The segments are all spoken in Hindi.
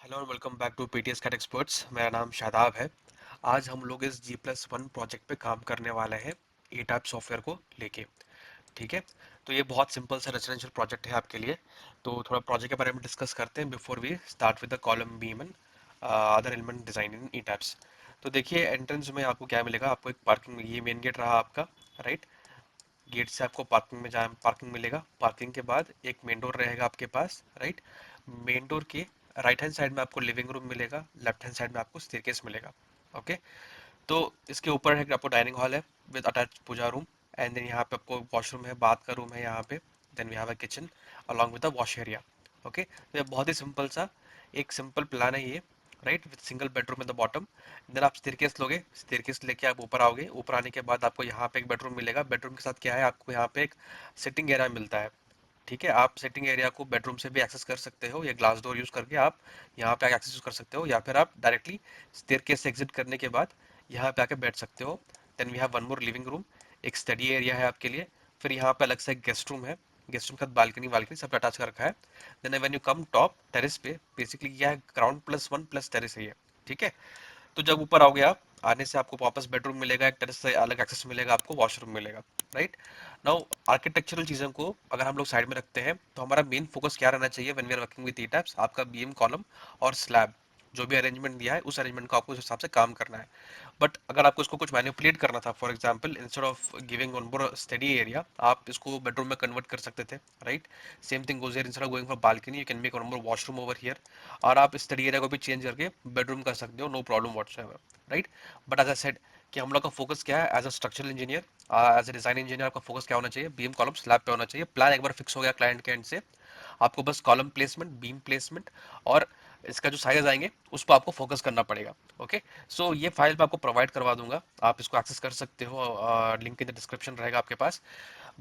हेलो और welcome back to PTS CAT experts. मेरा नाम शादाब है। आज हम लोग इस G+1 प्रोजेक्ट पे काम करने वाले हैं ई टाइप सॉफ्टवेयर को लेके। ठीक है, तो ये बहुत सिंपल सा रेजिडेंशियल प्रोजेक्ट है आपके लिए। तो थोड़ा प्रोजेक्ट के बारे में डिस्कस करते हैं before we start with the column beam and other element design in ETABS. तो देखिए, एंट्रेंस में आपको क्या मिलेगा। आपको एक पार्किंग, ये मेन गेट रहा आपका, राइट। गेट से आपको पार्किंग में जहाँ पार्किंग मिलेगा, पार्किंग के बाद एक मेन डोर रहेगा आपके पास, राइट। मेन डोर के राइट हैंड साइड में आपको लिविंग रूम मिलेगा, लेफ्ट हैंड साइड में आपको स्टेयरकेस मिलेगा। ओके, तो इसके ऊपर है आपको डाइनिंग हॉल है with attach puja room. And then यहाँ पे आपको वॉशरूम है, बाथ का रूम है यहाँ पे। Then we have a kitchen along with the wash area. Okay, तो ये बहुत ही सिंपल सा एक सिंपल प्लान है ये, right, with single bedroom in the bottom. Then आप स्टेयरकेस लोगे, स्टेयरकेस लेके आप ऊपर आओगे। ऊपर आने के बाद आपको यहाँ पे एक बेडरूम मिलेगा। बेडरूम के साथ क्या है, आपको यहाँ पे एक सिटिंग एरिया मिलता है। ठीक है, आप सिटिंग एरिया को बेडरूम से भी एक्सेस कर सकते हो, या ग्लास डोर यूज करके आप यहाँ पे एक्सेस कर सकते हो, या फिर आप डायरेक्टली स्टेयरकेस से एग्जिट करने के बाद यहाँ पे आके बैठ सकते हो। Then we have one more living room, एक स्टडी एरिया है आपके लिए। फिर यहाँ पे अलग से एक गेस्ट रूम है, गेस्ट रूम के साथ बालकनी वालकनी सब अटैच कर रखा है। Then when you come top terrace पे, बेसिकली क्या है, ground plus one plus terrace है ये। ठीक है, तो जब ऊपर आओगे आप, आने से आपको वापस बेडरूम मिलेगा, एक टेरेस से अलग एक्सेस मिलेगा, आपको वॉशरूम मिलेगा, राइट। नाउ आर्किटेक्चरल चीज़ों को अगर हम लोग साइड में रखते हैं, तो हमारा मेन फोकस क्या रहना चाहिए when we are working with ETABS, आपका बीम कॉलम और स्लैब, जो भी अरेंजमेंट दिया है उस अरेंजमेंट को आपको उस हिसाब से काम करना है। बट अगर आपको इसको कुछ मैनिपुलेट करना था, for example instead of giving one more study area, आप इसको बेडरूम में कन्वर्ट कर सकते थे, right. Same thing goes here, instead of going for balcony you can make one more washroom over here. और आप स्टडी एरिया को भी चेंज करके बेडरूम कर सकते हो, no problem whatsoever, right. But as I said कि हम लोग का फोकस क्या है, as a structural engineer, as a design engineer, आपका फोकस क्या होना चाहिए, बीम कॉलम स्लैब पे होना चाहिए। प्लान एक बार फिक्स हो गया क्लाइंट के एंड से, आपको बस कॉलम प्लेसमेंट, बीम प्लेसमेंट और इसका जो साइज आएंगे उस पर आपको फोकस करना पड़ेगा। ओके, सो ये फाइल मैं आपको प्रोवाइड करवा दूंगा, आप इसको एक्सेस कर सकते हो, लिंक इन द डिस्क्रिप्शन रहेगा आपके पास।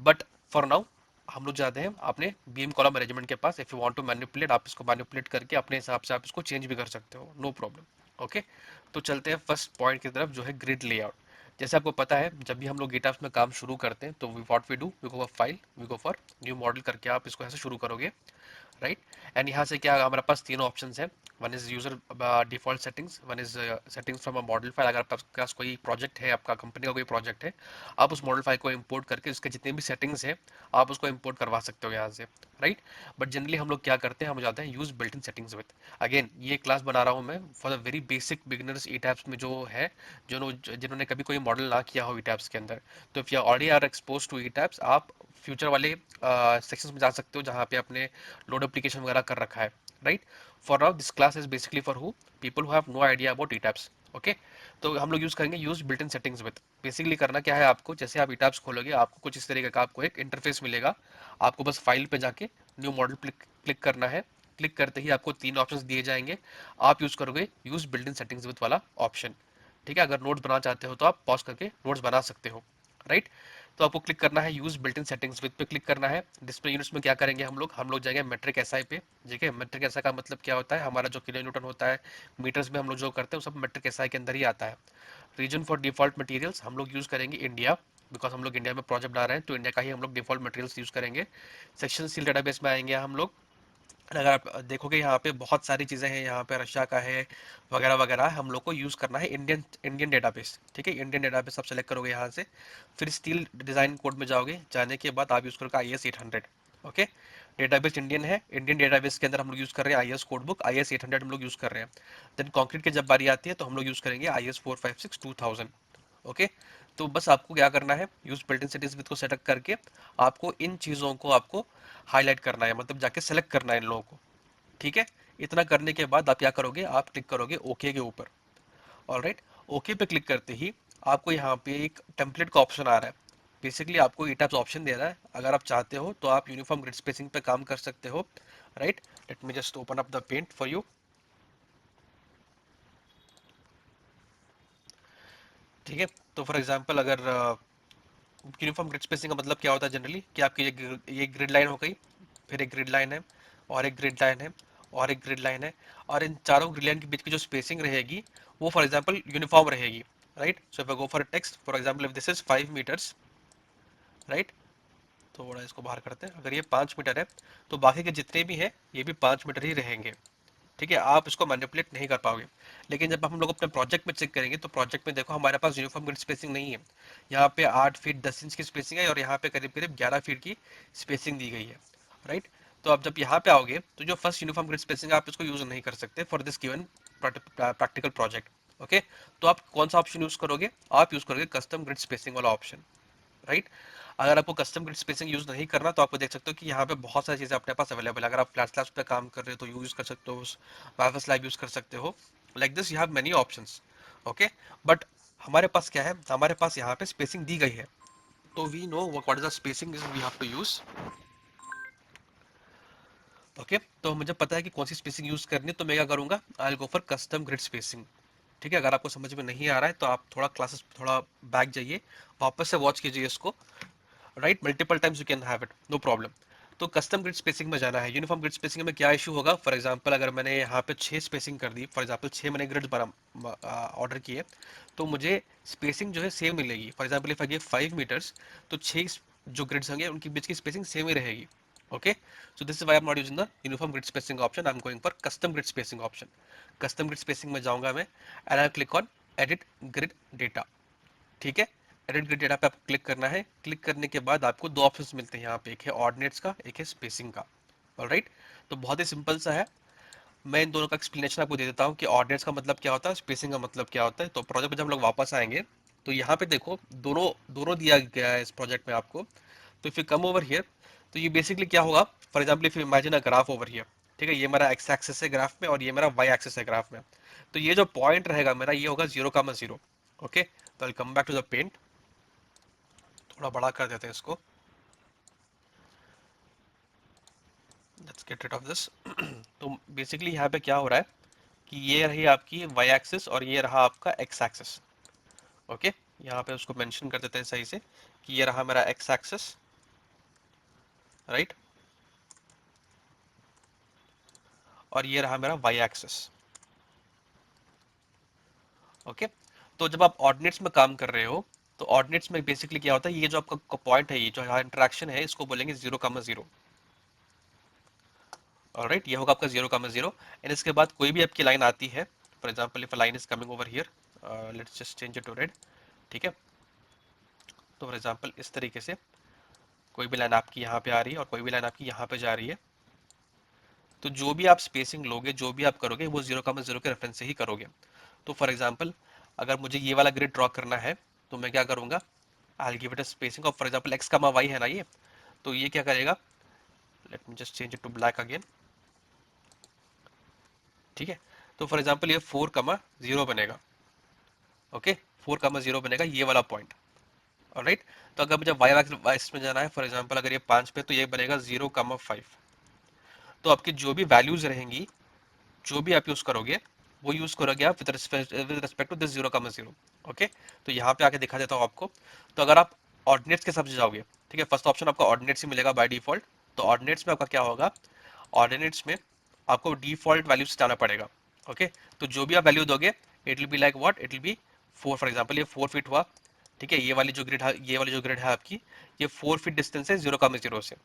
बट फॉर नाउ हम लोग जाते हैं अपने बीम कॉलम अरेंजमेंट के पास। If you want to manipulate, आप इसको मैनिपुलेट करके अपने हिसाब से आप इसको चेंज भी कर सकते हो, नो प्रॉब्लम। ओके, तो चलते हैं फर्स्ट पॉइंट की तरफ, जो है ग्रिड लेआउट। जैसे आपको पता है, जब भी हम लोग गिटहब में काम शुरू करते हैं तो what we do, we go for file, we go for new model करके आप इसको ऐसे शुरू करोगे, राइट। एंड यहाँ से क्या हमारे पास तीनों ऑप्शन है। One is user default settings, one is settings from a model file. अगर आपके पास कोई प्रोजेक्ट है, आपका कंपनी का कोई प्रोजेक्ट है, आप उस मॉडल फाइल को इंपोर्ट करके उसके जितने भी सेटिंग्स है आप उसको इंपोर्ट करवा सकते हो यहाँ से, राइट। बट जनरली हम लोग क्या करते हैं, हम जाते हैं use built in settings with. Again ये क्लास बना रहा हूँ मैं for the very basic beginners E tabs में, जो है जो जिन्होंने कभी कोई मॉडल ना किया हो ई टैब्स के अंदर। तो if you already are expose to ETABS, आप फ्यूचर वाले सेक्शंस में जा सकते हो जहाँ पे अपने लोड एप्लीकेशन वगैरह कर रखा है, right. For now this class is basically for who, people who have no idea about ETABS. Okay, तो हम लोग यूज करेंगे use built in settings with. Basically करना क्या है आपको, जैसे आप ईटैप्स खोलोगे आपको कुछ इस तरीके का आपको एक इंटरफेस मिलेगा। आपको बस फाइल पे जाके न्यू मॉडल क्लिक करना है। क्लिक करते ही आपको तीन ऑप्शंस दिए जाएंगे, आप यूज करोगे use built in settings with वाला ऑप्शन। ठीक है, अगर नोट्स बनाना चाहते हो तो आप पॉज करके नोट्स बना सकते हो, राइट। तो आपको क्लिक करना है use built in settings with पे क्लिक करना है। डिस्प्ले यूनिट्स में क्या करेंगे हम लोग जाएंगे मेट्रिक एसआई पे। ठीक है, मेट्रिक एसआई का मतलब क्या होता है, हमारा जो किलो न्यूटन होता है मीटर्स में हम लोग जो करते हैं वो सब मेट्रिक एसआई के अंदर ही आता है। रीजन फॉर डिफॉल्ट मटेरियल्स हम लोग यूज करेंगे इंडिया, बिकॉज हम लोग इंडिया में प्रोजेक्ट बना रहे हैं तो इंडिया का ही हम लोग डिफॉल्ट मटेरियल्स यूज करेंगे। सेक्शन सील डेटाबेस में आएंगे हम लोग। अगर आप देखोगे यहाँ पे बहुत सारी चीज़ें हैं, यहाँ पे रशिया का है वगैरह वगैरह, हम लोग को यूज़ करना है इंडियन इंडियन डेटाबेस। ठीक है, इंडियन डेटाबेस आप सेलेक्ट करोगे यहाँ से। फिर स्टील डिज़ाइन कोड में जाओगे, जाने के बाद आप यूज़ करोगे IS 800। ओके, डेटाबेस इंडियन है, इंडियन डेटाबेस के अंदर हम लोग यूज़ कर रहे हैं IS कोड बुक IS 800 हम लोग यूज़ कर रहे हैं। देन कॉन्क्रीट की जब बारी आती है तो हम लोग यूज़ करेंगे IS 456 2000। ओके, तो बस आपको क्या करना है, use built in cities with को सेटअप करके आपको इन चीज़ों को आपको हाईलाइट करना है, मतलब जाके सेलेक्ट करना है इन लोगों को। ठीक है, इतना करने के बाद आप क्या करोगे, आप क्लिक करोगे ओके के ऊपर। ऑलराइट, ओके पे क्लिक करते ही आपको यहाँ पे एक टेम्पलेट का ऑप्शन आ रहा है। बेसिकली आपको ई टाइप्स ऑप्शन दे रहा है, अगर आप चाहते हो तो आप यूनिफॉर्म ग्रिड स्पेसिंग पे काम कर सकते हो, right. Let me just open up the paint for you. ठीक है, तो फॉर एग्जांपल अगर यूनिफॉर्म ग्रिड स्पेसिंग का मतलब क्या होता है जनरली, कि आपकी ये ग्रिड लाइन हो गई, फिर एक ग्रिड लाइन है, और एक ग्रिड लाइन है, और एक ग्रिड लाइन है, और इन चारों ग्रिड लाइन के बीच की जो स्पेसिंग रहेगी वो फॉर एग्जांपल यूनिफॉर्म रहेगी, right. So if I go for text, for example if this is 5 metres, right, थोड़ा इसको बाहर करते हैं, अगर ये 5 मीटर है तो बाकी के जितने भी हैं ये भी 5 मीटर ही रहेंगे। ठीक है, आप इसको मैनिपुलेट नहीं कर पाओगे। लेकिन जब हम लोग अपने प्रोजेक्ट में चेक करेंगे तो प्रोजेक्ट में देखो हमारे पास यूनिफॉर्म ग्रिड स्पेसिंग नहीं है। यहाँ पे 8 फीट 10 इंच की स्पेसिंग है और यहाँ पे करीब करीब 11 फीट की स्पेसिंग दी गई है। राइट। तो अब जब यहाँ पे आओगे तो जो फर्स्ट यूनिफॉर्म ग्रिड स्पेसिंग आप इसको यूज नहीं कर सकते for this given practical project. Okay. तो आप कौन सा ऑप्शन यूज करोगे? आप यूज करोगे कस्टम ग्रिड स्पेसिंग वाला ऑप्शन। राइट। अगर आपको कस्टम ग्रिड स्पेसिंग यूज नहीं करना तो आपको देख सकते हो कि यहाँ पे बहुत सारी चीजें अपने पास अवेलेबल है। अगर आप फ्लैट स्लैब्स पे काम कर रहे हो तो यूज कर सकते हो, वाईफाई स्लैब यूज कर सकते हो। Like this you have many options. Okay. But हमारे पास क्या है, हमारे पास यहाँ पे स्पेसिंग दी गई है, तो we know what is the spacing we have to use. Okay. तो मुझे पता है कि कौन सी स्पेसिंग यूज करनी है, तो मैं क्या करूंगा, आई will go for custom grid spacing. ठीक है। अगर आपको समझ में नहीं आ रहा है तो आप थोड़ा क्लासेस थोड़ा बैक जाइए, वापस से वॉच कीजिए इसको। Right. Multiple times you can have it, no problem. तो कस्टम ग्रिड स्पेसिंग में जाना है। यूनिफॉर्म ग्रिड स्पेसिंग में क्या इशू होगा, फॉर एग्जांपल अगर मैंने यहाँ पे 6 स्पेसिंग कर दी, फॉर एग्जांपल 6 मैंने ग्रिड बना ऑर्डर किए, तो मुझे स्पेसिंग जो है सेम मिलेगी। For example if I give 5 metres, तो 6 जो ग्रिड्स होंगे उनके बीच की स्पेसिंग सेम ही रहेगी। Okay. So this is why I am not using the uniform grid spacing option, I am going for custom grid spacing option. Custom grid spacing में जाऊंगा मैं and I click on edit grid data. ठीक है। एडिट ग्रिड डेटा पे आपको क्लिक करना है। क्लिक करने के बाद आपको दो ऑप्शंस मिलते हैं यहाँ पे, एक है ऑर्डिनेट्स का, एक है स्पेसिंग का। ऑलराइट। तो बहुत ही सिंपल सा है। मैं इन दोनों का एक्सप्लेनेशन आपको दे देता हूँ कि ऑर्डिनेट्स का मतलब क्या होता है, स्पेसिंग का मतलब क्या होता है। तो प्रोजेक्ट में जब हम लोग वापस आएंगे तो यहाँ पे देखो दोनों दोनों दिया गया है इस प्रोजेक्ट में आपको। तो if you come over here, तो ये बेसिकली क्या होगा, for example if you imagine a graph over here. ठीक है। ये मेरा एक्स एक्सिस है ग्राफ में और ये मेरा वाई एक्सिस है ग्राफ में। तो ये जो पॉइंट रहेगा मेरा ये होगा 0,0। ओके। तो I come back to the paint, थोड़ा बड़ा कर देते हैं इसको। Let's get rid of this. तो बेसिकली यहाँ पे क्या हो रहा है कि ये रही आपकी वाई एक्सिस और ये रहा आपका एक्स एक्सिस। ओके। यहाँ पे उसको मेंशन कर देते हैं सही से कि ये रहा मेरा एक्स एक्सिस। राइट। और ये रहा मेरा वाई एक्सिस। ओके। तो जब आप ऑर्डिनेट्स में काम कर रहे हो तो ऑर्डिनेट्स में बेसिकली क्या होता है, ये जो आपका पॉइंट है, ये जो यहाँ इंटरेक्शन है, इसको बोलेंगे 0,0। ऑलराइट। ये होगा आपका 0,0 एंड इसके बाद कोई भी आपकी लाइन आती है, for example if line is coming over here, let's just change it to red. ठीक है। तो फॉर एग्जाम्पल इस तरीके से कोई भी लाइन आपकी यहाँ पे आ रही है और कोई भी लाइन आपकी यहाँ पे जा रही है, तो जो भी आप स्पेसिंग लोगे, जो भी आप करोगे, वो 0,0 के रेफरेंस से ही करोगे। तो फॉर एग्जाम्पल अगर मुझे ये वाला ग्रिड ड्रॉ करना है तो मैं क्या करूंगा, I give it a spacing of for example X comma Y है ना ये, तो ये क्या करेगा, let me just change it to black again. ठीक है। तो फॉर एग्जाम्पल ये 4,0 बनेगा। ओके। 4,0 बनेगा ये वाला पॉइंट। ऑलराइट। तो अगर मुझे वाई एक्सिस में जाना है, फॉर एग्जाम्पल अगर ये 5 पे, तो ये बनेगा 0,5। तो आपकी जो भी वैल्यूज रहेंगी, जो भी आप यूज करोगे, वो यूज करोगे आप with respect to this 0,0। Okay. तो यहाँ पे आके दिखा देता हूँ आपको। तो अगर आप ऑर्डिनेट्स के हिसाब से जाओगे, ठीक है, फर्स्ट ऑप्शन आपका ऑर्डिनेट्स ही मिलेगा बाय डिफॉल्ट। तो ऑर्डिनेट्स में आपका क्या होगा, ऑर्डिनेट्स में आपको डिफॉल्ट वैल्यू से जाना पड़ेगा। ओके। तो जो भी आप वैल्यू दोगे, it will be like what, it will B 4। For example ये 4 फीट हुआ। ठीक है। ये वाली जो ग्रिड है आपकी, ये 4 फीट डिस्टेंस है 0,0 से।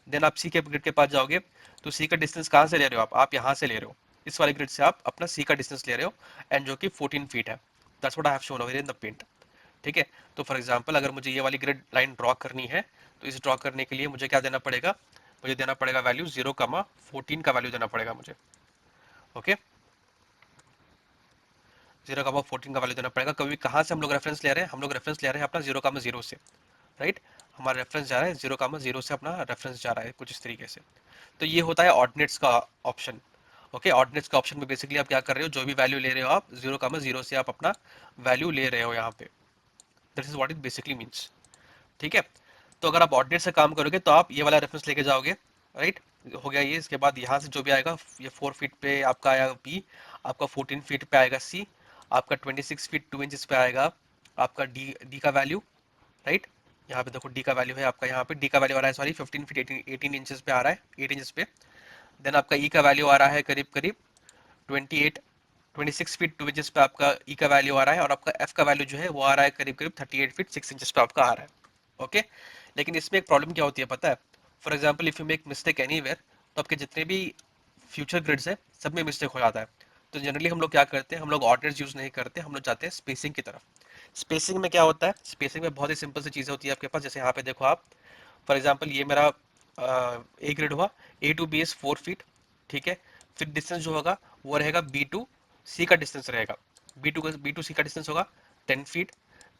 देन आप सी के ग्रिड के पास जाओगे, तो सी का डिस्टेंस कहाँ से ले रहे हो आप यहाँ से ले रहे हो, इस वाले ग्रिड से आप अपना सी का डिस्टेंस ले रहे हो, एंड जो कि 14 फीट है। That's what I have shown over in the paint. ठीक है। तो फॉर एग्जांपल अगर मुझे ये वाली ग्रिड लाइन ड्रॉ करनी है, तो इसे ड्रॉ करने के लिए मुझे क्या देना पड़ेगा, मुझे देना पड़ेगा वैल्यू 0,14 का वैल्यू देना पड़ेगा मुझे। ओके। 0,14 का वैल्यू देना पड़ेगा। कभी कहाँ से हम लोग रेफरेंस ले रहे हैं, हम लोग रेफरेंस ले रहे हैं अपना 0,0 से। राइट। हमारा रेफरेंस जा रहा है 0,0 से, अपना रेफरेंस जा रहा है कुछ इस तरीके से। तो ये होता है ऑर्डिनेट्स का ऑप्शन। ओके। ऑर्डिनेट्स का ऑप्शन में बेसिकली आप क्या कर रहे हो, जो भी वैल्यू ले रहे हो आप 0,0 से आप अपना वैल्यू ले रहे हो यहाँ पे। That is what it basically means. ठीक है। तो अगर आप ऑर्डिनेट से काम करोगे तो आप ये वाला रेफरेंस लेके जाओगे। राइट। हो गया ये। इसके बाद यहाँ से जो भी आएगा, ये 4 फीट पे आपका आएगा बी, आपका 14 फीट पे आएगा सी, आपका 26 फीट 2 इंचेस पे आएगा आपका डी डी का वैल्यू। राइट। यहाँ पे देखो डी का वैल्यू है आपका, यहाँ पे डी का वैल्यू आ रहा है, सॉरी 15 फीट 18 इंचेस पे आ रहा है, 8 इंचेस पे। देन आपका ई का वैल्यू आ रहा है करीब करीब 28 26 फीट 2 इंचेस पे आपका ई का वैल्यू आ रहा है, और आपका एफ का वैल्यू जो है वो आ रहा है करीब करीब 38 फीट 6 इंचेस पे आपका आ रहा है। ओके। लेकिन इसमें एक प्रॉब्लम क्या होती है पता है, for example if you make mistake anywhere, तो आपके जितने भी फ्यूचर ग्रिड्स है, सब में मिस्टेक हो जाता है। तो जनरली हम लोग क्या करते हैं, हम लोग ऑर्डिनेट्स यूज नहीं करते, हम लोग जाते हैं स्पेसिंग की तरफ। स्पेसिंग में क्या होता है, स्पेसिंग में बहुत ही सिंपल सी चीज़ें होती है आपके पास। जैसे यहाँ पे देखो आप, फॉर एग्जाम्पल ये मेरा ए ग्रिड हुआ, ए टू बी इज 4 फीट, ठीक है। फिर डिस्टेंस जो होगा वो रहेगा बी टू सी का डिस्टेंस रहेगा, बी टू सी का डिस्टेंस होगा 10 feet.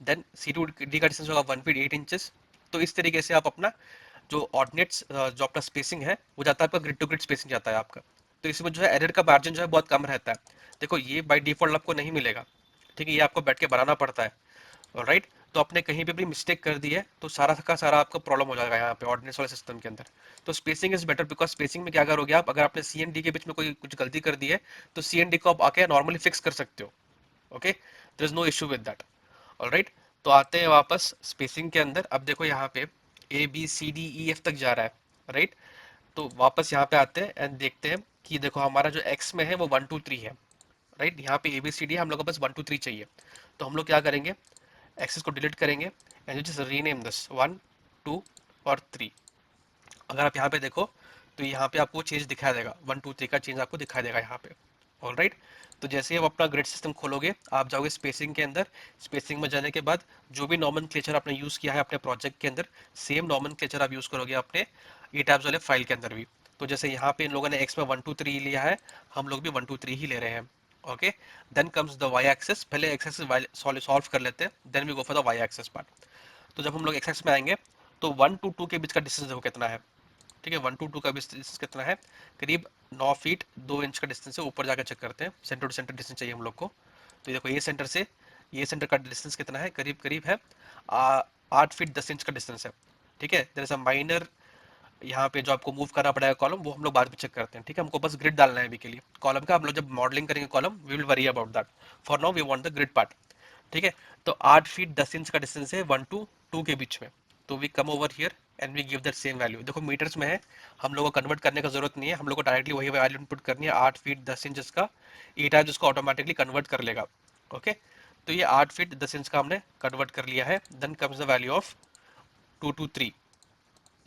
Then C to D का डिस्टेंस होगा 1 फीट 8 इंचेस। तो इस तरीके से आप अपना जो ऑर्डिनेट्स जो आपका स्पेसिंग है वो जाता है आपका ग्रिड टू ग्रिड स्पेसिंग जाता है आपका। तो इसमें जो है एरर का मार्जिन जो है बहुत कम रहता है। देखो ये बाय डिफॉल्ट आपको नहीं मिलेगा, ठीक है, ये आपको बैठ के बनाना पड़ता है। राइट, तो आपने कहीं पे भी मिस्टेक कर दी है तो सारा का सारा आपका प्रॉब्लम हो जाएगा यहाँ पे ऑर्डिनेंस वाले सिस्टम के अंदर। तो spacing is better, because spacing में क्या करोगे आप, अगर आपने सी एंड डी के बीच में कोई कुछ गलती कर दी है तो सी एंड डी को आप आके नॉर्मली फिक्स कर सकते हो। Okay, there is no issue with that. Alright, तो आते हैं वापस स्पेसिंग के अंदर। अब देखो यहाँ पे A B C D E F तक जा रहा है, राइट। तो वापस यहाँ पे आते हैं एंड देखते हैं कि देखो हमारा जो एक्स में है वो 1 2 3 है, राइट। यहाँ पे ए बी सी डी हम लोग को बस 1 2 3 चाहिए। तो हम लोग क्या करेंगे, एक्सेस को डिलीट करेंगे एंड जस्ट रीनेम दिस 1 2 और 3। अगर आप यहाँ पे देखो तो यहाँ पे आपको चेंज दिखाई देगा, 1 2 3 का चेंज आपको दिखाई देगा यहाँ पे। ऑल राइट, तो जैसे ही आप अपना ग्रिड सिस्टम खोलोगे आप जाओगे स्पेसिंग के अंदर। स्पेसिंग में जाने के बाद जो भी नॉमेनक्लेचर आपने यूज़ किया है अपने प्रोजेक्ट के अंदर, सेम नॉमेनक्लेचर आप यूज़ करोगे अपने ई टैब्स वाले फाइल के अंदर भी। तो जैसे यहाँ पे इन लोगों ने एक्स में 1 2 3 लिया है, हम लोग भी 1 2 3 ही ले रहे हैं। Okay, then comes the Y axis. पहले एक्स एक्सेस सॉल्व कर लेते हैं, then we go for the Y axis part. तो जब हम लोग एक्स एक्स में आएंगे तो 1 to 2 के बीच का डिस्टेंस देखो कितना है, ठीक है। 1 to 2 का डिस्टेंस कितना है, करीब 9 फीट 2 इंच का डिस्टेंस है। ऊपर जाकर चेक करते हैं, सेंटर टू सेंटर डिस्टेंस चाहिए हम लोग को। तो देखो ये सेंटर से ये सेंटर का डिस्टेंस कितना है, करीब करीब है 8 फीट 10 इंच का डिस्टेंस है, ठीक है। देयर इज अ माइनर यहाँ पे जो आपको मूव करना पड़ेगा कॉलम, वो हम लोग बाद में चेक करते हैं, ठीक है। हमको बस ग्रिड डालना है अभी के लिए कॉलम का। हम लोग जब मॉडलिंग करेंगे column we will worry about that, for now we want the grid part, ठीक है। तो 8 फीट 10 इंच का डिस्टेंस है 1 to 2 के बीच में। तो we come over here and we give that same value. देखो मीटर्स में है, हम लोग को कन्वर्ट करने का जरूरत नहीं है, हम लोग को डायरेक्टली वही वैल्यू इनपुट करनी है 8 फीट 10 इंच का। ई टाइप जिसको ऑटोमेटिकली कन्वर्ट कर लेगा। ओके, तो ये 8 फीट 10 इंच का हमने कन्वर्ट कर लिया है। Then comes the value of 2 to 3।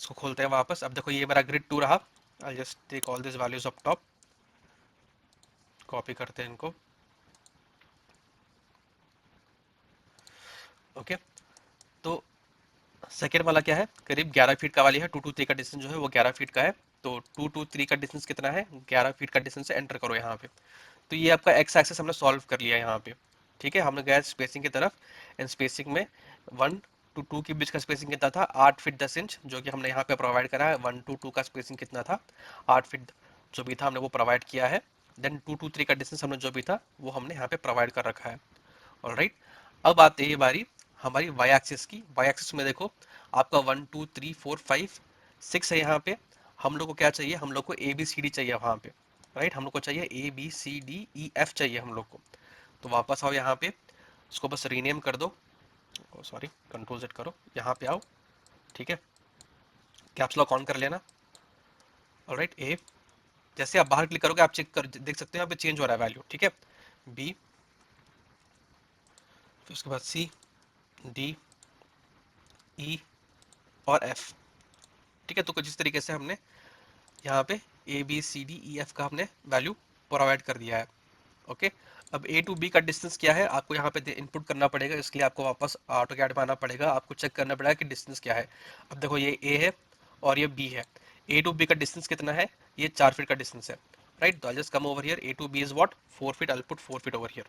इसको खोलते हैं वापस। अब देखो ये मेरा ग्रिड 2 रहा। I just take all this values up top, copy करते हैं इनको। ओके, तो सेकेंड वाला क्या है, करीब 11 फीट का वाली है। 2 to 3 का डिस्टेंस जो है वो 11 फीट का है। तो 2 to 3 का डिस्टेंस कितना है, 11 फीट का डिस्टेंस है। एंटर करो यहाँ पे। तो ये आपका एक्स एक्सेस हमने सॉल्व कर लिया यहाँ पे, ठीक है। हमने गया स्पेसिंग की तरफ एंड स्पेसिंग में 1 to 2 के बीच का स्पेसिंग कितना था, 8 फीट 10 इंच, जो कि हमने यहाँ पे प्रोवाइड करा है। 1 to 2 का स्पेसिंग कितना था, 8 फीट जो भी था हमने वो प्रोवाइड किया है। देन 2 to 3 का डिस्टेंस हमने जो भी था वो हमने यहाँ पे प्रोवाइड कर रखा है। ऑलराइट, अब आते हैं बारी हमारी वाई एक्सिस की। वाई एक्सिस में देखो आपका 1 2 3 4 5 6 है यहाँ पे। हम लोग को क्या चाहिए, हम लोग को ए बी सी डी चाहिए वहाँ पे, राइट। हम लोग को चाहिए A B C D E F चाहिए हम लोग को। तो वापस आओ यहाँ पे, इसको बस रीनेम कर दो, सॉरी कंट्रोल जेड करो, यहाँ पे आओ, ठीक है। कैप्स लॉक ऑन कर लेना। ऑलराइट, ए, जैसे आप बाहर क्लिक करोगे आप चेक कर देख सकते हो यहाँ पे चेंज हो रहा है वैल्यू, ठीक है। बी, फिर उसके बाद सी डी ई और एफ, ठीक है। तो कुछ इस तरीके से हमने यहाँ पे A B C D E F का हमने वैल्यू प्रोवाइड कर दिया है। ओके, अब ए टू बी का डिस्टेंस क्या है आपको यहाँ पे इनपुट करना पड़ेगा। इसके लिए आपको वापस ऑटो कैड में आना पड़ेगा, आपको चेक करना पड़ेगा कि डिस्टेंस क्या है। अब देखो ये ए है और ये बी है। ए टू बी का डिस्टेंस कितना है, ये 4 फीट का डिस्टेंस है, राइट। तो I just come over here, A to B is what 4 feet, I will put 4 feet over here,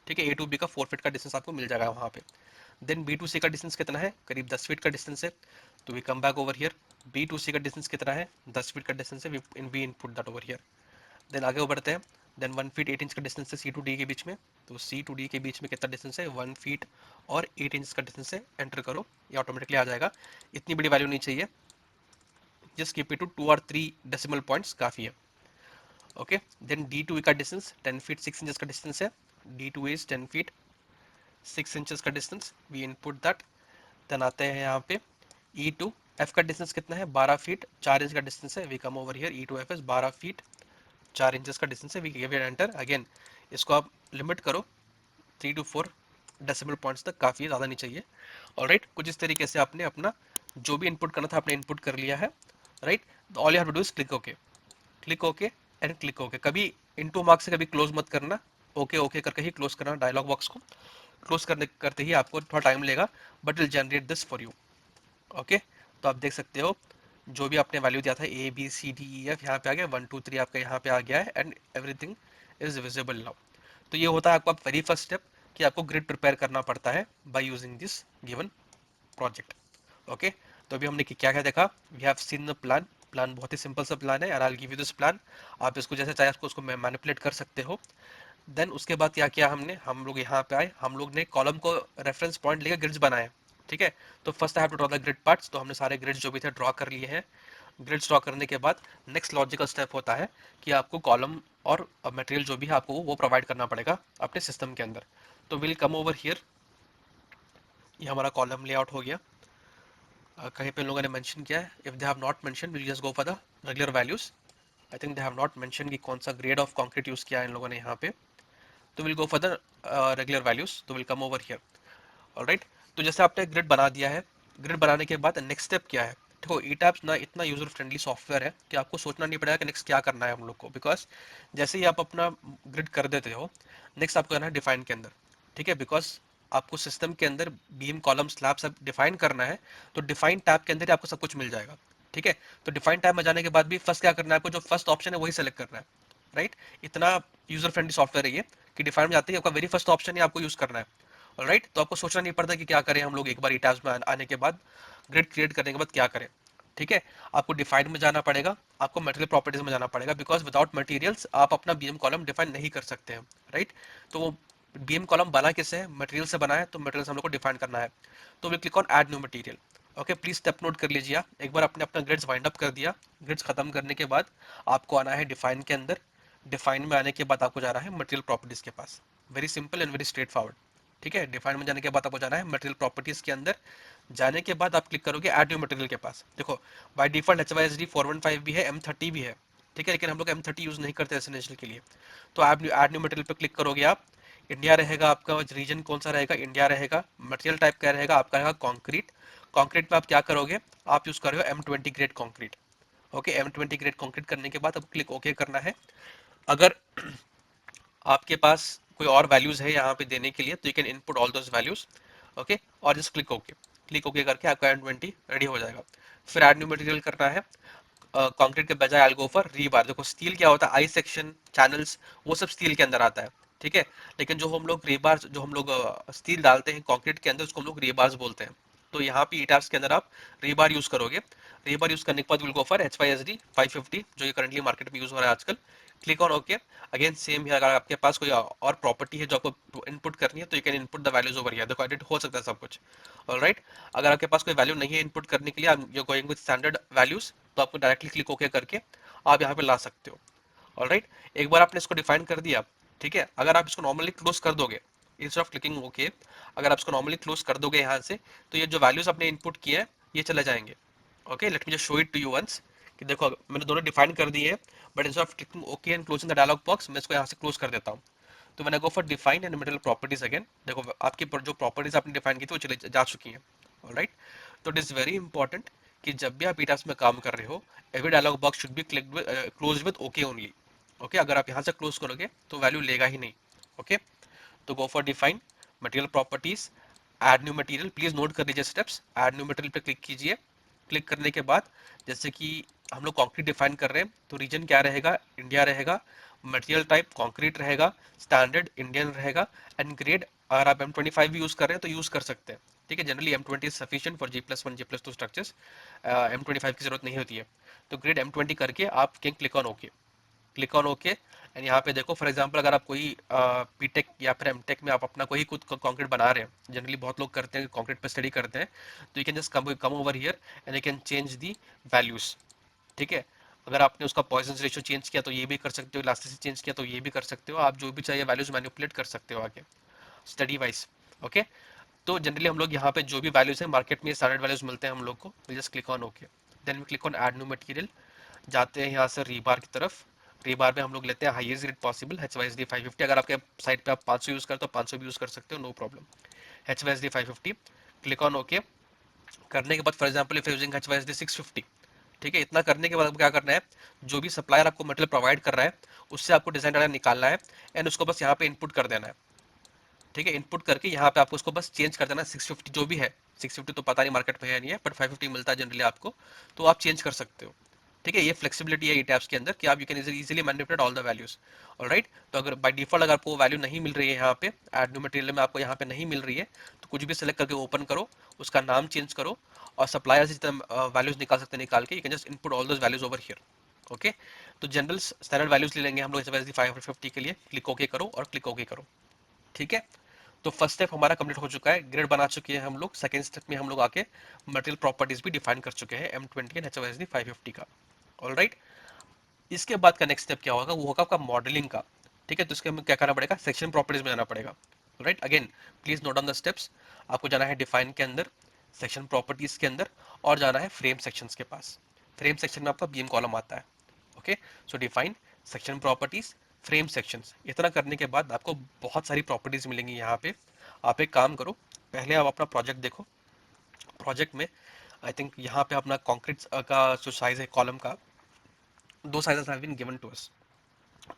ठीक है। ए टू बी का 4 फीट का डिस्टेंस आपको मिल जाएगा वहाँ पे। देन बी टू सी का डिस्टेंस कितना है, करीब 10 फीट का डिस्टेंस है। तो we come back over here, B to C का डिस्टेंस कितना है, 10 फीट का डिस्टेंस है, we input that over here. Then आगे बढ़ते हैं। देन 1 फीट 8 इंच का डिस्टेंस है सी टू डी के बीच में। तो सी टू डी के बीच में कितना डिस्टेंस है, 1 फीट और 8 इंच का डिस्टेंस है। एंटर करो, ये ऑटोमेटिकली आ जाएगा। इतनी बड़ी वैल्यू नहीं चाहिए, जस्ट कीप इट टू 2 और 3 डेसिमल पॉइंट्स काफ़ी है। ओके, देन डी टू का डिस्टेंस 10 फीट 6 इंच का डिस्टेंस है। D to is 10 feet 6 inch का distance, we input that. Then आते हैं यहाँ पे ई टू एफ का डिस्टेंस कितना है, 12 फीट 4 इंच का डिस्टेंस है। We come over here, E to F is 12 feet 4 inches का डिस्टेंस है। We give it enter again. इसको आप लिमिट करो 3 to 4 डेसिमल पॉइंट्स तक, काफ़ी ज़्यादा नहीं चाहिए। ऑलराइट, कुछ इस तरीके से आपने अपना जो भी इनपुट करना था आपने इनपुट कर लिया है, right. All you have to do is click okay, click okay. And click okay. कभी इनटू मार्क्स से कभी क्लोज मत करना, ओके ओके करके ही क्लोज करना डायलॉग बॉक्स को। क्लोज करने करते ही आपको थोड़ा टाइम लेगा, but will generate this for you. Okay, तो आप देख सकते हो जो भी आपने वैल्यू दिया था A B C D E F यहाँ पे आ गया, 1 2 3 आपका यहाँ पे आ गया है, and everything is visible now. तो ये होता है आपका वेरी फर्स्ट स्टेप कि आपको ग्रिड प्रिपेयर करना पड़ता है by using this given project. Okay, तो अभी हमने क्या क्या देखा, we have seen the plan. Plan बहुत ही सिंपल सा प्लान है, and I will give you this plan. आप इसको जैसे चाहे उसको मैनिपुलेट कर सकते हो। देन उसके बाद क्या किया हमने, हम लोग यहाँ पे आए, हम लोग ने कॉलम को रेफरेंस पॉइंट लेकर ग्रिड्स बनाए। ठीक है, तो first I have to draw the grid parts, तो हमने सारे ग्रिड्स जो भी थे ड्रॉ कर लिए हैं। ग्रिड्स ड्रॉ करने के बाद नेक्स्ट लॉजिकल स्टेप होता है कि आपको कॉलम और मटेरियल जो भी है आपको वो प्रोवाइड करना पड़ेगा अपने सिस्टम के अंदर। तो विल कम ओवर हियर, ये हमारा कॉलम लेआउट हो गया। कहीं पे लोगों ने मेंशन किया है, if they have not mention will just go for the regular values. I think they have not mention कि कौन सा ग्रेड ऑफ कंक्रीट यूज किया है इन लोगों ने यहाँ पे। तो will go for the regular values, तो will come over here. Alright, तो जैसे आपने ग्रिड बना दिया है, ग्रिड बनाने के बाद नेक्स्ट स्टेप क्या है। देखो ईटैप्स ना इतना यूजर फ्रेंडली सॉफ्टवेयर है कि आपको सोचना नहीं पड़ेगा कि नेक्स्ट क्या करना है हम लोग को, बिकॉज जैसे ही आप अपना ग्रिड कर देते हो, नेक्स्ट आपको करना है डिफाइन के अंदर। ठीक है, बिकॉज आपको सिस्टम के अंदर बीम कॉलम स्लैब सब डिफाइन करना है, तो डिफाइन टैब के अंदर ही आपको सब कुछ मिल जाएगा। ठीक है, तो डिफाइन टैब में जाने के बाद भी फर्स्ट क्या करना है आपको, जो फर्स्ट ऑप्शन है वही सेलेक्ट करना है। राइट, इतना यूजर फ्रेंडली सॉफ्टवेयर है ये कि डिफाइन में जाते ही आपका वेरी फर्स्ट ऑप्शन ही आपको यूज करना है। राइट, तो आपको सोचना नहीं पड़ता कि क्या करें हम लोग एक बार ई टैब्स में आने के बाद, ग्रिड क्रिएट करने के बाद क्या करें। ठीक है, आपको डिफाइन में जाना पड़ेगा, आपको मटेरियल प्रॉपर्टीज में जाना पड़ेगा, बिकॉज विदाउट मटेरियल्स आप अपना बीएम कॉलम डिफाइन नहीं कर सकते हैं। राइट, तो वो बीएम कॉलम बना किससे है, मटेरियल से बना है, तो मटेरियल हम लोग को डिफाइन करना है। तो will click on add new material. Okay, please step note कर लीजिए आप, एक बार आपने अपना ग्रिड्स वाइंड अप कर दिया, ग्रिड्स खत्म करने के बाद आपको आना है डिफाइन के अंदर। डिफाइन में आने के बाद आपको जाना है मटेरियल प्रॉपर्टीज के पास। Very simple and very straightforward. ठीक है, डिफाइन में जाने के बाद आपको जाना है मटेरियल प्रॉपर्टीज के अंदर। जाने के बाद आप क्लिक करोगे ऐड न्यू मटेरियल के पास। देखो बाय डिफॉल्ट HYSD 415 भी है, M30 भी है। ठीक है, लेकिन हम लोग M30 यूज नहीं करते रेसिडेंशियल के लिए। तो ऐड न्यू मटेरियल पे क्लिक करोगे आप। इंडिया रहेगा आपका, रीजन कौन सा रहेगा, इंडिया रहेगा। मटेरियल टाइप क्या रहेगा आपका, रहेगा कॉन्क्रीट। कॉन्क्रीट में आप क्या करोगे, आप यूज कर रहे हो M20 grade concrete. Okay, M20 grade concrete करने के बाद अब क्लिक ओके करना है। अगर आपके पास कोई और वैल्यूज है यहाँ पे देने के लिए, तो you can input all those values. Okay, और just click okay. Click okay करके आपका M20 रेडी हो जाएगा। फिर ऐड न्यू मटेरियल करना है। कंक्रीट के बजाय आई गो फॉर रीबार। देखो स्टील क्या होता है, आई सेक्शन चैनल्स वो सब स्टील के अंदर आता है। ठीक है, लेकिन जो हम लोग रीबार, जो हम लोग स्टील डालते हैं कंक्रीट के अंदर, उसको हम लोग रीबार्स बोलते हैं। तो यहाँ पे ईटाप्स के अंदर आप रीबार यूज करोगे। रीबार यूज करने के बाद विल गो फॉर HYSD 550, जो ये करंटली मार्केट में यूज हो रहा है आजकल। Click on okay. Again same है, अगर आपके पास कोई और प्रॉपर्टी है जो आपको इनपुट करनी है, तो you can input the values over here. देखो एडिट हो सकता है सब कुछ। ऑलराइट, अगर आपके पास कोई वैल्यू नहीं है इनपुट करने के लिए, you going with standard values, तो आपको डायरेक्टली क्लिक ओके करके आप यहाँ पे ला सकते हो। ऑलराइट, एक बार आपने इसको डिफाइन कर दिया। ठीक है, अगर आप इसको नॉर्मली क्लोज कर दोगे इंस्टेड ऑफ क्लिकिंग ओके, अगर आप इसको नॉर्मली क्लोज कर दोगे यहाँ से, तो ये जो वैल्यूज आपने इनपुट किए हैं ये चले जाएंगे। Okay, let me just show it to you once, कि देखो मैंने दोनों डिफाइन कर दिए हैं, but instead of clicking okay and closing the dialog box, मैं इसको यहाँ से क्लोज कर देता हूँ। तो मैंने गो for define and material properties again. देखो आपकी जो प्रॉपर्टीज आपने डिफाइन की थी वो चले जा चुकी हैं। ऑलराइट, तो इट इज वेरी इंपॉर्टेंट कि जब भी आप ईटास में काम कर रहे हो, every dialog box should be close with okay only. Okay, अगर आप यहाँ से क्लोज करोगे तो वैल्यू लेगा ही नहीं। ओके, तो गो for define material properties, add new material. Please note कर लीजिए स्टेप्स। ऐड न्यू मटेरियल पे क्लिक कीजिए। क्लिक करने के बाद जैसे कि हम लोग कंक्रीट डिफाइन कर रहे हैं, तो रीजन क्या रहेगा, इंडिया रहेगा। मटेरियल टाइप कंक्रीट रहेगा, स्टैंडर्ड इंडियन रहेगा, एंड ग्रेड अगर आप M25 भी यूज कर रहे हैं तो यूज कर सकते हैं। ठीक है, generally M20 is sufficient for G+1 G+2 structures, M25 की जरूरत नहीं होती है। तो ग्रेड M20 करके आप can click on okay. Click on okay, and यहाँ पे देखो फॉर एग्जांपल अगर आप कोई बीटेक या फिर एमटेक में आप अपना कोई खुद कंक्रीट बना रहे हैं, जनरली बहुत लोग करते हैं कंक्रीट पे स्टडी करते हैं, तो you can just come over here and you can change the values. ठीक है, अगर आपने उसका पॉइजन रेशियो चेंज किया तो ये भी कर सकते हो, इलास्टिसिटी चेंज किया तो ये भी कर सकते हो, आप जो भी चाहिए वैल्यूज मैनिपुलेट कर सकते हो आगे स्टडी वाइज। ओके, तो जनरली हम लोग यहाँ पे जो भी वैल्यूज है मार्केट में स्टैंडर्ड वैल्यूज मिलते हैं हम लोग को, just click on okay. Then we click on add new material. जाते हैं यहाँ से रीबार की तरफ। रीबार में हम लोग लेते हैं हाईएस्ट ग्रेड पॉसिबल HYSD 550। अगर आपके साइट पे आप 500 यूज करते हो 500 भी यूज कर सकते हो, no problem. HYSD 550, click on okay. करने के बाद for example if using HYSD 650, ठीक है, इतना करने के बाद आपको क्या करना है, जो भी सप्लायर आपको मटेरियल प्रोवाइड कर रहा है उससे आपको डिजाइन डाटा निकालना है एंड उसको बस यहाँ पे इनपुट कर देना है। ठीक है, इनपुट करके यहाँ पे आपको उसको बस चेंज कर देना, 650 जो भी है, 650 तो पता नहीं मार्केट में है नहीं है, बट 550 मिलता है जनरली आपको, तो आप चेंज कर सकते हो। ठीक है, ये फ्लेक्सिबिलिटी है ई टैब्स के अंदर कि आप you can easily manipulate all the values. Alright, तो अगर बाय डिफॉल्ट अगर आपको वैल्यू नहीं मिल रही है यहाँ पे एड न्यू मटेरियल में, आपको यहाँ पे नहीं मिल रही है, तो कुछ भी सेलेक्ट करके ओपन करो, उसका नाम चेंज करो और सप्लायर से जितना वैल्यूज निकाल सकते हैं निकाल के, you can just input all those values over here. Okay, तो जनरल स्टैंडर्ड वैल्यूज ले लेंगे हम लोग इस 550 के लिए, क्लिक ओके करो और क्लिक ओके करो। ठीक है, तो फर्स्ट स्टेप हमारा कंप्लीट हो चुका है, ग्रेड बना चुके हैं हम लोग। सेकंड स्टेप में हम लोग आके मटेरियल प्रॉपर्टीज भी डिफाइन कर चुके हैं M20 एंड HYSD 550 का। ऑलराइट, इसके बाद का नेक्स्ट स्टेप क्या होगा, वो होगा आपका मॉडलिंग का। ठीक है, तो इसके हमें क्या करना पड़ेगा, सेक्शन प्रॉपर्टीज में जाना पड़ेगा। Right, again please note on the steps. आपको जाना है डिफाइन के अंदर, सेक्शन प्रॉपर्टीज के अंदर, और जाना है फ्रेम सेक्शंस के पास। फ्रेम सेक्शन में आपका बीम कॉलम आता है। ओके, सो define, section properties, frame sections. इतना करने के बाद आपको बहुत सारी प्रॉपर्टीज मिलेंगी यहाँ पे। आप एक काम करो, पहले आप अपना प्रोजेक्ट देखो। प्रोजेक्ट में आई थिंक यहाँ पे अपना कंक्रीट का जो साइज है कॉलम का, दो sizes have been given to us.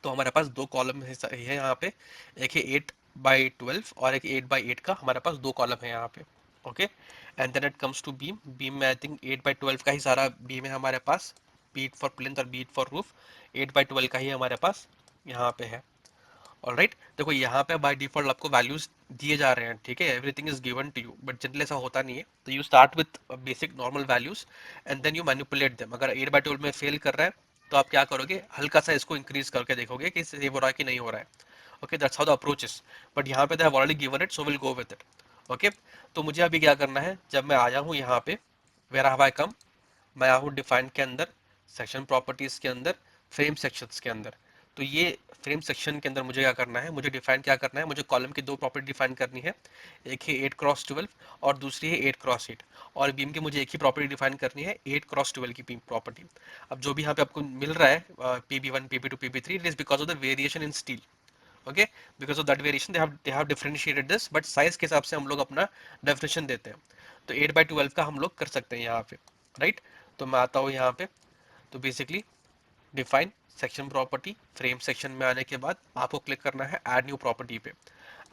तो हमारे पास दो कॉलम है यहाँ पे, एक है 8x12 और एक 8x8 का, हमारे पास दो कॉलम है यहाँ पे। Okay, and then it comes to beam. Beam में आई थिंक 8x12 का ही सारा बीम है हमारे पास, बीट फॉर प्लिंथ और बीट फॉर रूफ 8x12 का ही हमारे पास यहाँ पे है। ऑलराइट, देखो यहाँ पे बाय डिफॉल्ट आपको वैल्यूज दिए जा रहे हैं। ठीक है, everything is given to you, but generally ऐसा होता नहीं है। तो you start with basic normal values and then you manipulate them. अगर 8x12 में फेल कर रहा है तो आप क्या करोगे, हल्का सा इसको इंक्रीज करके देखोगे कि सेव हो रहा है कि नहीं हो रहा है। Okay, that's how the approach is, but यहाँ पे they have already given it, so will go with it. Okay, तो मुझे अभी क्या करना है, जब मैं आया हूँ यहाँ पे, वेयर हैव आई कम, मैं आया हूँ डिफाइन के अंदर, सेक्शन प्रॉपर्टीज के अंदर, फ्रेम सेक्शंस के अंदर। तो ये फ्रेम सेक्शन के अंदर मुझे क्या करना है, मुझे डिफाइन क्या करना है, मुझे कॉलम की दो प्रॉपर्टी डिफाइन करनी है। एक है 8x12 और दूसरी है 8x8। और बीम की मुझे एक ही प्रॉपर्टी डिफाइन करनी है, 8x12 की बीम प्रॉपर्टी। अब जो भी यहाँ पे आपको मिल रहा है PB1, PB2, PB3, it is because of the variation in steel. Okay, because of that variation they have differentiated this, but size के हिसाब से हम लोग अपना डेफिनेशन देते हैं। तो 8x12 का हम लोग कर सकते हैं यहाँ पे। राइट, तो मैं आता हूँ यहाँ पे, तो basically define section property, frame section में आने के बाद आपको क्लिक करना है ऐड न्यू प्रॉपर्टी पे।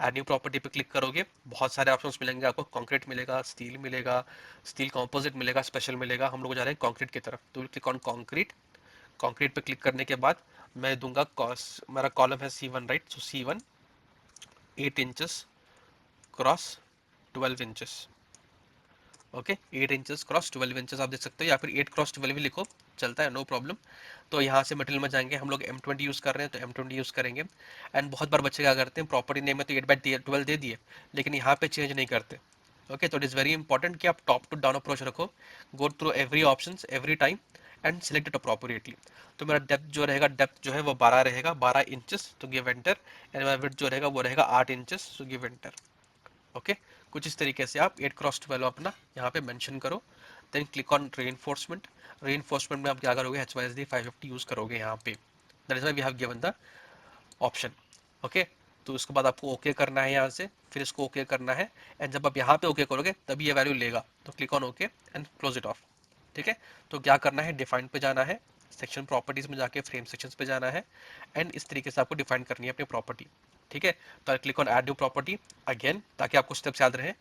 ऐड न्यू प्रॉपर्टी पे क्लिक करोगे, बहुत सारे ऑप्शंस मिलेंगे आपको, कंक्रीट मिलेगा, स्टील मिलेगा, स्टील कंपोजिट मिलेगा, स्पेशल मिलेगा। हम लोग जा रहे हैं कंक्रीट की तरफ, तो क्लिक ऑन कंक्रीट। कंक्रीट पे क्लिक करने के बाद मैं दूंगा मेरा कॉलम है C1, राइट, सो C1 8 inches cross 12 inches. Okay, 8 inches cross 12 inches आप देख सकते हो, या फिर 8x12 भी लिखो, चलता है, नो प्रॉब्लम। तो यहाँ से मटेरियल में जाएंगे, हम लोग M20 यूज़ कर रहे हैं तो M20 यूज़ करेंगे। एंड बहुत बार बच्चे क्या करते हैं, प्रॉपर्टी नेम में तो 8x12 दे दिए, लेकिन यहाँ पे चेंज नहीं करते। ओके, तो इट इज़ वेरी इंपॉर्टेंट कि आप टॉप टू डाउन अप्रोच रखो, go through every option every time and select it appropriately. तो मेरा डेप्थ जो रहेगा, डेप्थ जो है वो 12 रहेगा, 12 इंचेस, तो गिव एंटर। एंड मेरा विड्थ जो रहेगा वो रहेगा 8 इंचेस, तो गिव एंटर। ओके, कुछ इस तरीके से आप 8x12 अपना यहाँ पे मेंशन करो। Then click on reinforcement. Reinforcement में आप क्या करोगे, HYSD 550 यूज करोगे यहाँ पे, that is why we have given the option. Okay, तो उसके बाद आपको ओके करना है यहाँ से, फिर इसको ओके करना है। एंड जब आप यहाँ पे ओके करोगे तभी ये वैल्यू लेगा, तो click on okay and close it of. ठीक है, तो क्या करना है, डिफाइन पे जाना है, सेक्शन प्रॉपर्टीज में जाके फ्रेम सेक्शंस पे जाना है, एंड इस तरीके से आपको डिफाइन करनी है अपनी प्रॉपर्टी। ठीक है, तो click on add new property again, ताकि आपको स्टेप्स याद रहे।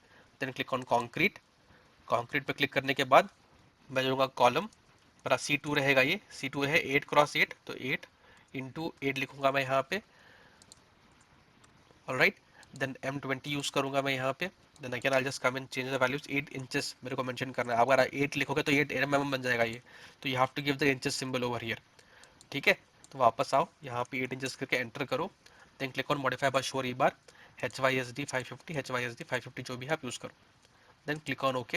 Then click on concrete. Concrete पे क्लिक करने के बाद मैं जाऊँगा कॉलम, मेरा C2 रहेगा, ये C2 है 8x8, तो 8 इंटू 8 लिखूंगा मैं यहाँ पे। ऑलराइट, देन M20 यूज करूंगा मैं यहाँ पे। Then again I just come and change the values, 8 inches मेरे को मेंशन करना है। अगर 8 लिखोगे तो 8 mm बन जाएगा ये, तो you have to give the inches symbol over here. ठीक है, तो वापस आओ यहाँ पे 8 इंचेस करके एंटर करो। Then click on modify by show rebar, HYSD 550, HYSD 550 जो भी है आप यूज करो। Then click on okay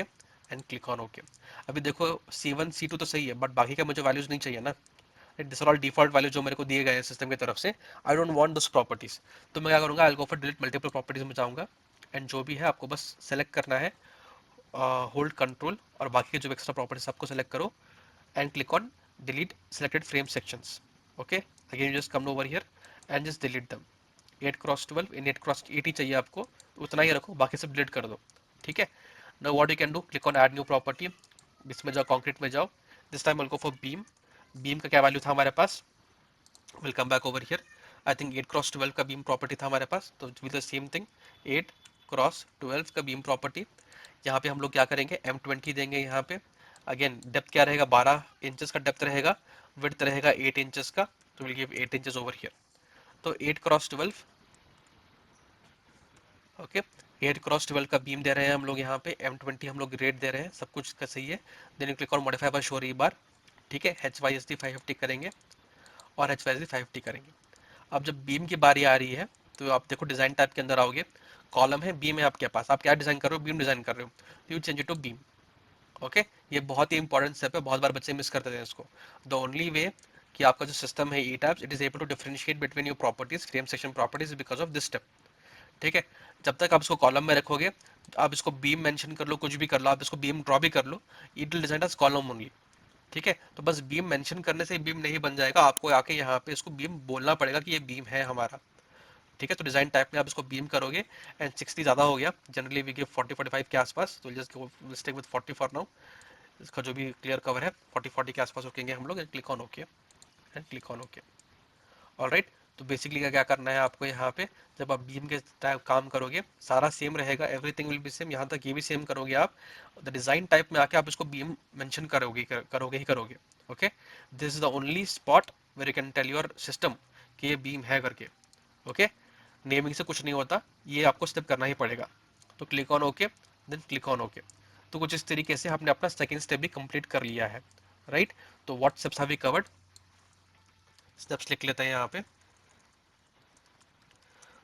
and click on okay. अभी देखो C1 C2 तो सही है, बट बाकी का मुझे वैल्यूज नहीं चाहिए ना। This are all default value जो मेरे को दिए गए हैं सिस्टम की तरफ से। I don't want this properties, तो मैं क्या करूंगा, I go for delete multiple properties में जाऊंगा। एंड जो भी है आपको बस सेलेक्ट करना है, होल्ड कंट्रोल और बाकी के जो एक्स्ट्रा प्रॉपर्टीज आपको सेलेक्ट करो and click on delete selected frame sections. Okay, again just come over here and just delete दम। 8x12 इन 8x8 ही चाहिए आपको, उतना ही रखो, बाकी सब डिलीट कर दो। ठीक है, now what you can do, click on add new property, इसमें जाओ, कंक्रीट में जाओ, this time will go for beam. Beam का क्या वैल्यू था हमारे पास, will come back over here. I think 8x12 का बीम प्रॉपर्टी था हमारे पास, तो with the same thing 8x12 का बीम प्रॉपर्टी। यहाँ पे हम लोग क्या करेंगे, M20 देंगे यहाँ पे। अगेन डेप्थ क्या रहेगा, 12 इंचेस का डेप्थ रहेगा, विड्थ रहेगा 8 इंचेस का, तो will give 8 inches over here. तो 8x12, ओके, 8x12 का बीम दे रहे हैं हम लोग यहाँ पे, M20 हम लोग रेट दे रहे हैं, सब कुछ का सही है। Then click on modify by show rebar, ठीक है, HYSD 550 करेंगे और HYSD 550 करेंगे। अब जब बीम की बारी आ रही है तो आप देखो डिजाइन टाइप के अंदर आओगे, कॉलम है, बीम है आपके पास, आप क्या डिजाइन कर रहे हो, बीम डिजाइन कर रहे हो, तो you change it to beam. Okay, ये बहुत ही इंपॉर्टेंट स्टेप है, बहुत बार बच्चे मिस करते हैं इसको। द ओनली वे कि आपका जो सिस्टम है ETABS, it is able to differentiate between your properties, frame section properties, because of this step. ठीक है, जब तक आप इसको कॉलम में रखोगे, आप इसको बीम मेंशन कर लो, कुछ भी कर लो, आप इसको बीम ड्रॉ भी कर लो, it will design as column only. ठीक है, तो बस बीम मेंशन करने से बीम नहीं बन जाएगा, आपको आके यहाँ पे इसको बीम बोलना पड़ेगा कि ये बीम है हमारा। ठीक है, तो डिजाइन टाइप में आप इसको बीम करोगे। एंड 60 ज़्यादा हो गया, जनरली वी गिव 40-45 के आसपास, तो just stick with 40 for now. इसका जो भी क्लियर कवर है 40-40 के आसपास रखेंगे हम लोग, and click on okay, and click on okay. Alright, तो बेसिकली क्या क्या करना है आपको यहाँ पे, जब आप बीम के टाइप काम करोगे सारा सेम रहेगा, एवरीथिंग विल बी सेम, यहाँ तक ये भी सेम करोगे आप। द डिजाइन टाइप में आके आप इसको बीम मेंशन करोगे करोगे ही करोगे। Okay, this is the only spot where you can tell your system कि ये बीम है करके। ओके, नेमिंग से कुछ नहीं होता, ये आपको स्टेप करना ही पड़ेगा। तो click on okay, then click on okay. तो कुछ इस तरीके से आपने अपना सेकेंड स्टेप भी कंप्लीट कर लिया है। राइट, तो what steps have we covered, steps लिख लेते हैं यहाँ पे।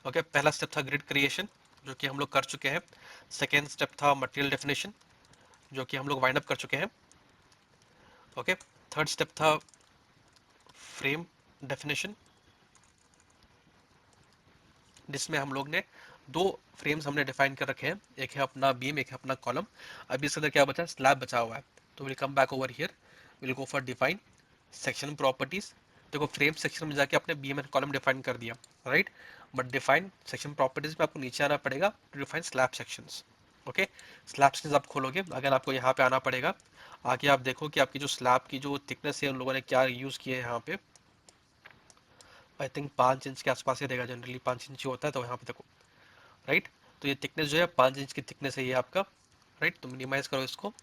ओके, पहला स्टेप था ग्रिड क्रिएशन, जो कि हम लोग कर चुके हैं। सेकेंड स्टेप था मटेरियल डेफिनेशन, जो कि हम लोग वाइंड अप कर चुके हैं। ओके, थर्ड स्टेप था फ्रेम डेफिनेशन, जिसमें हम लोग ने दो फ्रेम्स हमने डिफाइन कर रखे हैं, एक है अपना बीम, एक है अपना कॉलम। अभी इसके अंदर क्या बचा, स्लैब बचा हुआ है। तो will come back over here, will go for define section properties. देखो फ्रेम सेक्शन में जाके आपने बीम एंड कॉलम डिफाइन कर दिया, right, but define section properties में आपको नीचे आना पड़ेगा to define slab sections. Okay, slab sections आप खोलोगे, अगर आपको यहाँ पे आना पड़ेगा, आगे आप देखो कि आपकी जो स्लैब की जो थिकनेस है उन लोगों ने क्या यूज़ किए हैं यहाँ पे। आई थिंक 5 इंच के आसपास ही रहेगा, जनरली 5 इंच ही होता है, तो यहाँ पे देखो, राइट, तो ये थिकनेस जो है 5 इंच की थिकनेस है ये आपका। राइट, तो मिनिमाइज करो इसको।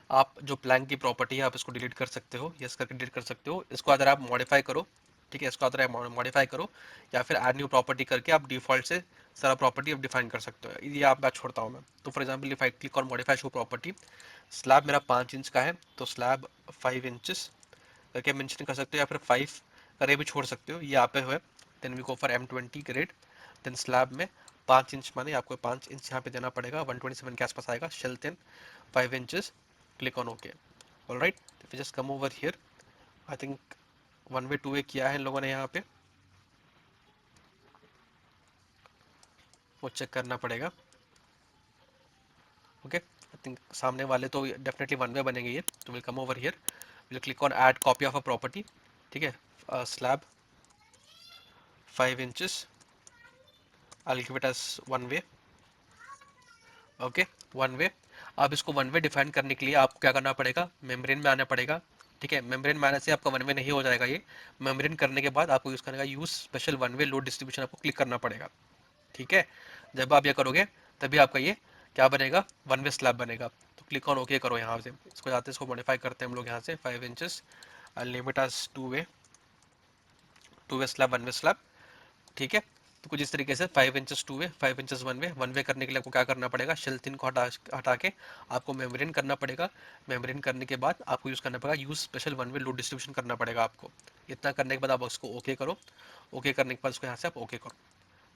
आप जो प्लैंक की प्रॉपर्टी है आप इसको डिलीट कर सकते हो, यस करके डिलीट कर सकते हो इसको, अगर आप मॉडिफाई करो। ठीक है, इसको अगर आप मॉडिफाई करो या फिर ऐड न्यू प्रॉपर्टी करके आप डिफॉल्ट से सारा प्रॉपर्टी आप डिफाइन कर सकते हो, ये आप बात छोड़ता हूँ मैं। तो for example if I click on modify show property, slab मेरा 5 इंच का है, तो स्लैब 5 इंचेस करके मेंशन कर सकते हो, या फिर 5 करे भी छोड़ सकते हो, ये आप पे है। Then we go for M20 grade, then slab में 5 इंच माने आपको 5 इंच यहाँ पे देना पड़ेगा, 127 के आसपास आएगा, shell 5 inches, click on okay. All right, if you just come over here, I think 1 way 2 way किया है इन लोगों ने यहाँ पे, वो चेक करना पड़ेगा। ओके, आई थिंक सामने वाले तो डेफिनेटली 1 वे बनेंगे ये, तो will come over here, will click on add copy of a property. ठीक है, slab 5 inches, I give it as 1 way. Okay, 1 way. अब इसको 1 वे डिफाइन करने के लिए आपको क्या करना पड़ेगा, मेम्ब्रेन में आना पड़ेगा। ठीक है, मेम्ब्रेन में आने से आपका 1 वे नहीं हो जाएगा ये, मेम्ब्रेन करने के बाद आपको यूज़ करने का यूज़ स्पेशल 1 वे लोड डिस्ट्रीब्यूशन आपको क्लिक करना पड़ेगा। ठीक है, जब आप ये करोगे तभी आपका ये क्या बनेगा, 1 वे स्लैब बनेगा। तो क्लिक ऑन ओके करो यहाँ से, इसको जाते इसको मॉडिफाई करते हैं हम लोग यहाँ से, 5 inches limit as 2 way slab, 1 way slab. ठीक है, तो कुछ इस तरीके से 5 इंचेस 2 वे, 5 इंचेस 1 वे, 1 वे करने के लिए आपको क्या करना पड़ेगा, शेल 3 को हटा के आपको मेम्ब्रेन करना पड़ेगा। मेम्ब्रेन करने के बाद आपको यूज़ करना पड़ेगा, यूज़ स्पेशल 1 वे लोड डिस्ट्रीब्यूशन करना पड़ेगा आपको। इतना करने के बाद आप उसको ओके करो, ओके करने के बाद उसको यहाँ से आप ओके करो।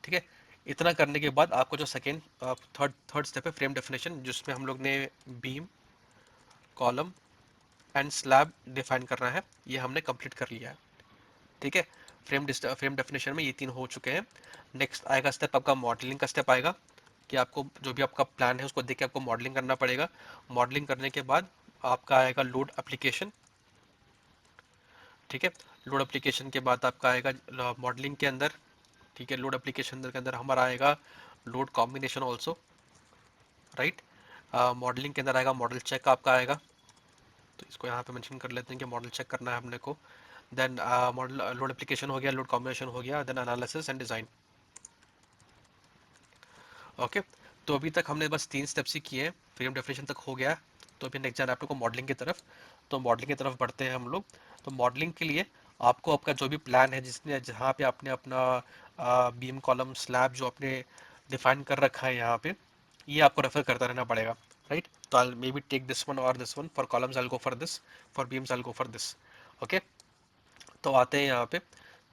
ठीक है, इतना करने के बाद आपको जो सेकेंड थर्ड थर्ड स्टेप है फ्रेम डेफिनेशन, जिसमें हम लोग ने beam, column and slab define करना है, ये हमने कंप्लीट कर लिया है। ठीक है, फ्रेम डेफिनेशन में ये 3 हो चुके हैं। नेक्स्ट आएगा स्टेप आपका मॉडलिंग का स्टेप आएगा, कि आपको जो भी आपका प्लान है उसको देख के आपको मॉडलिंग करना पड़ेगा। मॉडलिंग करने के बाद आपका आएगा लोड एप्लीकेशन। ठीक है, लोड एप्लीकेशन के बाद आपका आएगा मॉडलिंग के अंदर, ठीक है, लोड एप्लीकेशन के अंदर हमारा आएगा load combination also, right. Modelling के अंदर आएगा मॉडल चेक आपका आएगा। तो इसको यहाँ पे मेंशन कर लेते हैं कि मॉडल चेक करना है अपने को। देन मॉडल लोड एप्लीकेशन हो गया, लोड कॉम्बिनेशन हो गया, then analysis and design. Okay, तो अभी तक हमने बस 3 स्टेप्स ही किए हैं, फ्रेम डेफिनेशन तक हो गया। तो अभी नेक्स्ट जाना है आपको को मॉडलिंग की तरफ। तो मॉडलिंग की तरफ बढ़ते हैं हम लोग। तो मॉडलिंग के लिए आपको आपका जो भी प्लान है, जिसने जहाँ पे आपने अपना बीम कॉलम स्लैब जो आपने डिफाइन कर रखा है यहाँ पे, ये आपको रेफर करता रहना पड़ेगा, राइट। तो I may be take this one और this one, for columns I will go for this, for beams I will go for this. Okay, तो आते हैं यहाँ पे।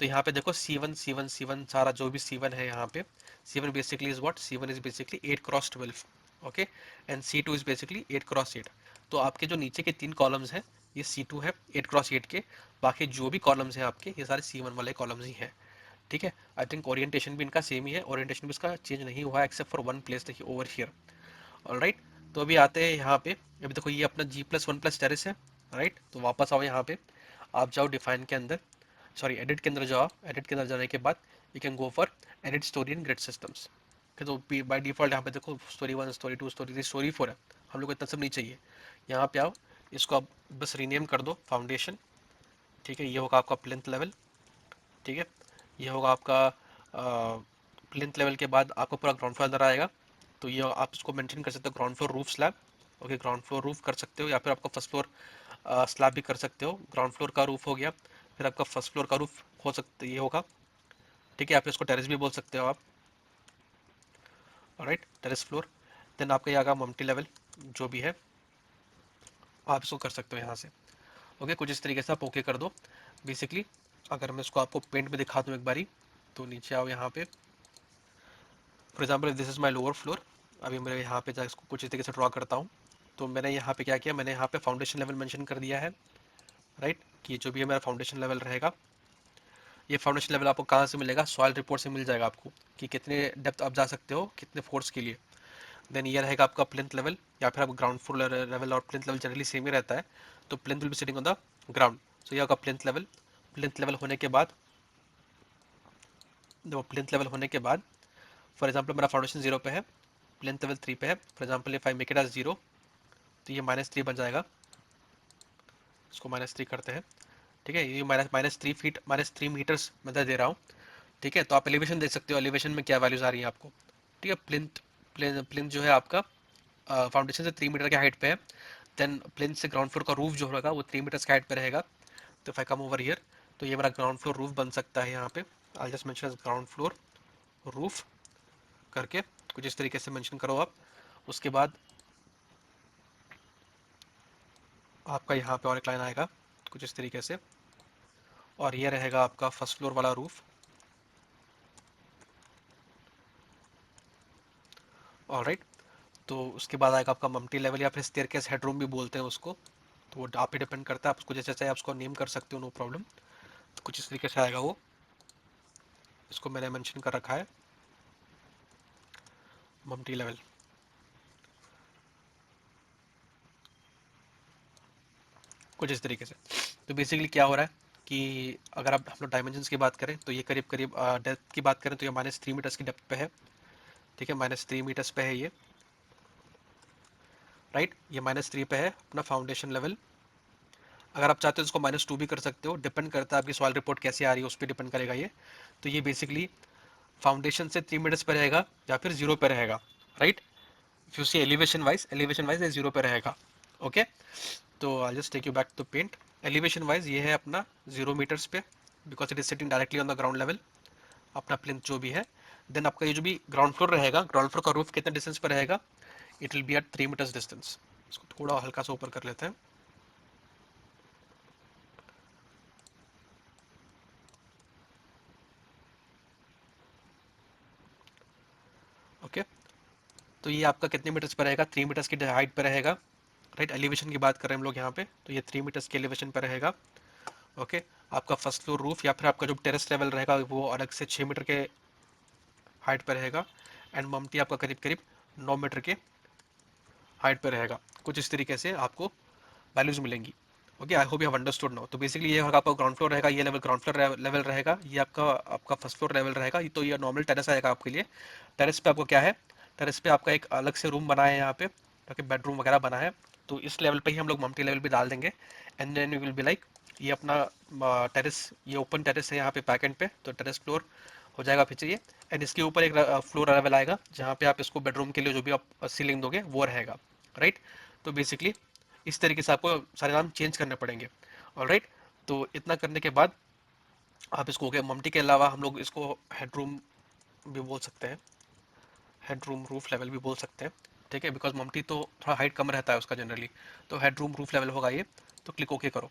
तो यहाँ पे देखो C1 C1 C1 सारा जो भी C1 है यहाँ पे, C1 basically is what, C1 is basically 8x12। Okay, and C2 is basically 8x8। तो आपके जो नीचे के 3 कॉलम्स हैं, ये C2 है 8x8 के। बाकी जो भी कॉलम्स हैं आपके, ये सारे C1 वाले कॉलम्स ही हैं। ठीक है, आई थिंक ओरिएंटेशन भी इनका सेम ही है, ओरिएंटेशन भी इसका चेंज नहीं हुआ है एक्सेप्ट फॉर वन प्लेस, देखिए ओवर हियर। ऑलराइट, तो अभी आते हैं यहाँ पे। अभी देखो ये अपना G+1+ टेरेस है, राइट। तो वापस आओ यहाँ पे, आप जाओ डिफाइन के अंदर, सॉरी एडिट के अंदर जाओ। एडिट के अंदर जाने के बाद you can go for edit story in grid systems. तो बाय डिफॉल्ट यहाँ पे देखो स्टोरी 1 स्टोरी 2 स्टोरी 3 स्टोरी 4 है, हम लोग को इतना सब नहीं चाहिए। यहाँ पे आओ, इसको आप बस रीनेम कर दो फाउंडेशन। ठीक है, ये होगा आपका प्लिंथ लेवल। ठीक है, ये होगा आपका प्लिंथ लेवल के बाद आपको पूरा ग्राउंड फ्लोर अंदर आएगा। तो ये आप इसको मेंशन कर सकते हो ground floor roof slab. Okay, ground floor roof कर सकते हो, या फिर आपका फर्स्ट फ्लोर स्लैब भी कर सकते हो। ग्राउंड फ्लोर का रूफ हो गया, फिर आपका फर्स्ट फ्लोर का रूफ हो सकता ये होगा। ठीक है, आप इसको टेरेस भी बोल सकते हो आप। Alright, terrace floor. देन आपका ये आगा मल्टी लेवल जो भी है, आप इसको कर सकते हो यहाँ से। ओके, कुछ इस तरीके से आप ओके कर दो बेसिकली। अगर मैं इसको आपको पेंट में दिखा दूँ एक बारी, तो नीचे आओ यहाँ पे। For example this is my lower floor. अभी मैं यहाँ पे इसको कुछ इस तरीके से ड्रॉ करता हूँ। तो मैंने यहाँ पे क्या किया, मैंने यहाँ पे फाउंडेशन लेवल मेंशन कर दिया है, राइट। कि जो भी है मेरा फाउंडेशन लेवल रहेगा। ये फाउंडेशन लेवल आपको कहाँ से मिलेगा, सॉइल रिपोर्ट से मिल जाएगा आपको, कि कितने डेप्थ आप जा सकते हो, कितने फोर्स के लिए। देन ये रहेगा आपका प्लिंथ लेवल, या फिर आप ग्राउंड फ्लोर लेवल और प्लिंथ लेवल जनरली सेम ही रहता है। तो plinth will be sitting on the ground. So ये आपका प्लिंथ लेवल। प्लिंथ लेवल होने के बाद, देखो प्लिंथ लेवल होने के बाद फॉर एग्जाम्पल मेरा फाउंडेशन 0 पे है, प्लिंथ लेवल 3 पे है। For example if I make it as 0, तो ये -3 बन जाएगा। इसको -3 करते हैं। ठीक है, ये -3 फीट -3 मीटर्स मैं दे रहा हूँ। ठीक है, तो आप एलिवेशन देख सकते हो, एलिवेशन में क्या वैल्यूज आ रही है आपको। ठीक है, प्लिंथ प्लिंथ जो है आपका फाउंडेशन से 3 मीटर के हाइट पे है। देन प्लिंथ से ग्राउंड फ्लोर का रूफ जो होगा वो 3 मीटर्स के हाइट पे रहेगा। तो if I come over here, तो ये मेरा ग्राउंड फ्लोर रूफ बन सकता है यहाँ पे। I just mention ground floor roof करके कुछ इस तरीके से मेंशन करो आप। उसके बाद आपका यहाँ पे और एक लाइन आएगा कुछ इस तरीके से, और ये रहेगा आपका फर्स्ट फ्लोर वाला रूफ। ऑलराइट, तो उसके बाद आएगा आपका मम्टी लेवल, या फिर स्टेयरकेस हेडरूम भी बोलते हैं उसको। तो वो आप पे डिपेंड करता है, आप उसको जैसे चाहे आप उसको नेम कर सकते हो, नो प्रॉब्लम। तो कुछ इस तरीके से आएगा वो, इसको मैंने मेंशन कर रखा है मम्टी लेवल। कुछ इस तरीके से। तो बेसिकली क्या हो रहा है कि अगर आप हम लोग डायमेंशंस की बात करें, तो ये करीब करीब डेप्थ की बात करें तो ये -3 मीटर्स की डेप्थ पे है। ठीक है, -3 मीटर्स पे है ये, राइट। ये -3 पे है अपना फाउंडेशन लेवल। अगर आप चाहते हो इसको -2 भी कर सकते हो, डिपेंड करता है आपकी सॉइल रिपोर्ट कैसे आ रही है, उस पर डिपेंड करेगा ये। तो ये बेसिकली फाउंडेशन से 3 मीटर्स पे रहेगा, या फिर 0 पे रहेगा, right. If you see elevation wise ये 0 पे रहेगा। ओके, तो I just take you back to paint. Elevation wise ये है अपना 0 मीटर्स पे, because it is sitting directly on the ground level, अपना प्लिंथ जो भी है। देन आपका ये जो भी ग्राउंड फ्लोर रहेगा, ग्राउंड फ्लोर का रूफ कितने डिस्टेंस पर रहेगा, it will be at 3 metres distance. इसको थोड़ा हल्का सा ऊपर कर लेते हैं। ओके, तो ये आपका कितने मीटर्स पर रहेगा, 3 मीटर्स की हाइट पर रहेगा, राइट। एलिवेशन की बात कर रहे हैं हम लोग यहाँ पे, तो ये 3 मीटर्स के एलिवेशन पर रहेगा। ओके, आपका फर्स्ट फ्लोर रूफ या फिर आपका जो टेरेस लेवल रहेगा वो अलग से 6 मीटर के हाइट पर रहेगा। एंड मम्टी आपका करीब करीब 9 मीटर के हाइट पर रहेगा। कुछ इस तरीके से आपको वैल्यूज मिलेंगी। Okay, I hope you have understood now. तो बेसिकली ये होगा आपका ग्राउंड फ्लोर रहेगा, ये लेवल ग्राउंड फ्लोर लेवल रहेगा, ये आपका आपका फर्स्ट फ्लोर लेवल रहेगा। तो ये नॉर्मल टेरेस आएगा आपके लिए। टेरेस पे आपको क्या है, टेरेस पे आपका एक अलग से रूम बना है यहाँ पे, ताकि बेडरूम वगैरह बना है। तो इस लेवल पे ही हम लोग मम्टी लेवल भी डाल देंगे, and then we will be like, ये अपना टेरेस, ये ओपन टेरेस है यहाँ पे बैक एंड पे, तो टेरेस फ्लोर हो जाएगा पीछे ये। एंड इसके ऊपर एक फ्लोर लेवल आएगा जहाँ पे आप इसको बेडरूम के लिए जो भी आप सीलिंग दोगे वो रहेगा, राइट। तो बेसिकली इस तरीके से आपको सारे नाम चेंज करने पड़ेंगे, ऑलराइट। तो इतना करने के बाद आप इसको हो गया। मम्टी के अलावा हम लोग इसको हेडरूम भी बोल सकते हैं, हेडरूम रूफ लेवल भी बोल सकते हैं, ठीक है, बिकॉज मम्टी तो थोड़ा हाइट कम रहता है उसका जनरली। तो हेडरूम रूफ लेवल होगा ये। तो क्लिक ओके करो,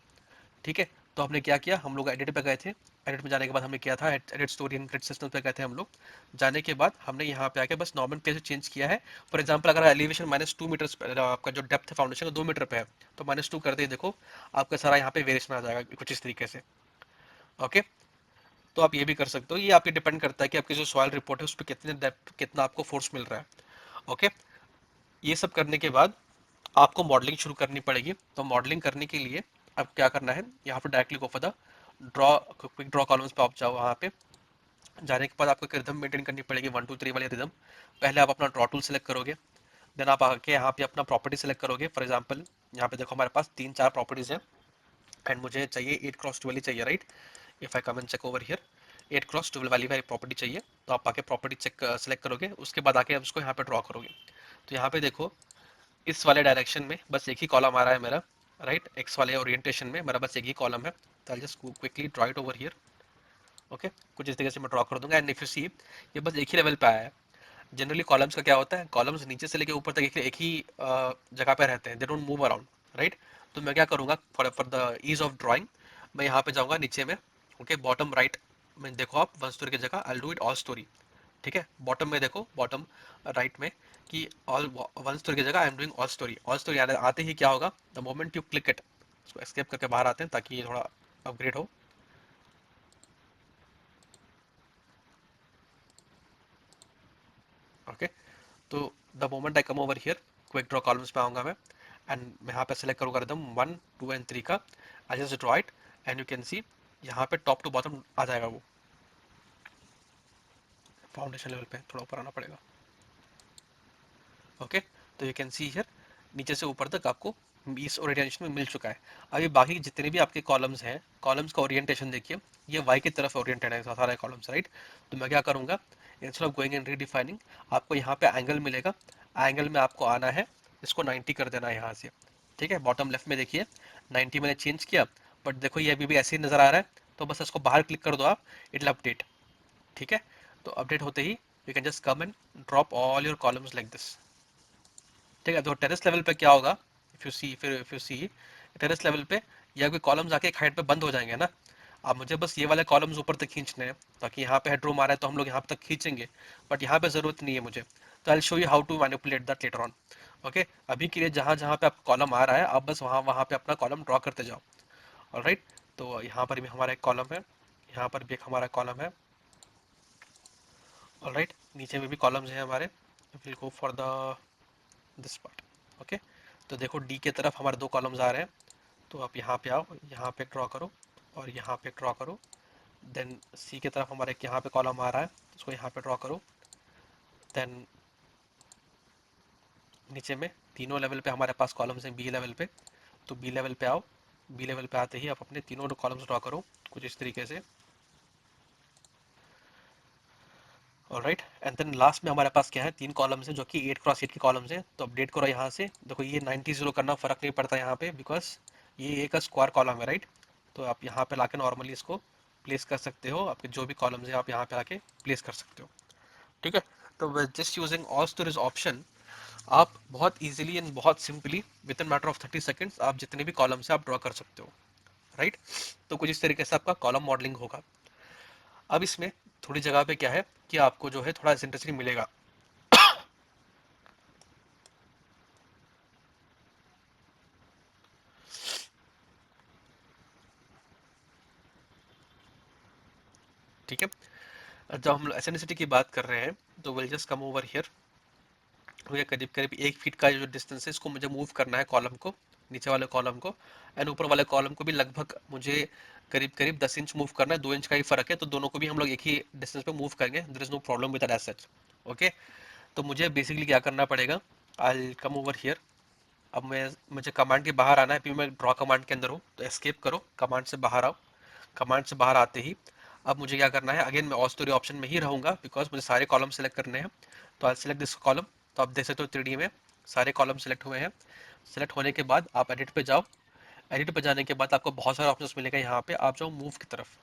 ठीक है। तो हमने क्या किया, हम लोग एडिट पे गए थे। एडिट में जाने के बाद हमने किया था edit story and grid system पे गए थे हम लोग। जाने के बाद हमने यहाँ पे आके बस नॉर्मल प्लेस चेंज किया है। फॉर एग्जांपल अगर एलिवेशन -2 मीटर, आपका जो डेप्थ है फाउंडेशन का 2 मीटर पे है, तो -2 कर दे, देखो आपका सारा यहाँ पे वेरिएशन आ जाएगा कुछ इस तरीके से, ओके। तो आप ये भी कर सकते हो, ये आपके डिपेंड करता है कि आपकी जो सॉइल रिपोर्ट है उस पर कितने डेप्थ, कितना आपको फोर्स मिल रहा है, ओके। ये सब करने के बाद आपको मॉडलिंग शुरू करनी पड़ेगी। तो मॉडलिंग करने के लिए अब क्या करना है, यहाँ पे directly go for the draw, quick draw columns पे आप जाओ। वहाँ पे जाने के बाद आपको एक रिदम मेंटेन करनी पड़ेगी, 1 2 3 वाली रिदम। पहले आप अपना ड्रॉ टूल सेलेक्ट करोगे, देन आप आके यहाँ पे अपना प्रॉपर्टी सेलेक्ट करोगे। फॉर एग्जाम्पल यहाँ पे देखो हमारे पास 3 4 प्रॉपर्टीज हैं, एंड मुझे चाहिए 8x12 वाली चाहिए, right. If I come and check over here, 8x12 वाली प्रॉपर्टी चाहिए। तो आप आके प्रॉपर्टी चेक सेलेक्ट करोगे, उसके बाद आके आप उसको यहाँ पे ड्रॉ करोगे। तो यहाँ पे देखो इस वाले डायरेक्शन में बस एक ही कॉलम आ रहा है मेरा, राइट। एक्स वाले ओरिएंटेशन में मेरा बस एक ही कॉलम है। तो I just quickly draw it over here, okay. कुछ इस तरीके से मैं ड्रॉ कर दूंगा, एंड इफ यू सी ये बस एक ही लेवल पे आया है। जनरली कॉलम्स का क्या होता है, कॉलम्स नीचे से लेके ऊपर तक एक ही जगह पे रहते हैं, they don't move around, right. तो मैं क्या करूंगा, for the ease of drawing, मैं यहाँ पे जाऊंगा नीचे में, ओके, बॉटम राइट में देखो आप वन स्टोरी की जगह I do it all story, ठीक है। बॉटम में देखो, बॉटम राइट में कि ऑल वन स्टोरी की जगह I am doing all story. All story आते ही क्या होगा, the moment you click it, इसको एस्केप करके बाहर आते हैं ताकि ये थोड़ा अपग्रेड हो, ओके। तो the moment I come over here, quick draw columns पे आऊंगा मैं, एंड मैं यहाँ पे सेलेक्ट करूँगा एकदम 1 2 एंड 3 का। I just draw it, and you can सी यहाँ पे टॉप टू बॉटम आ जाएगा वो। फाउंडेशन लेवल पे थोड़ा ऊपर आना पड़ेगा, ओके। तो यू कैन सी हियर नीचे से ऊपर तक आपको इस ओरिएंटेशन में मिल चुका है। अभी बाकी जितने भी आपके कॉलम्स हैं, कॉलम्स का ओरिएंटेशन देखिए, ये वाई की तरफ ओरिएंटेड है सारे कॉलम्स, राइट। तो मैं क्या करूँगा, instead of going and redefining, आपको यहाँ पे एंगल मिलेगा, एंगल में आपको आना है, इसको 90 कर देना है यहाँ से, ठीक है। बॉटम लेफ्ट में देखिए 90 मैंने चेंज किया, बट देखो ये अभी भी ऐसे ही नजर आ रहा है। तो बस इसको बाहर क्लिक कर दो आप, इट विल अपडेट, ठीक है। तो अपडेट होते ही you can just come and drop all your columns like this, ठीक है। तो टेरेस लेवल पे क्या होगा, if you see terrace level पे या कोई कॉलम्स आके एक हाइट पे बंद हो जाएंगे ना। अब मुझे बस ये वाले कॉलम्स ऊपर तक खींचने हैं, ताकि यहाँ पे हेडरूम आ रहा है तो हम लोग यहाँ तक खींचेंगे, बट यहाँ पे जरूरत नहीं है मुझे। तो I show you how to manipulate that later on, okay. अभी के लिए जहाँ जहाँ पे आपका कॉलम आ रहा है आप बस वहाँ वहाँ पे अपना कॉलम ड्रॉ करते जाओ, ऑलराइट। तो यहाँ पर भी हमारा एक कॉलम है, यहाँ पर भी एक हमारा कॉलम है, ऑलराइट। नीचे में भी कॉलम्स हैं हमारे, will go for the this part, okay. तो देखो डी के तरफ हमारे 2 कॉलम्स आ रहे हैं। तो आप यहाँ पे आओ, यहाँ पे ड्रॉ करो, और यहाँ पे ड्रॉ करो। देन सी की तरफ हमारे यहाँ पे कॉलम आ रहा है, उसको यहाँ पे ड्रॉ करो। देन नीचे में तीनों लेवल पे हमारे पास कॉलम्स हैं बी लेवल पे, तो बी लेवल पे आओ। बी लेवल पे आते ही आप अपने तीनों कॉलम्स ड्रॉ करो कुछ इस तरीके से, ऑलराइट। एंड देन लास्ट में हमारे पास क्या है, 3 कॉलम्स हैं जो कि 8x8 के कॉलम्स हैं। तो अपडेट करो यहाँ से, देखो ये 90 0 करना फर्क नहीं पड़ता यहाँ पे, बिकॉज ये एक स्क्वायर कॉलम है, राइट। तो आप यहाँ पे लाके नॉर्मली इसको प्लेस कर सकते हो, आपके जो भी कॉलम्स हैं आप यहाँ पे आके प्लेस कर सकते हो, ठीक है। तो just using all storage option आप बहुत इजीली एंड बहुत simply with in matter of 30 seconds आप जितने भी कॉलम्स हैं आप ड्रॉ कर सकते हो, राइट। तो कुछ इस तरीके से आपका कॉलम मॉडलिंग होगा। अब इसमें थोड़ी जगह पे क्या है कि आपको जो है थोड़ा इंटरेस्टिंग मिलेगा, ठीक है। जब हम एसएनसीटी की बात कर रहे हैं तो will just come over here, मुझे करीब करीब 1 फीट का जो डिस्टेंस है इसको मुझे मूव करना है कॉलम को, नीचे वाले कॉलम को, एंड ऊपर वाले कॉलम को भी लगभग मुझे करीब करीब 10 इंच मूव करना है, 2 इंच का ही फर्क है। तो दोनों को भी हम लोग एक ही डिस्टेंस पे मूव करेंगे, there is no problem with that as such, okay. तो मुझे बेसिकली क्या करना पड़ेगा, आई कम ओवर हियर, अब मैं मुझे कमांड के बाहर आना है, अभी मैं ड्रॉ कमांड के अंदर हूँ, तो एस्केप करो, कमांड से बाहर आओ। कमांड से बाहर आते ही अब मुझे क्या करना है, अगेन मैं ऑल स्टोरी ऑप्शन में ही रहूंगा बिकॉज मुझे सारे कॉलम सेलेक्ट करने हैं। तो आई सेलेक्ट दिस कॉलम। तो आप देख सकते हो 3D में सारे कॉलम सेलेक्ट हुए हैं। सेलेक्ट होने के बाद आप एडिट पे जाओ। एडिट पे जाने के बाद आपको बहुत सारे ऑप्शंस मिलेगा, यहाँ पे आप जाओ मूव की तरफ।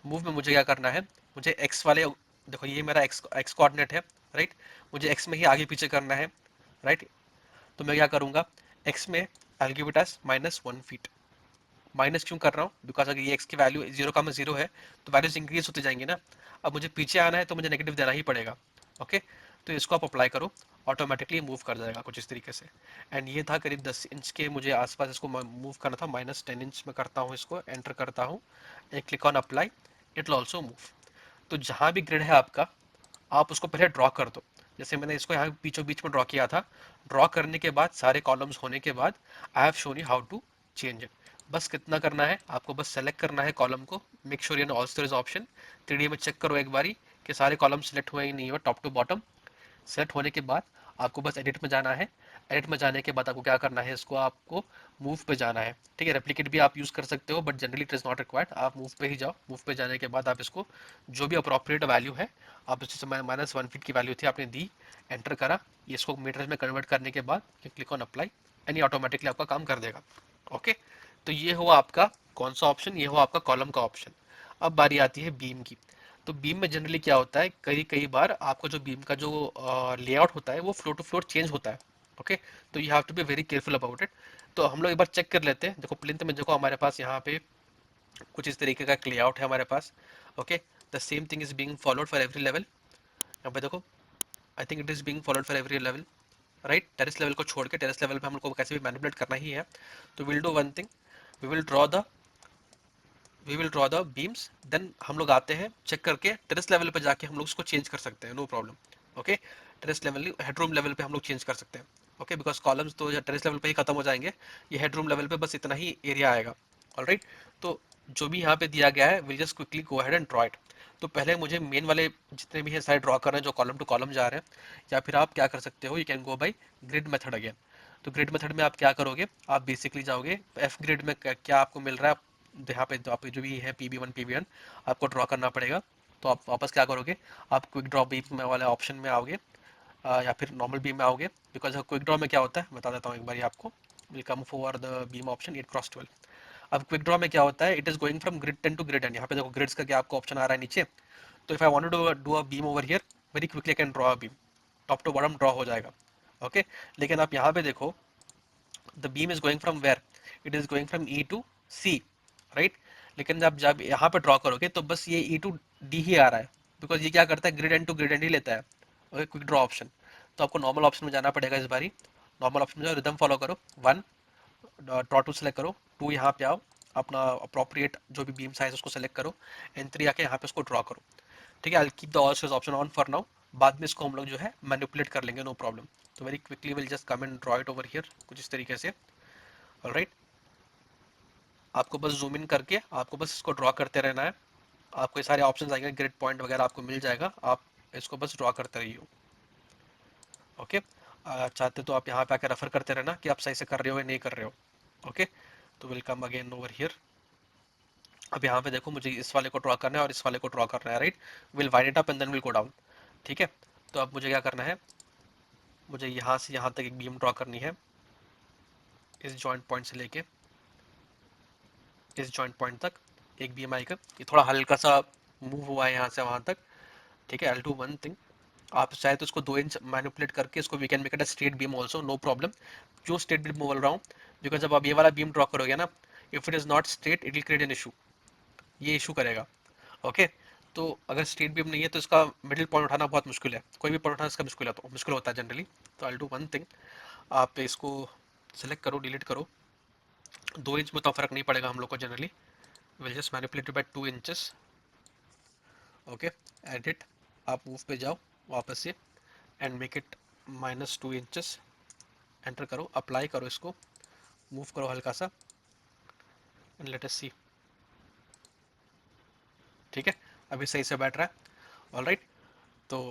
मूव में मुझे क्या करना है, मुझे एक्स वाले, देखो ये मेरा एक्स एक्स कोऑर्डिनेट है, राइट। मुझे एक्स में ही आगे पीछे करना है, राइट। तो मैं क्या करूंगा, एक्स में I give it as -1 feet. Minus क्यों कर रहा हूँ, बिकॉज अगर ये एक्स की वैल्यू जीरो का में जीरो है तो वैल्यूज इंक्रीज होते जाएंगे ना। अब मुझे पीछे आना है तो मुझे नेगेटिव देना ही पड़ेगा। ओके, तो इसको आप अप्लाई करो, ऑटोमेटिकली मूव कर जाएगा कुछ इस तरीके से। एंड ये था करीब 10 इंच के मुझे आसपास, इसको मूव करना था। -10 इंच में करता हूँ, इसको एंटर करता हूँ and click on apply. It will also move. तो जहाँ भी ग्रिड है आपका, आप उसको पहले ड्रॉ कर दो। जैसे मैंने इसको यहाँ बीचों बीच में ड्रॉ किया था। ड्रॉ करने के बाद सारे कॉलम्स होने के बाद I have shown you how to change it. बस कितना करना है आपको, बस सेलेक्ट करना है कॉलम को। Make sure you know all storage option. 3D में चेक करो एक बारी कि सारे कॉलम सेलेक्ट हुए ही नहीं हुए टॉप टू बॉटम। सेलेक्ट होने के बाद आपको बस एडिट में जाना है। एडिट में जाने के बाद आपको क्या करना है, इसको आपको मूव पे जाना है। ठीक है, रेप्लिकेट भी आप यूज कर सकते हो but generally it is not required. आप मूव पे ही जाओ। मूव पे जाने के बाद आप इसको जो भी अप्रोप्रिएट वैल्यू है, आप जैसे -1 फीट की वैल्यू थी आपने दी, एंटर करा। ये इसको मीटर में कन्वर्ट करने के बाद क्लिक ऑन अप्लाई एंड ये ऑटोमेटिकली आपका काम कर देगा। ओके, तो ये हुआ आपका कौन सा ऑप्शन, ये हुआ आपका कॉलम का ऑप्शन। अब बारी आती है बीम की। तो बीम में जनरली क्या होता है, कई कई बार आपको जो बीम का जो लेआउट होता है वो फ्लोर टू फ्लोर चेंज होता है। ओके, तो you have to be very careful about it. तो हम लोग एक बार चेक कर लेते हैं। देखो प्लिंथ में देखो हमारे पास यहाँ पे कुछ इस तरीके का लेआउट है हमारे पास। Okay, the same thing is being followed for every level. यहाँ पे देखो, I think it is being followed for every level, right. Terrace level को छोड़ के, टेरेस लेवल पे हम लोग को कैसे भी मैनिपुलेट करना ही है। तो will do one thing, we will draw the we will draw the beams. Then हम लोग आते हैं चेक करके, टेरेस लेवल पे जाके हम लोग उसको चेंज कर सकते हैं, no problem. Okay, terrace level, headroom level पे हम लोग चेंज कर सकते हैं। ओके, बिकॉज कॉलम्स तो टेरेस लेवल पे ही खत्म हो जाएंगे। ये हेडरूम लेवल पे बस इतना ही एरिया आएगा। ऑलराइट, तो जो भी यहाँ पे दिया गया है, will just quickly go ahead and draw it. तो पहले मुझे मेन वाले जितने भी हैं सारे ड्रॉ कर रहे हैं जो कॉलम टू कॉलम जा रहे हैं। या फिर आप क्या कर सकते हो, you can go by grid method again. तो ग्रिड मेथड में आप क्या करोगे, आप बेसिकली जाओगे एफ ग्रिड में, क्या आपको मिल रहा है यहाँ पे, तो आप जो भी है PB1 आपको ड्रॉ करना पड़ेगा। तो आप वापस क्या करोगे, आप क्विक ड्रॉ बीम में वाले ऑप्शन में आओगे, या फिर नॉर्मल बीम में आओगे। बिकॉज क्विक ड्रॉ में क्या होता है बता देता हूँ एक बार आपको। Will come for the beam option 8x12। अब क्विक ड्रॉ में क्या होता है, it is going from grid 10 to grid 10। यहाँ पे देखो ग्रिड्स का क्या आपको ऑप्शन आ रहा है नीचे। तो if I want to do a beam over here, very quickly can draw a beam, top to bottom draw हो जाएगा। ओके, लेकिन आप यहाँ पे देखो, the beam is going from where, it is going from E to C, right. लेकिन जब यहाँ पे ड्रॉ करोगे तो बस ये E टू D ही आ रहा है, बिकॉज ये क्या करता है, grid end to grid end ही लेता है। Okay, quick draw option. तो आपको नॉर्मल ऑप्शन में जाना पड़ेगा इस बारी। नॉर्मल ऑप्शन में जाओ, रिदम फॉलो करो, 1 ड्रॉ टू सेलेक्ट करो, 2 यहाँ पे आओ, अपना अप्रोप्रिएट जो भी बीम साइज उसको सेलेक्ट करो, एंड 3 आके यहाँ पे उसको ड्रॉ करो। ठीक है, I keep the all source option on for now. बाद में इसको हम लोग जो है मैनिपुलेट कर लेंगे, नो प्रॉब्लम। तो very quickly will just come and draw it over here कुछ इस तरीके से। ऑलराइट, आपको बस जूम इन करके आपको बस इसको ड्रॉ करते रहना है। आपको ये सारे ऑप्शंस आएंगे, ग्रिड पॉइंट वगैरह आपको मिल जाएगा, आप इसको बस ड्रॉ करते रहिए। ओके, चाहते तो आप यहाँ पे आकर रेफर करते रहना कि आप सही से कर रहे हो या नहीं कर रहे हो। ओके, तो will come again over here. अब यहाँ पे देखो, मुझे इस वाले को ड्रॉ करना है और इस वाले को ड्रॉ करना है, right. Will wide it up and then will go down. ठीक है, तो अब मुझे क्या करना है, मुझे यहाँ से यहाँ तक एक बीम ड्रॉ करनी है, इस जॉइंट पॉइंट से लेके इस जॉइंट पॉइंट तक एक बीम आएगा। ये थोड़ा हल्का सा मूव हुआ है यहाँ से वहाँ तक। ठीक है, I'll do one thing, आप चाहे तो इसको 2 इंच मैनिपुलेट करके इसको we can make it a straight beam also, no problem. क्यों स्ट्रेट बीम बोल रहा हूँ, बिकॉज जब आप ये वाला बीम ड्रॉ करोगे ना, if it is not straight it will create an issue, ये इशू करेगा। ओके, तो अगर स्ट्रेट बीम नहीं है तो इसका मिडिल पॉइंट उठाना बहुत मुश्किल है, कोई भी पॉइंट उठाना इसका मुश्किल होता है जनरली। तो आई डू वन थिंग, आप इसको सेलेक्ट करो, डिलीट करो। 2 इंच में तो फर्क नहीं पड़ेगा हम लोग को generally. Will just manipulate by 2 inches. Okay, edit, आप मूव पे जाओ वापस से and make it -2 inches. Enter करो, अप्लाई करो, इसको मूव करो हल्का सा एंड लेट अस सी। ठीक है, अभी सही से बैठ रहा है। ऑलराइट, तो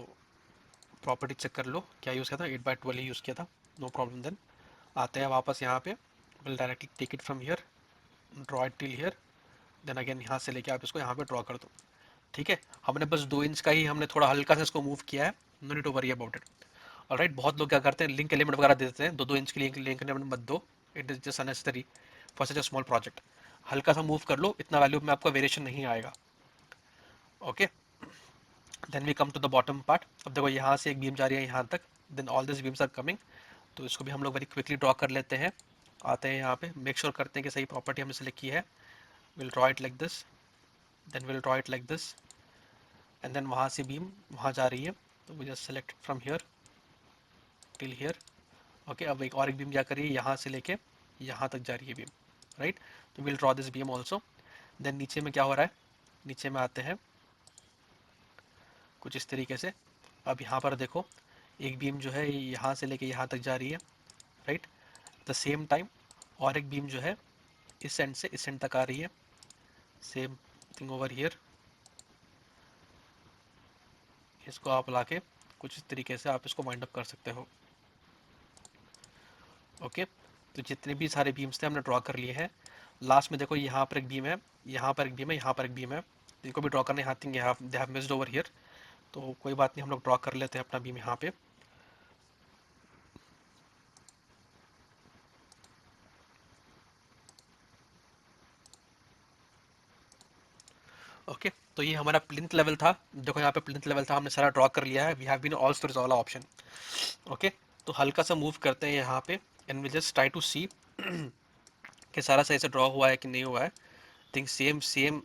प्रॉपर्टी चेक कर लो, क्या यूज़ किया था, 8x12 ही यूज़ किया था, नो प्रॉब्लम देन। आते हैं वापस यहाँ पे, will directly take it from here, draw it till here, then again यहाँ से लेके आप इसको यहाँ पे ड्रॉ कर दो। ठीक है, हमने बस 2 इंच का ही हमने थोड़ा हल्का सा इसको मूव किया है, no need to worry about it. Alright, बहुत लोग क्या करते हैं, लिंक एलिमेंट वगैरह दे देते हैं, 2-2 इंच की लिंक एलिमेंट मत दो, it is just unnecessary for such a small project. हल्का सा मूव कर लो, इतना वैल्यू में आपका वेरिएशन नहीं आएगा। Okay, then we come to the bottom part. अब देखो यहाँ से एक बीम जा रही है यहाँ तक, then all this beams are coming, तो इसको भी हम लोग वेरी क्विकली ड्रॉ कर लेते हैं। आते हैं यहाँ पे, मेक श्योर करते हैं कि सही प्रॉपर्टी हमने सेलेक्ट की है, will draw it like this, then will draw it like this, and then वहाँ से बीम वहाँ जा रही है, तो we just select from here till here. Okay, अब एक और एक बीम क्या करिए, यहाँ से लेके यहाँ तक जा रही है बीम, राइट। तो will draw this beam also. Then नीचे में क्या हो रहा है, नीचे में आते हैं कुछ इस तरीके से। अब यहाँ पर देखो, एक बीम जो है यहाँ से लेके यहाँ तक जा रही है, राइट। द सेम टाइम और एक बीम जो है इस एंड से इस एंड तक आ रही है, सेम थिंग ओवर हियर। इसको आप लाके कुछ इस तरीके से आप इसको वाइंड अप कर सकते हो। ओके, तो जितने भी सारे बीम्स थे हमने ड्रॉ कर लिए हैं। लास्ट में देखो यहाँ पर एक बीम है, यहाँ पर एक बीम है, यहाँ पर एक बीम है, इनको भी ड्रॉ करना है। Think they have missed over here, तो कोई बात नहीं, हम लोग ड्रॉ कर लेते हैं अपना बीम यहाँ पे। ओके, तो ये हमारा प्लिंथ लेवल था। देखो यहाँ पे प्लिंथ लेवल था, हमने सारा ड्रॉ कर लिया है। We have been all storage वाला ऑप्शन। ओके, तो हल्का सा मूव करते हैं यहाँ पे, and we just try to see कि सारा सही से ड्रॉ हुआ है कि नहीं हुआ है। थिंक सेम सेम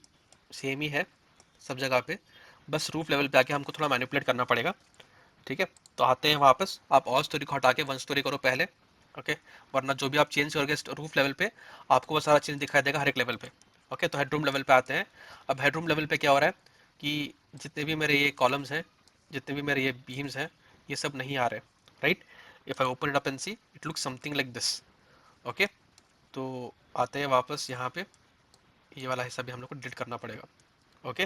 सेम ही है सब जगह पे, बस रूफ लेवल पे आके हमको थोड़ा मैनिपुलेट करना पड़ेगा। ठीक है, तो आते हैं वापस, आप और स्टोरी को हटा के 1 स्टोरी करो पहले। ओके, वरना जो भी आप चेंज करोगे रूफ लेवल पे, आपको वो सारा चेंज दिखाई देगा हर एक लेवल पे। ओके, तो हेडरूम लेवल पे आते हैं। अब हेडरूम लेवल पे क्या हो रहा है कि जितने भी मेरे ये कॉलम्स हैं, जितने भी मेरे ये बीम्स हैं, ये सब नहीं आ रहे, right. If I open it up and see, it looks something like this. Okay, तो आते हैं वापस यहाँ पे, ये वाला हिस्सा भी हम लोग को डिलीट करना पड़ेगा। ओके,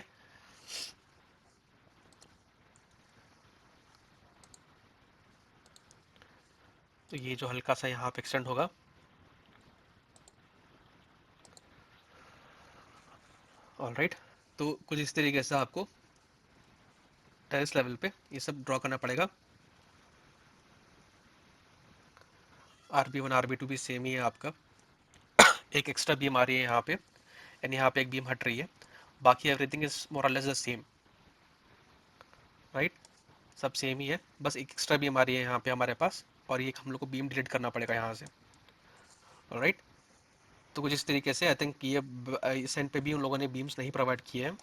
तो ये जो हल्का सा यहाँ पे एक्सटेंड होगा। ऑलराइट, तो कुछ इस तरीके से आपको टेरेस लेवल पे ये सब ड्रॉ करना पड़ेगा। RB1 RB2 भी सेम ही है आपका, एक एक्स्ट्रा बीम आ रही है यहाँ पे, एंड यहाँ पे एक बीम हट रही है। बाकी एवरीथिंग इज मोर और लेस द सेम, राइट। सब सेम ही है, बस एक एक्स्ट्रा बीम आ रही है यहाँ पे हमारे पास, और ये हम लोग को बीम डिलीट करना पड़ेगा यहाँ से। राइट, तो कुछ इस तरीके से आई थिंक ये इस एंड पे भी उन लोगों ने बीम्स नहीं प्रोवाइड किए हैं,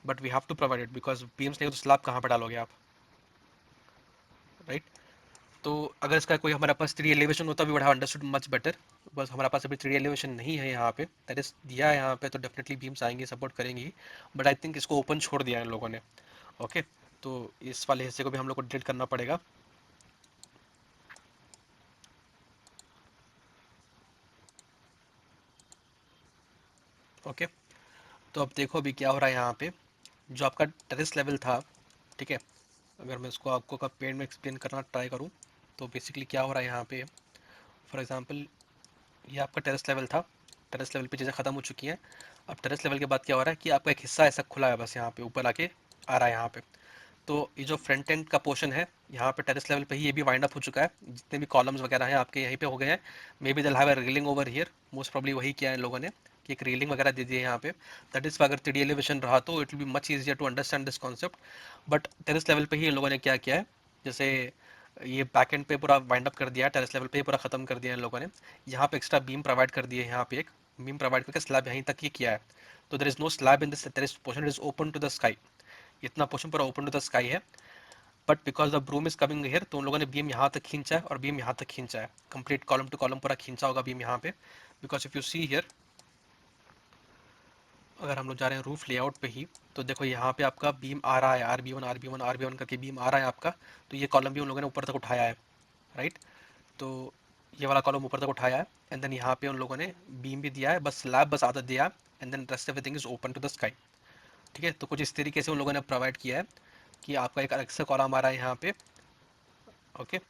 but we have to provide it, because beams नहीं हो तो स्लैब कहाँ पे डालोगे आप, राइट। तो अगर इसका कोई हमारे पास 3D एलिवेशन होता, we would have understood much better. बस हमारे पास अभी 3D एलिवेशन नहीं है यहाँ पे, दैट इज दिया है यहाँ पे, तो डेफिनेटली बीम्स आएंगे, सपोर्ट करेंगी। बट आई थिंक इसको ओपन छोड़ दिया है इन लोगों ने। ओके, तो इस वाले हिस्से को भी हम लोग को डिलीट करना पड़ेगा। ओके, तो अब देखो अभी क्या हो रहा है यहाँ पे, जो आपका टेरेस लेवल था, ठीक है। अगर मैं इसको आपको का पेड़ में एक्सप्लेन करना ट्राई करूँ, तो बेसिकली क्या हो रहा है यहाँ पे, फॉर एग्जांपल ये आपका टेरेस लेवल था। टेरेस लेवल पे चीज़ें ख़त्म हो चुकी हैं। अब टेरेस लेवल के बाद क्या हो रहा है कि आपका एक हिस्सा ऐसा खुला है, बस यहाँ पे ऊपर आके आ रहा है यहाँ पे। तो ये जो फ्रंट एंड का पोर्शन है यहाँ पे टेरेस लेवल पे ही ये भी वाइंड अप हो चुका है। जितने भी कॉलम्स वगैरह हैं आपके यहीं पे हो गए हैं। मे बी दल have a railing over here, most probably वही किया है इन लोगों ने कि एक रेलिंग वगैरह दे दी है यहाँ पे। दैट इज अगर 3D एलिवेशन रहा तो it will be much easier to understand this concept. But terrace level पे ही इन लोगों ने क्या किया है, जैसे ये बैक एंड पे पूरा वाइंड अप कर दिया है, टेरेस लेवल पे ही पूरा खत्म कर दिया है इन लोगों ने। यहाँ पे एक्स्ट्रा बीम प्रोवाइड कर दिए, यहाँ पे एक बीम प्रोवाइड करके स्लैब यहीं तक ही किया है। तो there is no slab in this terrace portion, it is open to the sky. इतना पोर्शन पूरा ओपन टू द स्काई है। But because the broom is coming here, तो उन लोगों ने बीम यहाँ तक खींचा है और बीम यहाँ तक खींचा है, कंप्लीट कॉलम टू कॉलम पूरा खींचा होगा बीम यहाँ पे। Because if you see here, अगर हम लोग जा रहे हैं रूफ लेआउट पे ही, तो देखो यहाँ पे आपका बीम आ रहा है, RB1 करके बीम आ रहा है आपका। तो ये कॉलम भी उन लोगों ने ऊपर तक उठाया है, राइट। तो ये वाला कॉलम ऊपर तक उठाया है, एंड देन यहाँ पे उन लोगों ने बीम भी दिया है, बस स्लैब बस आधा दिया, and then rest everything is open to the sky. ठीक है, तो कुछ इस तरीके से उन लोगों ने प्रोवाइड किया है कि आपका एक अलग से कॉलम आ रहा है यहाँ पे। ओके,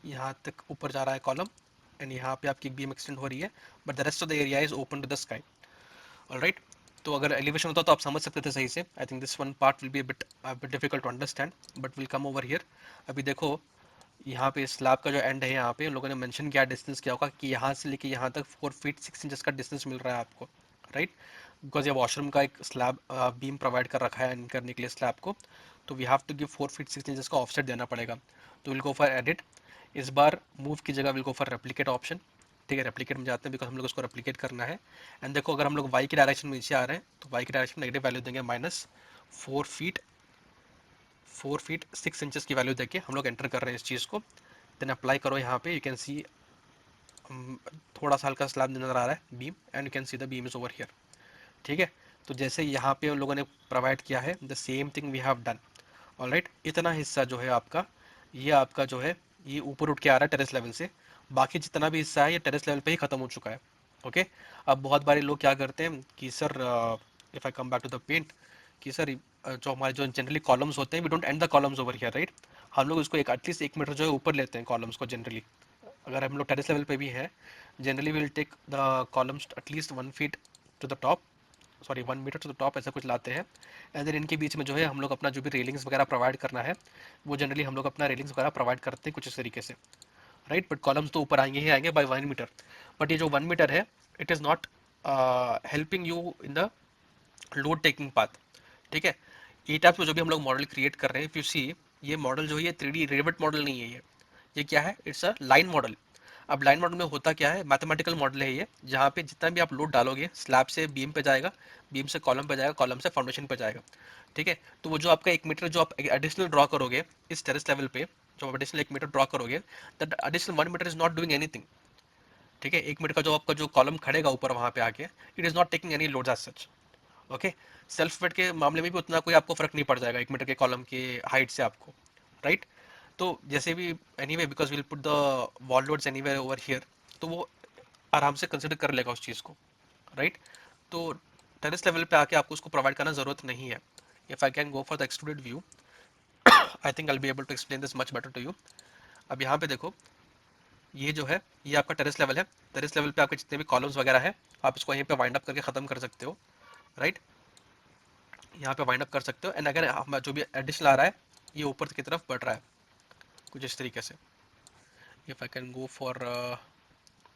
यहाँ तक ऊपर जा रहा है कॉलम, एंड यहाँ पे आपकी बीम एक्सटेंड हो रही है, but the rest of the area is open to the sky. Alright, तो अगर एलिवेशन होता तो आप समझ सकते थे सही से। I think this one part will be bit difficult to understand, but will come over here. अभी देखो यहाँ पे स्लैब का जो एंड है, यहाँ पे लोगों ने मेंशन किया, डिस्टेंस क्या होगा कि यहाँ से लेके यहाँ तक 4 फीट 6 इंचेस का डिस्टेंस मिल रहा है आपको, राइट। बिकॉज ये वॉशरूम का एक स्लैब बीम प्रोवाइड कर रखा है करने के लिए स्लैब को, तो we have to give 4 feet 6 inches का ऑफसेट देना पड़ेगा। तो विल गो फॉर एडिट, इस बार मूव की जगह will go for replicate option. ठीक है, रेप्लिकेट में जाते हैं बिकॉज हम लोग उसको रेप्लिकेट करना है। एंड देखो अगर हम लोग वाई की डायरेक्शन में नीचे आ रहे हैं तो वाई की डायरेक्शन में नेगेटिव वैल्यू देंगे, -4 फीट 6 इंचेस की वैल्यू देके हम लोग एंटर कर रहे हैं इस चीज़ को। देन अप्लाई करो, यहाँ पे यू कैन सी थोड़ा सा हल्का स्लैब नजर आ रहा है beam, and you can see the beam is over here. ठीक है, तो जैसे यहाँ पे उन लोगों ने प्रोवाइड किया है, the same thing we have done. Alright, इतना हिस्सा जो है आपका, ये आपका जो है ये ऊपर उठ के आ रहा है टेरेस लेवल से। बाकी जितना भी हिस्सा है ये टेरेस लेवल पे ही खत्म हो चुका है। ओके, अब बहुत बारी लोग क्या करते हैं कि sir, if I come back to the paint, कि सर जो हमारे जो जनरली कॉलम्स होते हैं, we don't end the columns over here, right. हम लोग इसको एक एटलीस्ट 1 मीटर जो है ऊपर लेते हैं कॉलम्स को जनरली। अगर हम लोग टेरेस लेवल पे भी हैं, generally will take the columns at least 1 feet to the top, sorry 1 metre to the top, ऐसा कुछ लाते हैं। एंड देन इनके बीच में जो है हम लोग अपना जो भी रेलिंग्स वगैरह प्रोवाइड करना है, वो जनरली हम लोग अपना रेलिंग्स वगैरह प्रोवाइड करते हैं कुछ इस तरीके से, राइट। बट कॉलम्स तो ऊपर आएंगे ही आएंगे बाय 1 मीटर। बट ये जो 1 मीटर है, it is not helping you in the load taking path. ठीक है, ई टाइप में जो भी हम लोग मॉडल क्रिएट कर रहे हैं, इफ यू सी, ये मॉडल जो है ये 3D रिवेट मॉडल नहीं है, ये क्या है, इट्स अ लाइन मॉडल। अब लाइन मॉडल में होता क्या है, मैथमेटिकल मॉडल है ये, जहाँ पे जितना भी आप लोड डालोगे स्लैब से बीम पे जाएगा, बीम से कॉलम पे जाएगा, कॉलम से फाउंडेशन पे जाएगा। ठीक है, तो वो जो आपका 1 मीटर जो आप एडिशनल ड्रॉ करोगे इस टेरेस लेवल पे, जो आप एडिशनल 1 मीटर ड्रॉ करोगे, that additional 1 metre is not doing anything. ठीक है, 1 मीटर का जो आपका जो कॉलम खड़ेगा ऊपर वहाँ पे आके, it is not taking any load as such. Okay, self weight के मामले में भी उतना कोई आपको फर्क नहीं पड़ जाएगा 1 मीटर के कॉलम के हाइट से आपको, राइट। तो जैसे भी anyway, because will put the wall loads anywhere over here, तो वो आराम से कंसिडर कर लेगा उस चीज़ को, राइट। तो टेरेस लेवल पे आके आपको उसको प्रोवाइड करना ज़रूरत नहीं है। If I can go for the extruded view, I think I be able to explain this much better to you. अब यहाँ पे देखो, ये जो है ये आपका टेरेस लेवल है। टेरेस लेवल पे आपके जितने भी कॉलम्स वगैरह है, आप इसको यहीं पे वाइंड अप करके ख़त्म कर सकते हो, राइट। यहाँ पे वाइंड अप कर सकते हो। एंड अगर जो भी एडिशनल आ रहा है, ये ऊपर की तरफ बढ़ रहा है कुछ इस तरीके से। If I can go for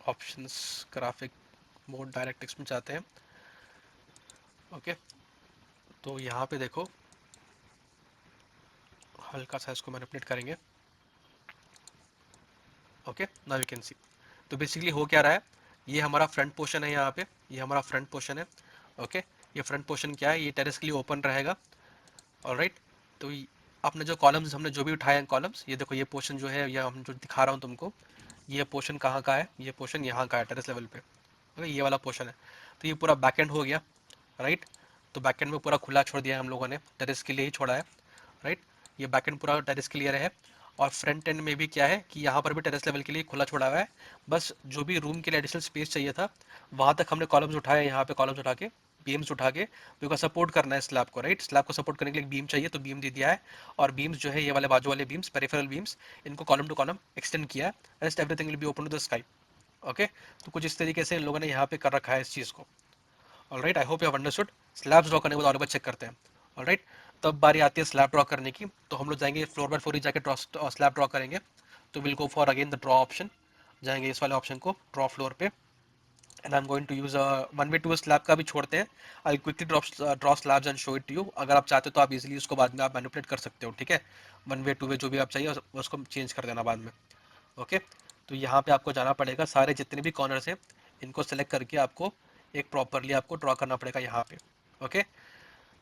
options, graphic mode, direct text में चाहते हैं। ओके, तो यहाँ पे देखो, हल्का सा इसको मैनिपुलेट करेंगे। ओके, नाउ यू कैन सी। तो बेसिकली हो क्या रहा है, ये हमारा फ्रंट पोर्शन है, यहाँ पे ये हमारा फ्रंट पोर्शन है। ओके, ये फ्रंट पोर्शन क्या है, ये टेरेस के लिए ओपन रहेगा। ऑलराइट, तो आपने जो कॉलम्स, हमने जो भी उठाए हैं कॉलम्स, ये देखो ये पोर्शन जो है, ये हम जो दिखा रहा हूँ तुमको, ये पोर्शन कहाँ का है, ये पोर्शन यहाँ का है टेरेस लेवल पे। ओके, ये वाला पोर्शन है। तो ये पूरा बैकएंड हो गया, राइट। तो बैकएंड में पूरा खुला छोड़ दिया है हम लोगों ने, टेरेस के लिए ही छोड़ा है, राइट। ये बैकएंड पूरा टेरेस के लिए है। और फ्रंट एंड में भी क्या है कि यहाँ पर भी टेरेस लेवल के लिए खुला छोड़ा हुआ है। बस जो भी रूम के लिए एडिशनल स्पेस चाहिए था, वहाँ तक हमने कॉलम्स उठाए, यहाँ पे कॉलम्स उठा के, बीम्स उठा के, बिकॉज सपोर्ट करना है स्लैब को, राइट। स्लैब को सपोर्ट करने के लिए बीम चाहिए, तो बीम दे दिया है। और बीम्स जो है ये वाले बाजू वाले बीम्स, पेरिफेरल बीम्स, इनको कॉलम टू कॉलम एक्सटेंड किया है। Rest everything will be open to the sky. Okay, तो कुछ इस तरीके से इन लोगों ने यहाँ पे कर रखा है इस चीज़ को। Alright, I hope you have understood. Slabs draw करने के बाद और बार चेक करते हैं। ऑलराइट, तब बारी आती है स्लैब ड्रॉ करने की, तो हम लोग जाएंगे फ्लोर बाय फ्लोर ही जाके ड्रॉ स्लैब ड्रॉ करेंगे। तो will go for again the draw option, जाएंगे इस वाले ऑप्शन को, ड्रॉ फ्लोर पे। And I am going to use 1 way 2 way slab का भी छोड़ते हैं। I quickly draw slabs and show it to you. अगर आप चाहते हो तो आप इजीली उसको बाद में आप मैनिपुलेट कर सकते हो, ठीक है। 1 वे 2 वे जो भी आप चाहिए उसको चेंज कर देना बाद में। ओके, तो यहाँ पे आपको जाना पड़ेगा, सारे जितने भी कॉर्नर्स हैं इनको सेलेक्ट करके आपको एक प्रॉपरली आपको ड्रॉ करना पड़ेगा यहाँ पे। ओके,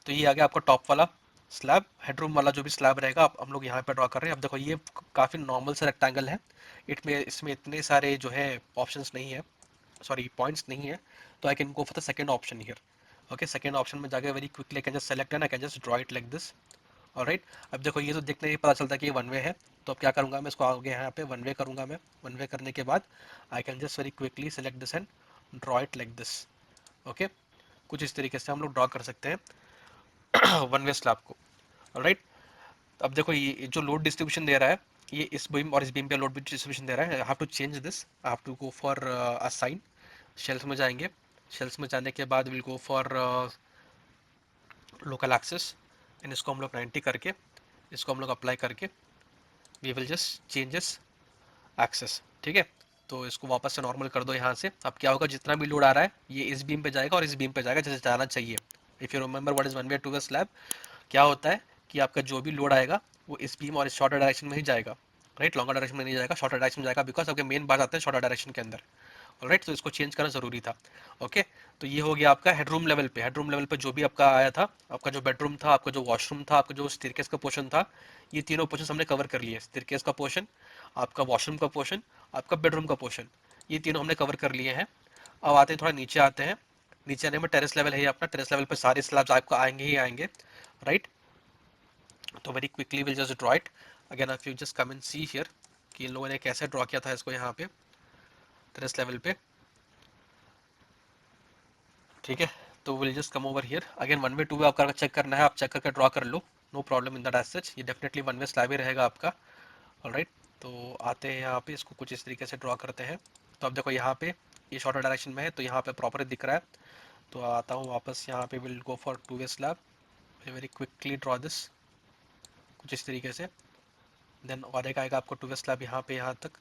तो ये आ गया आपका टॉप वाला स्लैब, हेडरूम वाला जो भी स्लैब रहेगा आप हम लोग यहाँ पे ड्रॉ कर रहे हैं। अब देखो ये काफ़ी नॉर्मल सा रेक्टेंगल है, इसमें इतने सारे जो है ऑप्शंस नहीं है, सॉरी पॉइंट्स नहीं है। तो आई can go for the second option here. Okay, second option में जाके very quickly I can just select and I can just draw it like this. Alright, अब देखो ये तो देखने ही पता चलता है कि ये 1 वे है। तो अब क्या करूँगा मैं, इसको आगे यहाँ पे 1 वे करूँगा मैं। 1 वे करने के बाद I can just very quickly select this and draw it like this. Okay, कुछ इस तरीके से हम लोग ड्रॉ कर सकते हैं 1 वे स्लैब को। ऑलराइट, अब देखो ये जो लोड डिस्ट्रीब्यूशन दे रहा है, ये इस बीम और इस बीम पे लोड डिस्ट्रीब्यूशन दे रहा है। I have to change this, I have to go for assign. Shells में जाएंगे, शेल्स में जाने के बाद will go for local axes, and इसको हम लोग 90 करके, इसको हम लोग अप्लाई करके we will just changes axes. ठीक है, तो इसको वापस से नॉर्मल कर दो यहाँ से। अब क्या होगा, जितना भी लोड आ रहा है ये इस बीम पे जाएगा और इस बीम पे जाएगा जैसे जाना चाहिए। If you remember what is one way two way slab, क्या होता है कि आपका जो भी लोड आएगा वो इस बीम और इस शॉर्टर डायरेक्शन में ही जाएगा, राइट, लॉन्गर डायरेक्शन में नहीं जाएगा, शॉर्टर डायरेक्शन में जाएगा, बिकॉज आपके मेन बात आते हैं शॉर्टर डायरेक्शन के अंदर। ऑलराइट, तो इसको चेंज करना जरूरी था। ओके, तो ये हो गया आपका हेडरूम लेवल पे। हेडरूम लेवल पे जो भी आपका आया था, आपका जो बेडरूम था, आपका जो वॉशरूम था, आपका जो स्टेयरकेस का पोर्शन था, ये तीनों पोर्शन हमने कवर कर लिए। स्टेयरकेस का पोर्शन, आपका वॉशरूम का पोर्शन, आपका बेडरूम का पोर्शन, ये तीनों हमने कवर कर लिए हैं। अब आते हैं थोड़ा नीचे आते हैं। नीचे आने में टेरेस लेवल है अपना, टेरेस लेवल पे सारे स्लैब्स आपको आएंगे ही आएंगे, राइट। तो very quickly will just draw it again, if you just come and see here कि इन लोगों ने कैसे ड्रॉ किया था इसको यहाँ पे टेरेस लेवल पे। ठीक है, तो will just come over here again, one way two way आपका चेक करना है, आप चेक करके ड्रॉ कर लो, no problem in that as such. ये डेफिनेटली वन वे स्लैब ही रहेगा आपका। ऑलराइट, तो आते हैं यहाँ पे, इसको कुछ इस तरीके से ड्रॉ करते हैं। तो अब देखो यहाँ पे ये शॉर्टर डायरेक्शन में है तो यहाँ पे प्रॉपर दिख रहा है। तो आता हूँ वापस यहाँ पे, will go for two way slab, very quickly draw this कुछ इस तरीके से। देन और एक आएगा आपको टू वे स्लैब यहाँ पे यहाँ तक।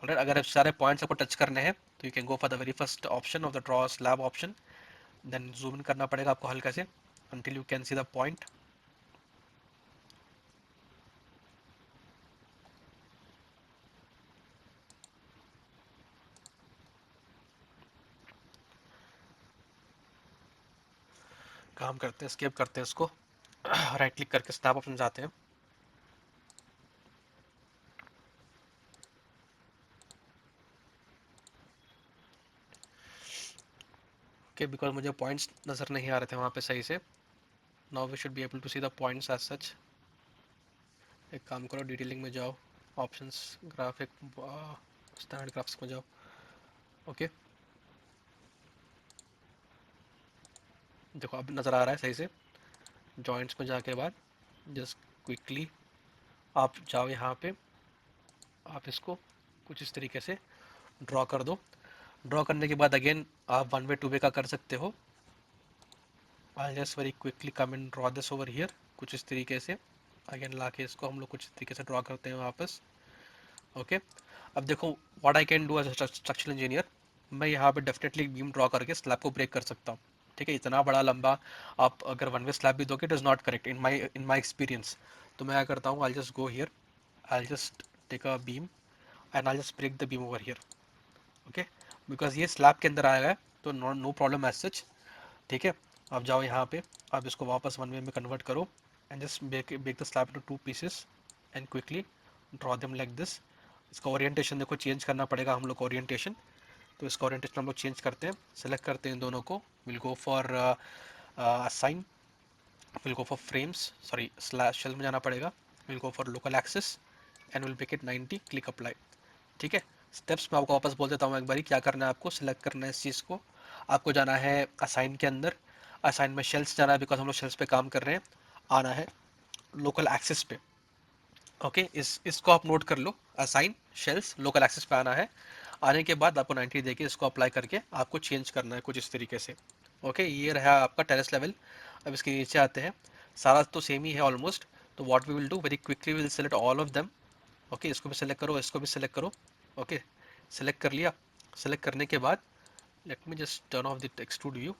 ऑलराइट, अगर आप सारे पॉइंट्स आपको टच करने हैं तो you can go for the very first option of the draw slab option. Then zoom in करना पड़ेगा आपको हल्का से until you can see the point। काम करते हैं, स्केप करते हैं इसको, राइट क्लिक करके स्नैप ऑप्शन जाते हैं। ओके, बिकॉज मुझे पॉइंट्स नज़र नहीं आ रहे थे वहाँ पे सही से। Now we should be able to see the points as such. एक काम करो, डिटेलिंग में जाओ, ऑप्शंस, ग्राफिक, स्टैंडर्ड ग्राफिक्स में जाओ। ओके, देखो अब नज़र आ रहा है सही से। जॉइंट्स में जाके बाद जस्ट क्विकली आप जाओ यहाँ पे, आप इसको कुछ इस तरीके से ड्रॉ कर दो। ड्रॉ करने के बाद अगेन आप वन वे टू वे का कर सकते हो। I'll just very quickly come and draw this over here कुछ इस तरीके से। अगेन लाके इसको हम लोग कुछ इस तरीके से ड्रॉ करते हैं वापस। ओके, अब देखो what I can do as structural engineer, मैं यहाँ पे डेफिनेटली बीम ड्रॉ करके स्लैब को ब्रेक कर सकता हूँ। ठीक है, इतना बड़ा लंबा आप अगर वन वे स्लैब भी दोगे it is not correct in my experience. तो मैं क्या करता हूँ, I just go here, I just take a beam and I just break the beam over here. Okay, because ये स्लैब के अंदर आया है तो नो प्रॉब्लम एज सच। ठीक है, आप जाओ यहाँ पे, आप इसको वापस वन वे में कन्वर्ट करो and just break the slab into two pieces and quickly draw them like this. इसका ओरिएंटेशन देखो चेंज करना पड़ेगा हम लोग को ओरिएंटेशन। तो इसका ओरिएंटेशन हम लोग चेंज करते हैं, सेलेक्ट करते हैं दोनों को, will go for assign, will go for frames, sorry slash shell में जाना पड़ेगा, will go for local axes and will make it 90, click apply. ठीक है, स्टेप्स मैं आपको वापस बोल देता हूँ एक बारी, क्या करना है आपको, सिलेक्ट करना है इस चीज़ को, आपको जाना है असाइन के अंदर, असाइन में शेल्स जाना है बिकॉज हम लोग शेल्स पे काम कर रहे हैं, आना है लोकल एक्सेस पे। ओके, इसको आप नोट कर लो, असाइन शेल्स लोकल एक्सेस पे आना है। आने के बाद आपको 90 देके इसको अप्लाई करके आपको चेंज करना है कुछ इस तरीके से। ओके, ये रहा आपका टेरेस लेवल। अब इसके नीचे आते हैं, सारा तो सेम ही है ऑलमोस्ट। तो what we will do, very quickly will select all of them. Okay, इसको भी सेलेक्ट करो, इसको भी सेलेक्ट करो। ओके, सेलेक्ट कर लिया। सेलेक्ट करने के बाद late me just turn off the extrude view.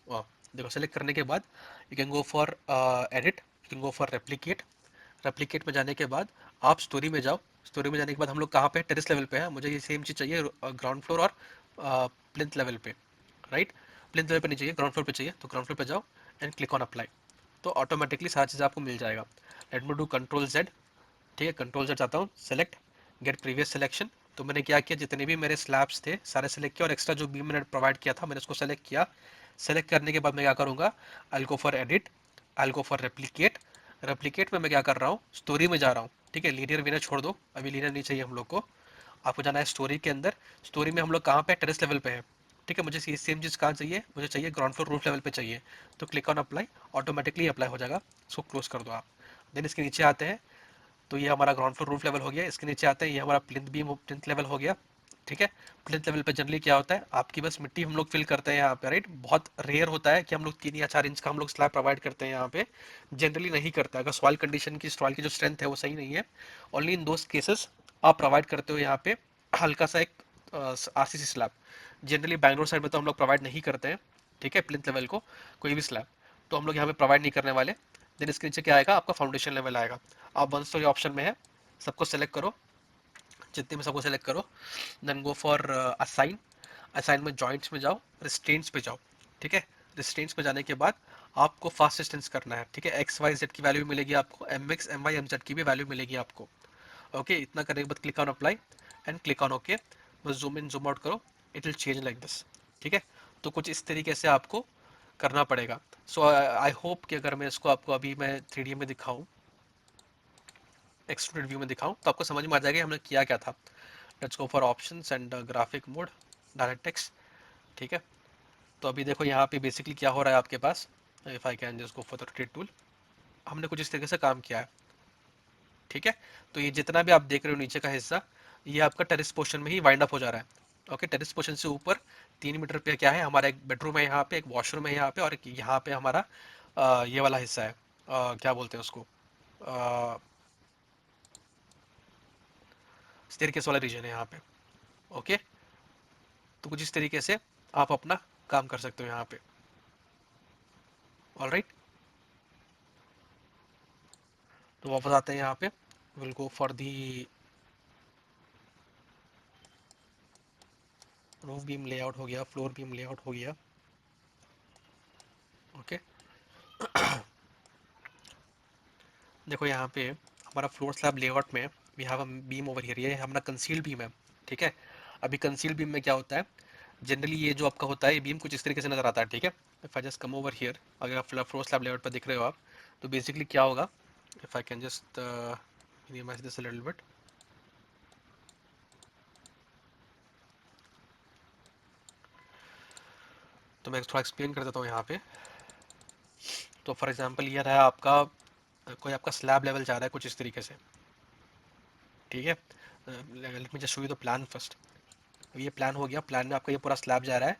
देखो सेलेक्ट करने के बाद you can go for edit, you can go for replicate. Replicate में जाने के बाद आप स्टोरी में जाओ। स्टोरी में जाने के बाद हम लोग कहाँ पे, टेरेस लेवल पे है, मुझे ये सेम चीज़ चाहिए ग्राउंड फ्लोर और प्लिंथ लेवल पे, राइट। प्लिंथ लेवल पे नहीं चाहिए, ग्राउंड फ्लोर पे चाहिए, तो ग्राउंड फ्लोर पे जाओ एंड क्लिक ऑन अप्लाई। तो ऑटोमेटिकली सारी चीज़ आपको मिल जाएगा। Let me do control Z. ठीक है, कंट्रोल जेड चाहता हूँ, सेलेक्ट, गेट प्रीवियस सिलेक्शन। तो मैंने क्या किया, जितने भी मेरे स्लैब्स थे सारे सेलेक्ट किया और एक्स्ट्रा जो भी मैंने प्रोवाइड किया था मैंने उसको सेलेक्ट किया। सेलेक्ट करने के बाद मैं क्या करूँगा, I go for edit, I go for replicate. Replicate में मैं क्या कर रहा हूँ, स्टोरी में जा रहा हूँ। ठीक है, लीनियर विनर छोड़ दो, अभी लीनियर नहीं चाहिए हम लोग को, आपको जाना है स्टोरी के अंदर। स्टोरी में हम लोग कहाँ पे, टेरेस लेवल पे है। ठीक है, मुझे सेम चीज़ कहाँ चाहिए, मुझे चाहिए ग्राउंड फ्लोर रूफ लेवल पे चाहिए। तो click on apply, automatically apply हो जाएगा। इसको क्लोज कर दो आप। देन इसके नीचे आते हैं, तो ये हमारा ग्राउंड फ्लोर रूफ लेवल हो गया। इसके नीचे आते हैं, ये हमारा प्लिंथ बीम प्लिंथ लेवल हो गया। ठीक है। प्लिंथ लेवल पे जनरली क्या होता है, आपकी बस मिट्टी हम लोग फिल करते हैं यहाँ पे, राइट। बहुत रेयर होता है कि हम लोग 3 या 4 इंच का हम लोग स्लैब प्रोवाइड करते हैं यहाँ पे, जनरली नहीं करता। अगर सॉइल कंडीशन की, सॉइल की जो स्ट्रेंथ है वो सही नहीं है, ओनली इन दोज केसेस आप प्रोवाइड करते हो यहाँ पे हल्का सा एक RCC slab. Generally Bangalore side में तो हम लोग प्रोवाइड नहीं करते हैं, ठीक है, प्लिंथ लेवल को कोई भी स्लैब, तो हम लोग यहाँ पे प्रोवाइड नहीं करने वाले। देन इसके नीचे क्या आएगा, आपका फाउंडेशन लेवल आएगा। आप 1 स्टोरी ऑप्शन में है, सबको सेलेक्ट करो, जितने में सबको सेलेक्ट करो। Then go for assign. Assign में जॉइंट्स में जाओ, रिस्ट्रेंट्स पे जाओ। ठीक है। रिस्ट्रेंट्स पे जाने के बाद आपको फास्ट डिस्टेंस करना है। ठीक है। एक्स वाई जेड की वैल्यू मिलेगी आपको, M X M Y M Z की भी वैल्यू मिलेगी आपको। ओके, इतना करने के बाद click on apply and click on okay. बस जूम इन जूम आउट करो, it will change like this. ठीक है। तो कुछ इस तरीके से आपको करना पड़ेगा। सो आई होप कि अगर मैं इसको आपको अभी मैं 3D में दिखाऊं, एक्सट्रूडेड व्यू में दिखाऊं, तो आपको समझ में आ जाएगा कि हमने किया क्या था। Let's go for options and graphic mode, direct text. ठीक है। तो अभी देखो यहाँ पे बेसिकली क्या हो रहा है आपके पास। If I can just go for the rotate tool, हमने कुछ इस तरीके से काम किया है। ठीक है। तो ये जितना भी आप देख रहे हो नीचे का हिस्सा, ये आपका टेरेस पोर्शन में ही वाइंड अप हो जा रहा है। ओके। टेरेस पोर्शन से ऊपर 3 मीटर पे क्या है, हमारा एक बेडरूम है यहाँ पे, एक वॉशरूम है यहाँ पे, और एक यहाँ पे हमारा ये वाला हिस्सा है, क्या बोलते हैं उसको, स्टेयरकेस वाला रीजन है यहाँ पे। ओके। तो कुछ इस तरीके से आप अपना काम कर सकते हो यहाँ पे। ऑलराइट। तो वापस आते हैं यहाँ पे, will go for the roof beam layout हो गया, फ्लोर बीम लेआउट हो गया। ओके। देखो यहाँ पे हमारा फ्लोर स्लैब लेआउट में we have a beam over here, ये हमारा कंसील्ड बीम है। ठीक है। अभी कंसील्ड बीम में क्या होता है, जनरली ये जो आपका होता है, ये बीम कुछ इस तरीके से नजर आता है। ठीक है। If I just come over here, अगर आप फ्लोर स्लैब लेआउट पर दिख रहे हो आप, तो बेसिकली क्या होगा, if I can just minimise this a little bit, तो मैं थोड़ा एक्सप्लेन कर देता हूँ यहाँ पे। तो फॉर एग्जांपल ये रहा आपका, कोई आपका स्लैब लेवल जा रहा है कुछ इस तरीके से। ठीक है। Late me just show you the plan first. ये प्लान हो गया, प्लान में आपका ये पूरा स्लैब जा रहा है।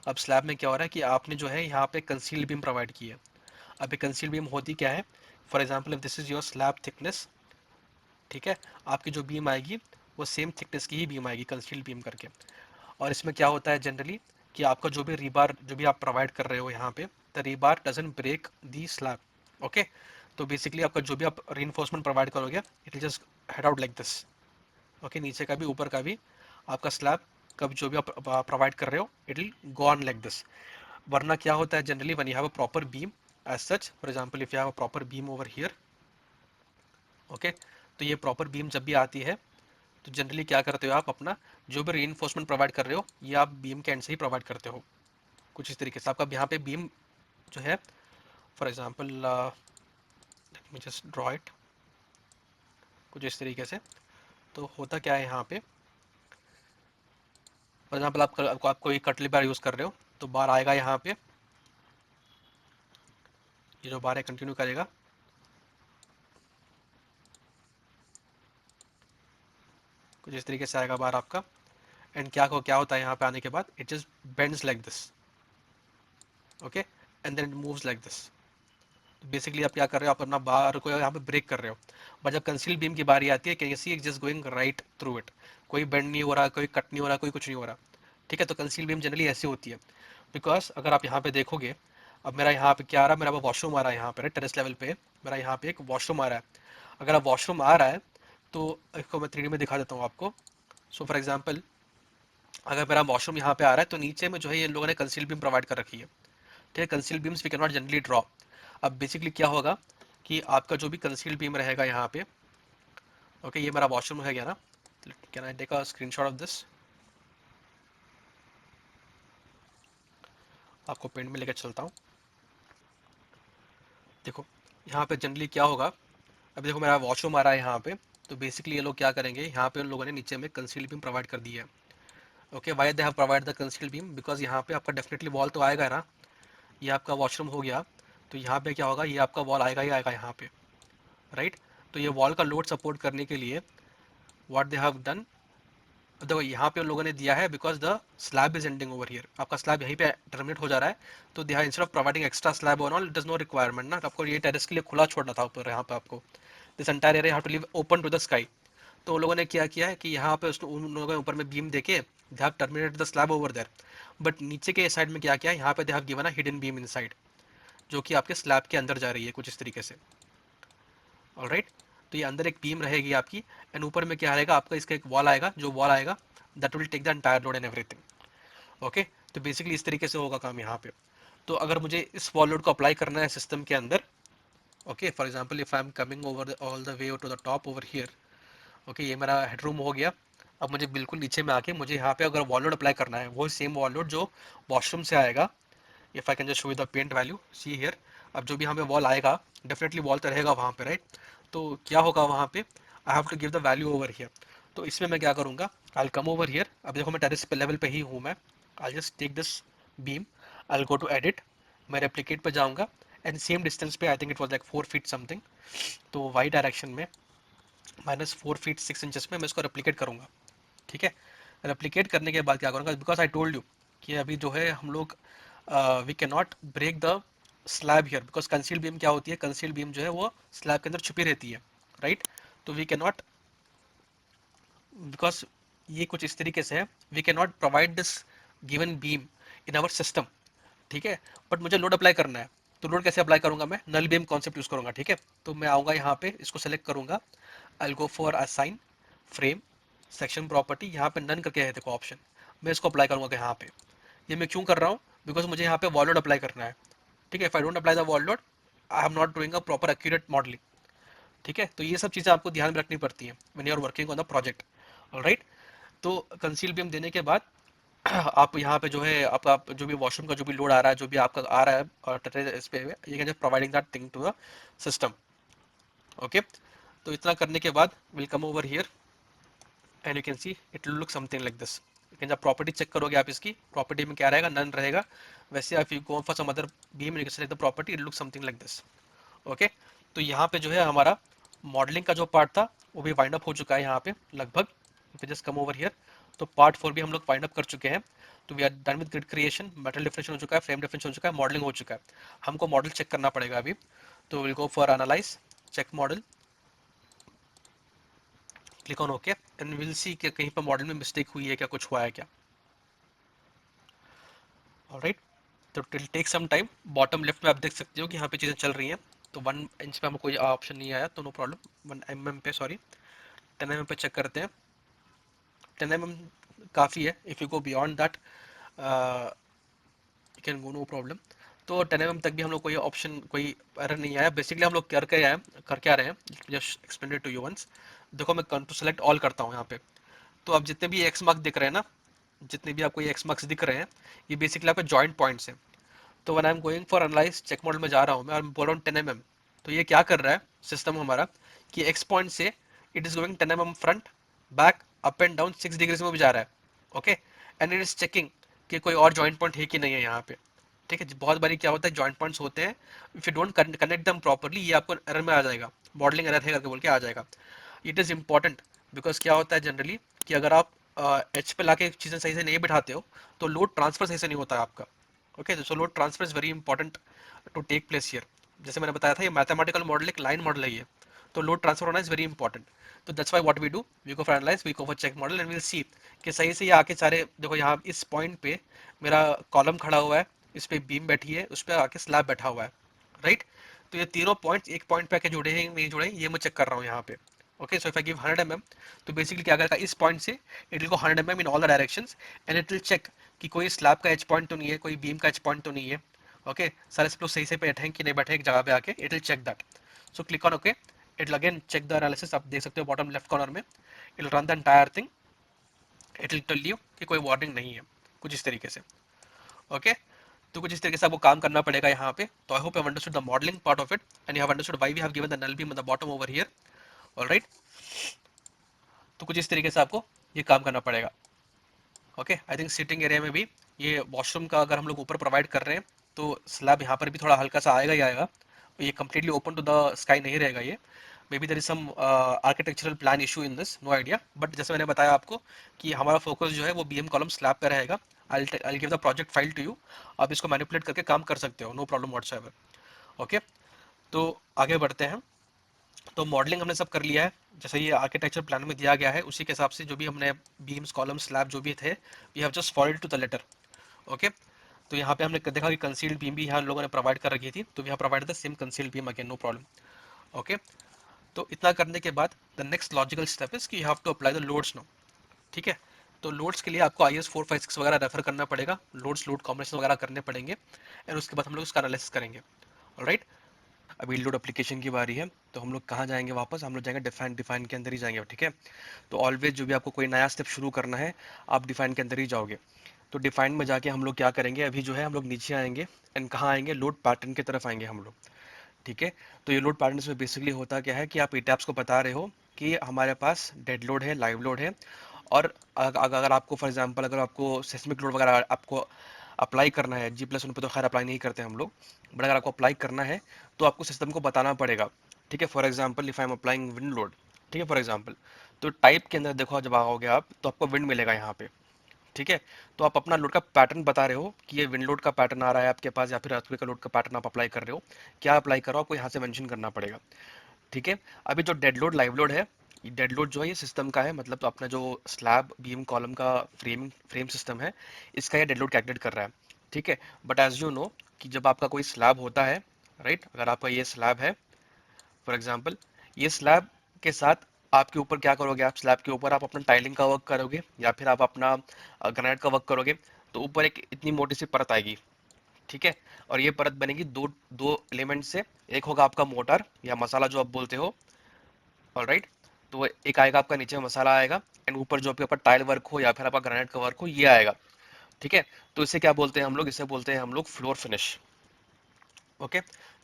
अब स्लैब में क्या हो रहा है कि आपने जो है यहाँ पे कंसील्ड बीम प्रोवाइड की है। अब ये कंसील्ड बीम होती क्या है, for example if this is your slab thickness, ठीक है, आपकी जो बीम आएगी वो सेम थिकनेस की ही बीम आएगी कंसील्ड बीम करके। और इसमें क्या होता है जनरली कि आपका जो भी रीबार जो भी आप प्रोवाइड कर रहे हो यहाँ पे, the rebar doesn't break the slab. Okay. तो बेसिकली आपका जो भी आप रीइंफोर्समेंट प्रोवाइड करोगे, it will just head out like this. Okay. नीचे का भी ऊपर का भी आपका स्लैब कब जो भी आप प्रोवाइड कर रहे हो, it will go on like this. वरना क्या होता है generally, when you have a proper beam as such, for example if you have a proper beam over here, okay, तो ये प्रॉपर बीम जब भी आती है, तो जनरली क्या करते हो आप, अपना जो भी रीइंफोर्समेंट प्रोवाइड कर रहे हो, ये आप बीम के एंड से ही प्रोवाइड करते हो। कुछ इस तरीके से आपका यहाँ पे बीम जो है, for example let me just draw it, कुछ इस तरीके से। तो होता क्या है यहाँ पे, फॉर एग्जांपल आप कोई कटली बार यूज़ कर रहे हो, तो बार आएगा यहाँ पे, ये जो बार है कंटिन्यू करेगा, कुछ इस तरीके से आएगा बार आपका। एंड क्या होता है यहाँ पे आने के बाद, it just bends like this. Okay. And then it moves like this. Basically आप क्या कर रहे हो, आप अपना बार को यहाँ पे ब्रेक कर रहे हो। बट जब कंसील बीम की बारी आती है, can you see it just going right through it, कोई बेंड नहीं हो रहा, कोई कट नहीं हो रहा, कोई कुछ नहीं हो रहा। ठीक है। तो कंसील बीम जनरली ऐसी होती है। बिकॉज अगर आप यहाँ पे देखोगे, अब मेरा यहाँ पे क्या आ रहा है, मेरा वॉशरूम आ रहा है यहाँ पे टेरेस लेवल पे, मेरा यहाँ पे एक वॉशरूम आ रहा है। अगर आप वॉशरूम आ रहा है, तो इसको मैं 3D में दिखा देता हूँ आपको। सो फॉर एग्जाम्पल, अगर मेरा वॉशरूम यहाँ पे आ रहा है, तो नीचे में जो है ये लोगों ने कंसील बीम प्रोवाइड कर रखी है। ठीक है। Conceal beams we can not generally draw. अब बेसिकली क्या होगा कि आपका जो भी कंसील बीम रहेगा यहाँ पे, ओके, ये मेरा वॉशरूम है गया ना। Can I take a screenshot of this, आपको पेंट में लेकर चलता हूँ। देखो यहाँ पे जनरली क्या होगा, अभी देखो मेरा वॉशरूम आ रहा है यहाँ पे। तो बेसिकली ये लोग क्या करेंगे, यहाँ पे उन लोगों ने नीचे में कंसील बीम प्रोवाइड कर दी है। Okay. Why they have provide the conceal beam, because यहाँ पे आपका डेफिनेटली वॉल तो आएगा ना। ये आपका वॉशरूम हो गया, तो यहाँ पे क्या होगा, ये आपका वॉल आएगा ही आएगा यहाँ पे, राइट। तो ये वॉल का लोड सपोर्ट करने के लिए व्हाट दे हैव डन, देखो यहाँ पे उन लोगों ने दिया है because the slab is ending over here, आपका स्लैब यहीं पे टर्मिनेट हो जा रहा है, तो they have instead of providing extra slab और all, it is no requirement ना, आपको ये टेरेस के लिए खुला छोड़ना था ऊपर, यहाँ पे आपको this entire area have to leave open to the sky. तो उन लोगों ने क्या किया है कि यहाँ पे उन लोगों ने ऊपर में बीम देके they have terminated the slab over there, but नीचे के साइड में क्या किया है, यहाँ पे they have given a hidden beam inside, जो कि आपके स्लैब के अंदर जा रही है कुछ इस तरीके से। ऑलराइट, तो ये अंदर एक बीम रहेगी आपकी, एंड ऊपर में क्या रहेगा आपका, इसका एक वॉल आएगा, जो वॉल आएगा that will take the entire load and everything. Okay, तो बेसिकली इस तरीके से होगा काम यहाँ पे। तो अगर मुझे इस वॉल लोड को अप्लाई करना है सिस्टम के अंदर, okay, for example if I am coming over all the way to the top over here, okay, ये मेरा हेडरूम हो गया। अब मुझे बिल्कुल नीचे में आके मुझे यहाँ पे अगर वॉल लोड अप्लाई करना है, वो सेम वॉल लोड जो वॉशरूम से आएगा, if I can just show you the paint value, see here, अब जो भी हमें वॉल आएगा डेफिनेटली वॉल तो रहेगा वहाँ पे, राइट। तो क्या होगा वहाँ पे, I have to give the value over here. तो इसमें मैं क्या करूँगा, आई कम ओवर हियर, अब देखो मैं टेरेस पे लेवल पे ही हूँ मैं, I just take this beam, I go to edit, मैं रेप्लिकेट पे जाऊँगा, एंड सेम डिस्टेंस पे I think it was like 4 feet something, तो वाई डायरेक्शन में -4 फीट 6 इंचेस में मैं इसको रेप्लिकेट करूँगा। ठीक है, रेप्लिकेट करने के बाद क्या करूँगा, बिकॉज आई टोल्ड यू कि अभी जो है हम लोग we can not break the slab here, because conceal beam क्या होती है, कंसील बीम जो है वो स्लैब के अंदर छुपी रहती है, राइट। तो वी कैन नॉट, बिकॉज ये कुछ इस तरीके से है, we can not provide this given beam in our system, ठीक है। बट मुझे लोड अप्लाई करना है, तो लोड कैसे अप्लाई करूंगा, मैं नल बीम कॉन्सेप्ट यूज करूंगा, ठीक है। तो मैं आऊंगा यहाँ पे, इसको सेलेक्ट करूंगा, I go for assign frame section property, यहाँ पे नन करके है देखो ऑप्शन, मैं इसको अप्लाई करूंगा यहाँ पे। ये मैं क्यों कर रहा हूँ, बिकॉज मुझे यहाँ पे वॉल लोड अप्लाई करना है, ठीक है। If I don't apply the wall load, I am not doing a proper accurate modelling, ठीक है। तो ये सब चीज़ें आपको ध्यान में रखनी पड़ती हैं when you are working on the project, alright. तो कंसील बीम देने के बाद आप यहाँ पे जो है आपका जो भी वॉशरूम का जो भी लोड आ रहा है, जो भी आपका आ रहा है और इस पे you can just providing that thing to the system. Okay, तो इतना करने के बाद will come over here and you can see it will look something like this. लेकिन जब प्रॉपर्टी चेक करोगे आप इसकी, प्रॉपर्टी में क्या रहेगा, नन रहेगा। वैसे आप you go for some other beam you can select the property, it look something like this. Okay, तो यहाँ पे जो है हमारा मॉडलिंग का जो पार्ट था वो भी वाइंड अप हो चुका है यहाँ पे लगभग। जस्ट कम ओवर हियर, तो पार्ट 4 भी हम लोग वाइंड अप कर चुके हैं। तो we are done with grid creation, metal differential हो चुका है, फ्रेम डिफरेंशियल हो चुका है, मॉडलिंग हो चुका है। हमको मॉडल चेक करना पड़ेगा अभी, तो will go for analyze, check model, click on okay, and will see कि कहीं पर मॉडल में मिस्टेक हुई है क्या, कुछ हुआ है क्या। ऑलराइट, तो till take some time. Bottom left में आप देख सकते हो कि यहाँ पे चीज़ें चल रही हैं। तो 1 इंच पे हमको कोई ऑप्शन नहीं आया, तो नो प्रॉब्लम। 1 mm पे, सॉरी 10 mm पे चेक करते हैं। 10 mm काफ़ी है, if you go beyond that you can go, no problem. तो 10 mm तक भी हम लोग कोई ऑप्शन, कोई एरर नहीं आया। बेसिकली हम लोग कर क्या रहे हैं, just explain it to you once. देखो मैं कंट्रोल सेलेक्ट ऑल करता हूँ यहाँ पे, तो अब जितने भी एक्स मार्क दिख रहे हैं ना, जितने भी आपको ये एक्स मार्क्स दिख रहे हैं, ये बेसिकली आपके जॉइंट पॉइंट्स हैं। तो when I am going for analyze check model में जा रहा हूँ मैं, और बोल रहा हूँ 10 mm, तो ये क्या कर रहा है सिस्टम हमारा कि एक्स पॉइंट से it is going 10 mm front back up and down 6 degrees में भी जा रहा है। Okay, and it is checking कि कोई और जॉइंट पॉइंट है कि नहीं है यहाँ पे, ठीक है। बहुत बारी क्या होता है, जॉइंट पॉइंट्स होते हैं, इफ यू डोंट कनेक्ट दम प्रॉपरली, ये आपको एरर में आ जाएगा, मॉडलिंग एरर है करके बोल के आ जाएगा। इट इज़ इंपॉर्टेंट, बिकॉज क्या होता है जनरली कि अगर आप एच पे लाके चीज़ें सही से नहीं बिठाते हो, तो लोड ट्रांसफर सही से नहीं होता है आपका। Okay, so load transfer is very important to take place here. जैसे मैंने बताया था, ये मैथमेटिकल मॉडल एक लाइन मॉडल है ये, तो लोड ट्रांसफर होना इज वेरी इंपॉर्टेंट। तो that's why what we do, we go for analyze, we go for check model, and will see कि सही से ये आके सारे, देखो यहाँ इस पॉइंट पे मेरा कॉलम खड़ा हुआ है, इस पे बीम बैठी है, उस पर आके स्लैब बैठा हुआ है, राइट। तो ये तीनों पॉइंट्स एक पॉइंट पे आके जुड़े हैं नहीं जुड़े हैं, ये मैं चेक कर रहा हूँ यहाँ पे। Okay, so if I give 100 mm, तो बेसिकली क्या करेगा, इस पॉइंट से it will go 100 mm in all the directions, and it will check कि कोई स्लैब का एच पॉइंट तो नहीं है, कोई बीम का एच पॉइंट तो नहीं है। ओके, सारे सब लोग सही से बैठे हैं कि नहीं बैठे, एक जगह पे आके it will check that. So click on okay, it will again check the analysis, आप देख सकते हो बॉटम लेफ्ट कॉर्नर में, it will run the entire thing, it will tell you कि कोई वार्निंग नहीं है, कुछ इस तरीके से। ओके, तो कुछ इस तरीके से आपको काम करना पड़ेगा यहाँ पे। तो I hope you have understood the modelling part of it, and you have understood why we have given the null beam on the bottom over here. Alright, तो कुछ इस तरीके से आपको ये काम करना पड़ेगा। Okay, I think sitting area में भी ये वॉशरूम का अगर हम लोग ऊपर प्रोवाइड कर रहे हैं, तो स्लैब यहाँ पर भी थोड़ा हल्का सा आएगा ही आएगा, ये completely open to the sky नहीं रहेगा ये, maybe there is some architectural plan issue in this, no idea, but जैसे मैंने बताया आपको कि हमारा फोकस जो है वो बीएम कॉलम स्लैब पे रहेगा। I give the project file to you, आप इसको मैनिपुलेट करके काम कर सकते हो, नो प्रॉब्लम व्हाटसोएवर। ओके, तो आगे बढ़ते हैं। तो मॉडलिंग हमने सब कर लिया है, जैसे ये आर्किटेक्चर प्लान में दिया गया है उसी के हिसाब से जो भी हमने बीम्स कॉलम स्लैब जो भी थे, we have just followed to the letter. Okay, तो यहाँ पे हमने देखा कि कंसील्ड बीम भी यहाँ लोगों ने प्रोवाइड कर रखी थी, तो we have provide the same concealed beam again, no problem. Okay, तो इतना करने के बाद the next logical step is कि you have to apply the loads no. ठीक है, तो लोड्स के लिए आपको आई एस 456 वगैरह रेफर करना पड़ेगा, लोड्स लोड कॉम्बिनेशन वगैरह करने पड़ेंगे, एंड उसके बाद हम लोग उसका एनालिसिस करेंगे। ऑलराइट, अभी लोड एप्लीकेशन की बारी है, तो हम लोग कहाँ जाएंगे, वापस हम लोग जाएंगे डिफाइन, डिफाइन के अंदर ही जाएंगे। ठीक है, तो ऑलवेज जो भी आपको कोई नया स्टेप शुरू करना है, आप डिफाइन के अंदर ही जाओगे। तो डिफाइन में जाके हम लोग क्या करेंगे, अभी जो है हम लोग नीचे आएंगे एंड कहाँ आएंगे, लोड पैटर्न की तरफ आएंगे हम लोग। ठीक है, तो ये लोड पैटर्न में बेसिकली होता क्या है कि आप एटैप्स को बता रहे हो कि हमारे पास डेड लोड है, लाइव लोड है, और अगर आपको फॉर एग्जांपल अगर आपको सेस्मिक लोड वगैरह आपको अप्लाई करना है, जी प्लस उन पर तो खैर अप्लाई नहीं करते हम लोग, बट अगर आपको अप्लाई करना है तो आपको सिस्टम को बताना पड़ेगा। ठीक है, for example if I am applying wind load, ठीक है फॉर एग्जांपल, तो टाइप के अंदर देखो जब आओगे आप तो आपको विंड मिलेगा यहाँ पे। ठीक है, तो आप अपना लोड का पैटर्न बता रहे हो कि ये विंड लोड का पैटर्न आ रहा है आपके पास, या फिर अर्थक्वेक का लोड का पैटर्न आप अप्लाई कर रहे हो, क्या अप्लाई करो आपको यहाँ से मेंशन करना पड़ेगा। ठीक है, अभी जो डेड लोड लाइव लोड है, डेड लोड जो है ये सिस्टम का है, मतलब तो अपना जो स्लैब बीम कॉलम का फ्रेम फ्रेम सिस्टम है, इसका ये डेड लोड कैलकुलेट कर रहा है। ठीक है, बट एज यू नो कि जब आपका कोई स्लैब होता है, राइट, अगर आपका ये स्लैब है फॉर एग्जांपल, ये स्लैब के साथ आपके ऊपर क्या करोगे, आप स्लैब के ऊपर आप अपना टाइलिंग का वर्क करोगे या फिर आप अपना ग्रेनाइट का वर्क करोगे, तो ऊपर एक इतनी मोटी सी परत आएगी। ठीक है, और ये परत बनेगी दो दो एलिमेंट से, एक होगा आपका मोटर या मसाला जो आप बोलते हो, ऑलराइट, तो वो एक आएगा आपका नीचे मसाला आएगा, एंड ऊपर जो आपके ऊपर टाइल वर्क हो या फिर आपका ग्रेनाइट का वर्क हो ये आएगा। ठीक है, तो इसे क्या बोलते हैं हम लोग, इसे बोलते हैं हम लोग फ्लोर फिनिश। ओके,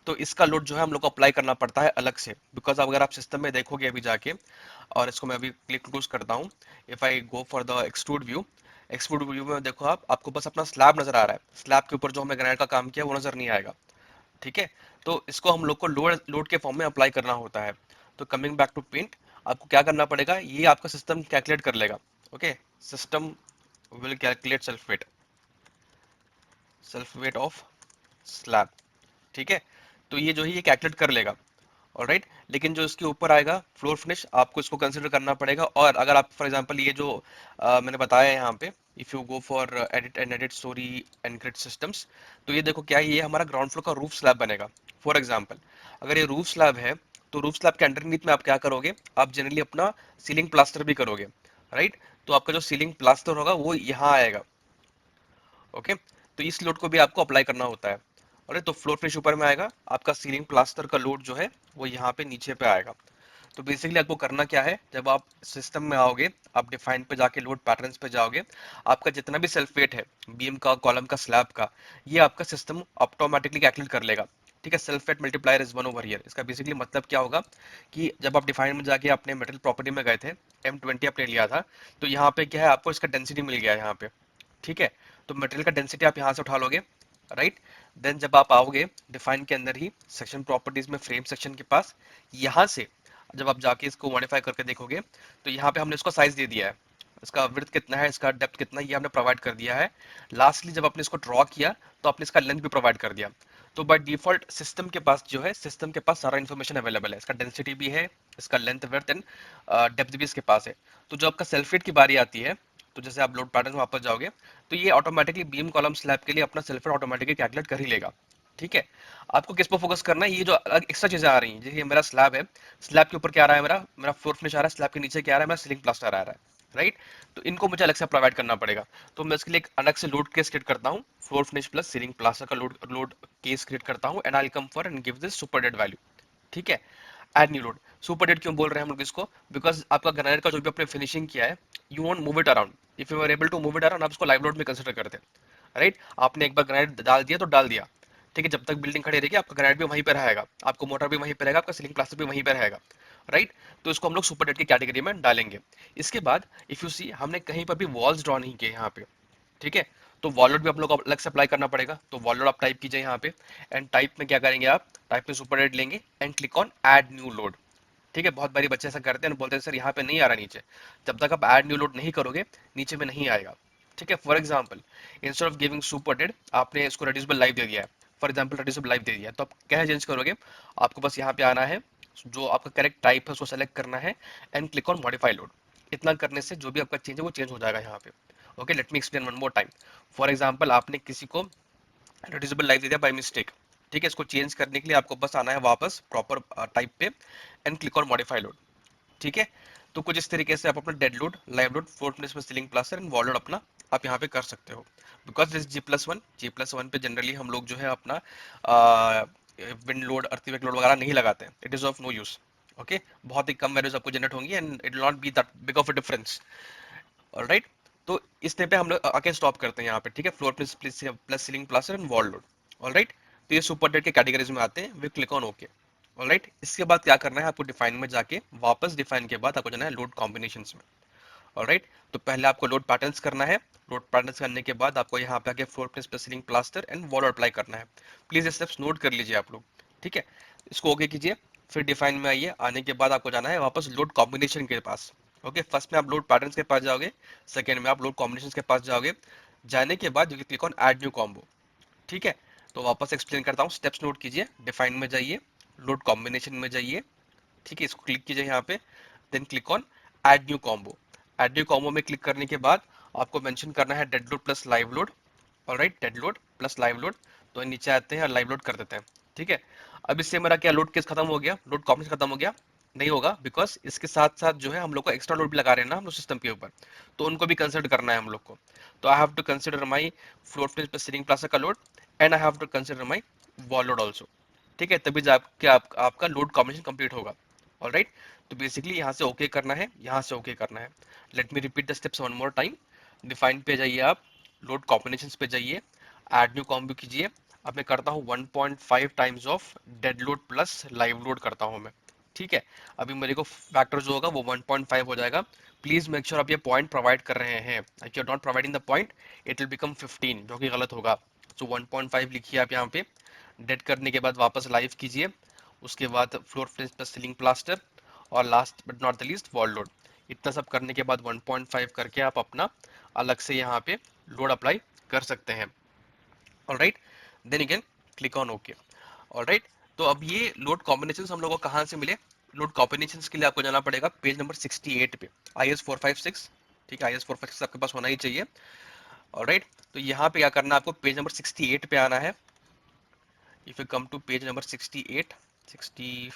तो इसका लोड जो है हम लोग को अप्लाई करना पड़ता है अलग से, बिकॉज अगर आप सिस्टम में देखोगे अभी जाके, और इसको मैं अभी क्लिक क्लोज करता हूँ, if I go for the extrude view, extrude view में देखो आप, आपको बस अपना स्लैब नजर आ रहा है, स्लैब के ऊपर जो हमने ग्रेनाइट का काम किया वो नजर नहीं आएगा। ठीक है, तो इसको हम लोग को लोड लोड के फॉर्म में अप्लाई करना होता है। तो कमिंग बैक टू पेंट, आपको क्या करना पड़ेगा, ये आपका सिस्टम कैलकुलेट कर लेगा। Okay, system will calculate self weight of slab. ठीक है, तो ये जो है ये कैलकुलेट कर लेगा। ऑलराइट, लेकिन जो इसके ऊपर आएगा फ्लोर फिनिश, आपको इसको कंसिडर करना पड़ेगा। और अगर आप फॉर एग्जांपल ये जो मैंने बताया है यहाँ पे, if you go for edit and edit story and grid systems, तो ये देखो क्या है, ये हमारा ग्राउंड फ्लोर का रूफ स्लैब बनेगा। फॉर एग्जांपल अगर ये रूफ स्लैब है, तो रूफ स्लैब के अंडरनीथ में आप क्या करोगे, आप जनरली अपना सीलिंग प्लास्टर भी करोगे, राइट, तो आपका जो सीलिंग प्लास्टर होगा वो यहाँ आएगा। ओके, तो इस लोड को भी आपको अप्लाई करना होता है। और तो फ्लोर फिनिश ऊपर में आएगा, आपका सीलिंग प्लास्टर का लोड जो है वो यहाँ पे नीचे पे आएगा। तो बेसिकली आपको करना क्या है, जब आप सिस्टम में आओगे, आप डिफाइन पे जाके लोड पैटर्न्स पे जाओगे, आपका जितना भी सेल्फ वेट है बीम का, कॉलम का, स्लैब का, ये आपका सिस्टम ऑटोमेटिकली कैलकुलेट कर लेगा। ठीक है, सेल्फ वेट मल्टीप्लायर इज 1/हियर, इसका बेसिकली मतलब क्या होगा कि जब आप डिफाइन में जाके अपने मेटल प्रॉपर्टी में गए थे, M20 आपने लिया था, तो यहाँ पे क्या है, आपको इसका डेंसिटी मिल गया है यहाँ पे। ठीक है, तो मटेरियल का डेंसिटी आप यहाँ से उठा लोगे, राइट, देन जब आप आओगे डिफाइन के अंदर ही सेक्शन प्रॉपर्टीज में फ्रेम सेक्शन के पास, यहाँ से जब आप जाके इसको मॉडिफाई करके देखोगे, तो यहाँ पे हमने इसको साइज दे दिया है, इसका विड्थ कितना है, इसका डेप्थ कितना है, ये हमने प्रोवाइड कर दिया है। लास्टली जब आपने इसको ड्रॉ किया तो आपने इसका लेंथ भी प्रोवाइड कर दिया। तो बाय डिफॉल्ट सिस्टम के पास जो है, सिस्टम के पास सारा इन्फॉर्मेशन अवेलेबल है, इसका डेंसिटी भी है, इसका लेंथ विड्थ एंड डेप्थ भी इसके पास है। तो जब आपका सेल्फेट की बारी आती है, तो जैसे आप लोड पैटर्न में वापस जाओगे, तो ये ऑटोमेटिकली बीम कॉलम स्लैब के लिए अपना सेल्फेट ऑटोमेटिकली कैलकुलेट कर ही लेगा। ठीक है, आपको किस पर फोकस करना है, ये जो अलग एक्स्ट्रा चीजें आ रही हैं, जैसे ये मेरा स्लैब है, स्लैब के ऊपर क्या आ रहा है, मेरा मेरा फ्लोर फिनिश आ रहा है, स्लैब के नीचे क्या आ रहा है, मेरा सीलिंग प्लास्टर आ रहा है, राइट, तो इनको मुझे अलग से प्रोवाइड करना पड़ेगा। तो मैं इसके लिए एक अलग से लोड केस क्रिएट करता हूँ, floor finish plus ceiling plaster का लोड लोड केस क्रिएट करता हूँ, and I come for and give this super dead value. ठीक है, add new load. Super dead क्यों बोल रहे हैं हम लोग इसको, बिकॉज आपका ग्रेनाइट का जो भी आपने फिनिशिंग किया है, you want move it around, if you are able to move it around, आप उसको लाइव लोड में कंसिडर करते हैं, राइट, आपने एक बार ग्रेनाइट डाल दिया तो डाल दिया। ठीक है, जब तक बिल्डिंग खड़ी रहेगी आपका ग्रेनाइट भी वहीं पे रहेगा, आपको मोटर भी वहीं पे रहेगा, आपका सीलिंग प्लास्टर भी वहीं पे रहेगा, राइट, तो इसको हम लोग सुपर डेड की कैटेगरी में डालेंगे। इसके बाद इफ यू सी, हमने कहीं पर भी वॉल्स ड्रॉ नहीं किए यहाँ पे। ठीक है, तो वॉल लोड भी आप लोग को अलग से अप्लाई करना पड़ेगा, तो वॉल लोड आप टाइप कीजिए यहाँ पे, एंड टाइप में क्या करेंगे, आप टाइप में सुपर डेड लेंगे and click on add new load. ठीक है, बहुत बारी बच्चे ऐसा करते हैं और बोलते हैं सर यहाँ पे नहीं आ रहा नीचे। जब तक आप ऐड न्यू लोड नहीं करोगे नीचे में नहीं आएगा। ठीक है, for example instead of giving super dead आपने इसको रिड्यूसिबल लाइफ दे दिया है, फॉर एग्जाम्पल रिड्यूसिबल लाइफ दे दिया है, तो आप क्या चेंज करोगे, आपको बस यहाँ पे आना है, जो आपका करेक्ट टाइप है उसको सेलेक्ट करना है and click on modify load. इतना करने से जो भी आपका चेंज है वो चेंज हो जाएगा यहाँ पे। Okay, let me explain one more time. For example आपने किसी को रिड्यूसिबल लाइफ दे दिया बाय मिस्टेक। ठीक है, इसको चेंज करने के लिए आपको बस आना है वापस प्रॉपर टाइप पे and click on modify load. ठीक है, तो कुछ इस तरीके से आप अपना dead load, live load, floor place में ceiling plaster and wall load अपना आप यहाँ पे कर सकते हो। बिकॉज दिस G+1, G+1 पे जनरली हम लोग जो है अपना विंड लोड, अर्थक्वेक लोड वगैरह नहीं लगाते हैं, it is of no use. Okay, बहुत ही कम वैल्यूज आपको जनरेट होंगी and it will not be that big of a difference. Alright, तो इस स्टेप पे हम लोग आके स्टॉप करते हैं यहाँ पे। ठीक है, floor plus plus ceiling plaster and wall load. Alright, तो ये सुपर डेट के कैटेगरीज में आते हैं, we click on okay. Alright, इसके बाद क्या करना है आपको, डिफाइन में जाके वापस डिफाइन के बाद आपको जाना है लोड कॉम्बिनेशंस में। ऑलराइट, तो पहले आपको लोड पैटर्न्स करना है। लोड पैटर्न्स करने के बाद आपको यहाँ पे आके floor plus plus ceiling plaster and wall apply करना है। प्लीज ये स्टेप्स नोट कर लीजिए आप लोग। ठीक है, इसको ओके कीजिए, फिर डिफाइन में आइए। आने के बाद आपको जाना है वापस लोड कॉम्बिनेशन के पास। ओके, फर्स्ट में आप लोड पैटर्न्स के पास जाओगे, सेकंड में आप लोड कॉम्बिनेशन के पास जाओगे। जाने के बाद you click on add new combo. ठीक है, तो वापस एक्सप्लेन करता हूँ, स्टेप्स नोट कीजिए। डिफाइन में जाइए, लोड कॉम्बिनेशन में जाइए। ठीक है, इसको क्लिक कीजिए यहाँ पे, then click on add new combo. Add new combo में क्लिक करने के बाद आपको मेंशन करना है dead load plus live load. Alright, dead load plus live load, तो नीचे आते हैं और लाइव लोड कर देते हैं। ठीक है, अब इससे मेरा क्या लोड केस खत्म हो गया, लोड कॉम्बिनेशन खत्म हो गया? नहीं होगा, बिकॉज इसके साथ साथ जो है हम लोग को एक्स्ट्रा लोड भी लगा रहे हैं ना हम लोग सिस्टम के ऊपर, तो उनको भी कंसिडर करना है हम लोग को। तो I have to consider my floor place plus ceiling plaster का load and I have to consider my wall load also. ठीक है, तभी जाके आपका लोड कॉम्बिनेशन कंप्लीट होगा। ऑलराइट, तो बेसिकली यहाँ से ओके करना है, यहाँ से ओके करना है। Let me repeat the steps one more time. Define पे जाइए आप, लोड कॉम्बिनेशंस पे जाइए, ऐड न्यू कॉम्बो कीजिए। अब मैं करता हूँ 1.5 times of dead load plus live load करता हूँ मैं। ठीक है, अभी मेरे को फैक्टर जो होगा वो 1.5 हो जाएगा। प्लीज मेक श्योर आप ये पॉइंट प्रोवाइड कर रहे हैं। If you are not providing the point it will become 15, जो कि गलत होगा। सो 1.5 लिखिए आप यहाँ पे। डेड करने के बाद वापस लाइव कीजिए, उसके बाद floor place plus ceiling plaster, और last but not the least wall load. इतना सब करने के बाद 1.5 करके आप अपना अलग से यहाँ पे लोड अप्लाई कर सकते हैं। Alright, then again click on okay. Alright, तो अब ये लोड कॉम्बिनेशंस हम लोग को कहाँ से मिले? लोड कॉम्बिनेशंस के लिए आपको जाना पड़ेगा पेज नंबर 68 पे, IS 456। ठीक है, IS 456 आपके पास होना ही चाहिए। ऑलराइट, तो यहाँ पे क्या करना है आपको, पेज नंबर 68 पे आना है। If you come to page number 68, 60,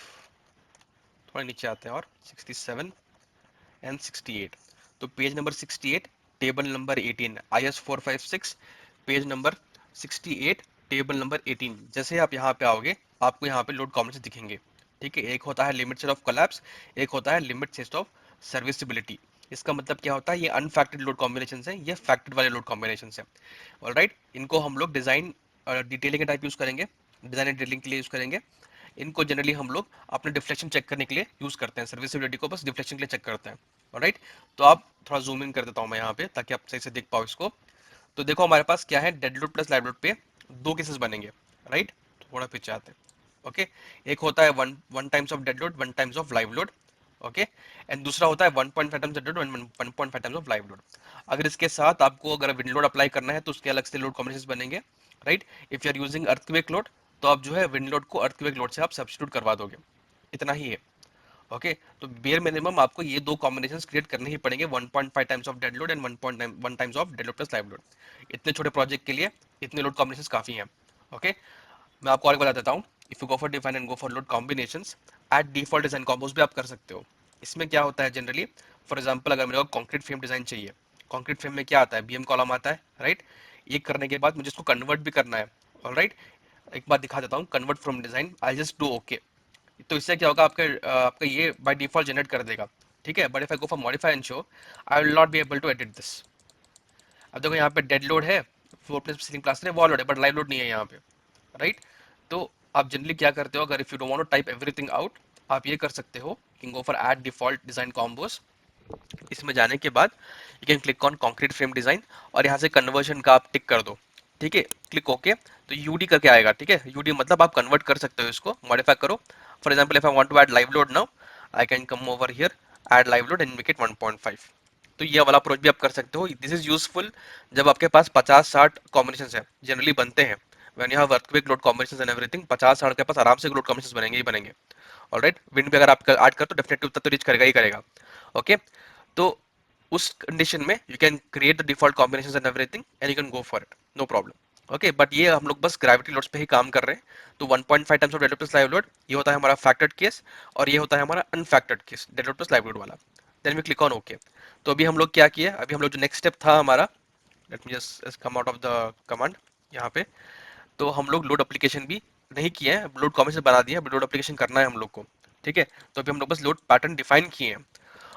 थोड़ा नीचे आते हैं, और 67 एंड 68। तो page number 68, table number 18, IS 456, page number 68, table number 18। जैसे आप यहाँ पे आओगे आपको यहाँ पे लोड कॉम्बिनेशन दिखेंगे। ठीक है, एक होता है लिमिट स्टेट ऑफ कोलैप्स, एक होता है लिमिट स्टेट ऑफ सर्विसिबिलिटी। इसका मतलब क्या होता है, ये अनफैक्टेड लोड कॉम्बिनेशन है, ये फैक्टेड वाले लोड कॉम्बिनेशन है। ऑलराइट, इनको हम लोग डिजाइन डिटेलिंग के टाइप यूज करेंगे, डिजाइन एंड डिटेलिंग के लिए यूज करेंगे। इनको जनरली हम लोग अपने डिफ्लेक्शन चेक करने के लिए यूज करते हैं, सर्विसिबिलिटी को बस डिफ्लेक्शन के लिए चेक करते हैं। ऑलराइट, तो आप थोड़ा जूम इन कर देता हूँ मैं यहाँ पे ताकि आप सही से देख पाओ इसको। तो देखो हमारे पास क्या है, dead load plus live load पे दो केसेस बनेंगे। राइट, थोड़ा पीछे आते हैं। ओके, एक होता है one one times of dead load, one times of live load. Okay, and दूसरा होता है 1.5 times dead load, 1.5 times of live load. अगर इसके साथ आपको अगर विंड लोड अप्लाई करना है तो उसके अलग से लोड कॉम्बिनेशन बनेंगे। Right, if you are using earthquake load तो आप जो है विंड लोड को अर्थक्वेक लोड से आप सब्स्टिट्यूट करवा दोगे। इतना ही है। ओके, तो बेयर मिनिमम आपको ये दो कॉम्बिनेशंस क्रिएट करने ही पड़ेंगे, 1.5 times of dead load and 1.1 times of dead load plus live load. इतने छोटे प्रोजेक्ट के लिए इतने लोड कॉम्बिनेशंस काफी हैं। ओके, मैं आपको और एक बता देता हूँ। If you go for define and go for load combinations, add default design combos भी आप कर सकते हो। इसमें क्या होता है जनरली, फॉर एग्जांपल अगर मेरे को कंक्रीट फ्रेम डिजाइन चाहिए, कंक्रीट फ्रेम में क्या आता है, बीएम कॉलम आता है। राइट, ये करने के बाद मुझे इसको कन्वर्ट भी करना है। ऑलराइट, एक बात दिखा देता हूँ, convert from design, I just do okay. तो इससे क्या होगा, आपका ये बाय डिफॉल्ट जनरेट कर देगा। ठीक है, but if I go for modify and show, I will not be able to edit this. अब देखो यहाँ पे डेड लोड है, फ्लोर प्लेस सीलिंग प्लास्टर है, वॉल लोड है, बट लाइव लोड नहीं है यहाँ पे। राइट, तो आप जनरली क्या करते हो, अगर if you don't want to type everything out, आप ये कर सकते हो कि go for add default design combos. इसमें जाने के बाद you can click on concrete frame design, और यहाँ से कन्वर्जन का आप टिक कर दो। ठीक है, क्लिक ओके, तो यूडी करके आएगा। ठीक है, यूडी मतलब आप कन्वर्ट कर सकते हो, इसको मॉडिफाई करो। For example if I want to add live load now, I can come over here, add live load and make it 1.5। तो ये वाला अप्रोच भी आप कर सकते हो। दिस इज यूजफुल जब आपके पास 50-60 कॉम्बिनेशन है, जनरली बनते हैं। When you have earthquake load combinations and everything, 50-60 के पास आराम से लोड कॉम्बिनेशंस बनेंगे ही बनेंगे। ऑलराइट, विंड भी अगर आप ऐड कर तो डेफिनेटली उतना तो रीच करेगा ही करेगा। ओके, तो उस कंडीशन में you can create the default combinations and everything and you can go for it, no problem. Okay, but ये हम लोग बस ग्रेविटी लोड्स पे ही काम कर रहे हैं। तो 1.5 times of dead load plus live load, ये होता है हमारा फैक्टर्ड केस, और ये होता है हमारा unfactored case, dead load plus live load वाला। Then we click on okay. तो अभी हम लोग क्या किए, अभी हम लोग जो नेक्स्ट स्टेप था हमारा, late me just come out of the command यहाँ पे। तो हम लोग लोड एप्लीकेशन भी नहीं किए हैं, लोड कॉम्बिनेशन बना दिए, लोड एप्लीकेशन करना है हम लोग को। ठीक है, तो अभी हम लोग बस लोड पैटर्न डिफाइन किए हैं।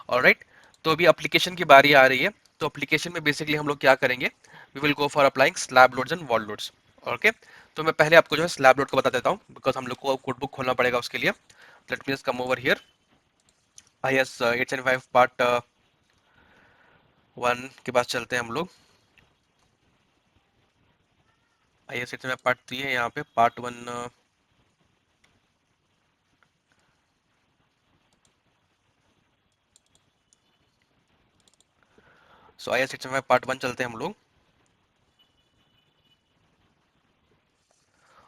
ऑलराइट, तो अभी एप्लीकेशन की बारी आ रही है। तो एप्लीकेशन में बेसिकली हम लोग क्या करेंगे, we will go for applying slab loads and wall loads. Okay, तो मैं पहले आपको जो है स्लैब लोड को बता देता हूँ, बिकॉज हम लोग को कोड बुक खोलना पड़ेगा उसके लिए। Late me just come over here, I S 875 part 1 के पास चलते हैं हम लोग। आई एस 875 पार्ट 3 है यहाँ पे, part 1। So I S 875 part 1 चलते हैं हम लोग।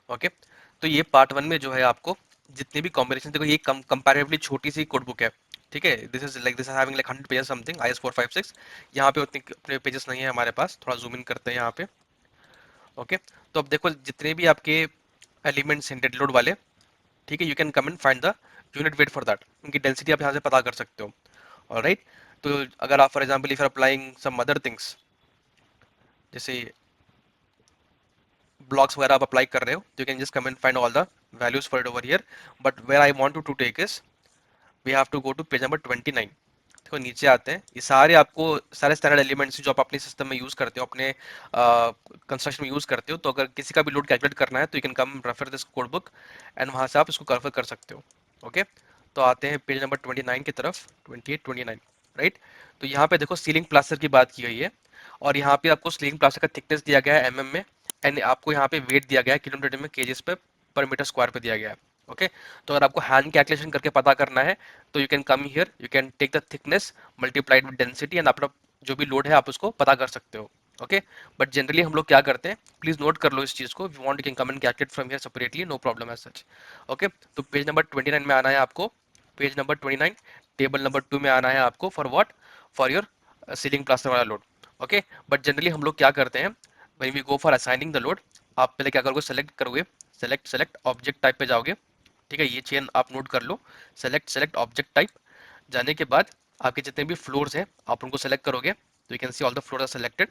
ओके, तो ये पार्ट 1 में जो है आपको जितने भी कॉम्बिनेशन, देखो ये कंपैरेटिवली छोटी सी कोड बुक है। ठीक है, this is having like 100 pages something, I S 456। यहाँ पे उतने अपने पेजेस नहीं है हमारे पास, थोड़ा जूम इन करते हैं यहाँ पे। ओके, तो अब देखो जितने भी आपके एलिमेंट्स हैं डेड लोड वाले, ठीक है, you can come and find the unit weight for that, उनकी डेंसिटी आप यहाँ से पता कर सकते हो। ऑलराइट, तो अगर आप for example if applying some other things, जैसे ब्लॉक्स वगैरह आप अप्लाई कर रहे हो, you can just come and find all the values for it over here. But where I want to take is, we have to go to page number 29। देखो नीचे आते हैं, ये सारे आपको सारे स्टैंडर्ड एलिमेंट्स जो आप अपने सिस्टम में यूज करते हो, अपने कंस्ट्रक्शन में यूज करते हो, तो अगर किसी का भी लोड कैलकुलेट करना है तो you can come refer this code book and वहां से आप इसको कन्फर कर सकते हो। ओके, तो आते हैं पेज नंबर 29 की तरफ, 28 29। राइट, तो यहाँ पे देखो सीलिंग प्लास्टर की बात की गई है, और यहाँ पे आपको सीलिंग प्लास्टर का थिकनेस दिया गया है mm में, एंड आपको यहाँ पे वेट दिया गया है किलोमीटर में, केजीस पे पर मीटर स्क्वायर पे दिया गया है। ओके, तो अगर आपको हैंड कैलकुलेशन करके पता करना है तो you can come here, you can take the thickness multiplied with density and अपना जो भी लोड है आप उसको पता कर सकते हो। ओके, बट जनरली हम लोग क्या करते हैं, प्लीज नोट कर लो इस चीज को, you want you can come and calculate from here separately, no problem as such. Okay, तो पेज नंबर 29 में आना है आपको, पेज नंबर 29 टेबल नंबर 2 में आना है आपको, for what, for your ceiling plaster वाला लोड। ओके, बट जनरली हम लोग क्या करते हैं, when we go for assigning the load, आप पहले क्या करोगे, सेलेक्ट करोगे, सेलेक्ट सेलेक्ट ऑब्जेक्ट टाइप पे जाओगे। ठीक है, ये चेन आप नोट कर लो, सेलेक्ट सेलेक्ट ऑब्जेक्ट टाइप। जाने के बाद आपके जितने भी फ्लोर्स हैं आप उनको सेलेक्ट करोगे, तो you can see all the floor are selected.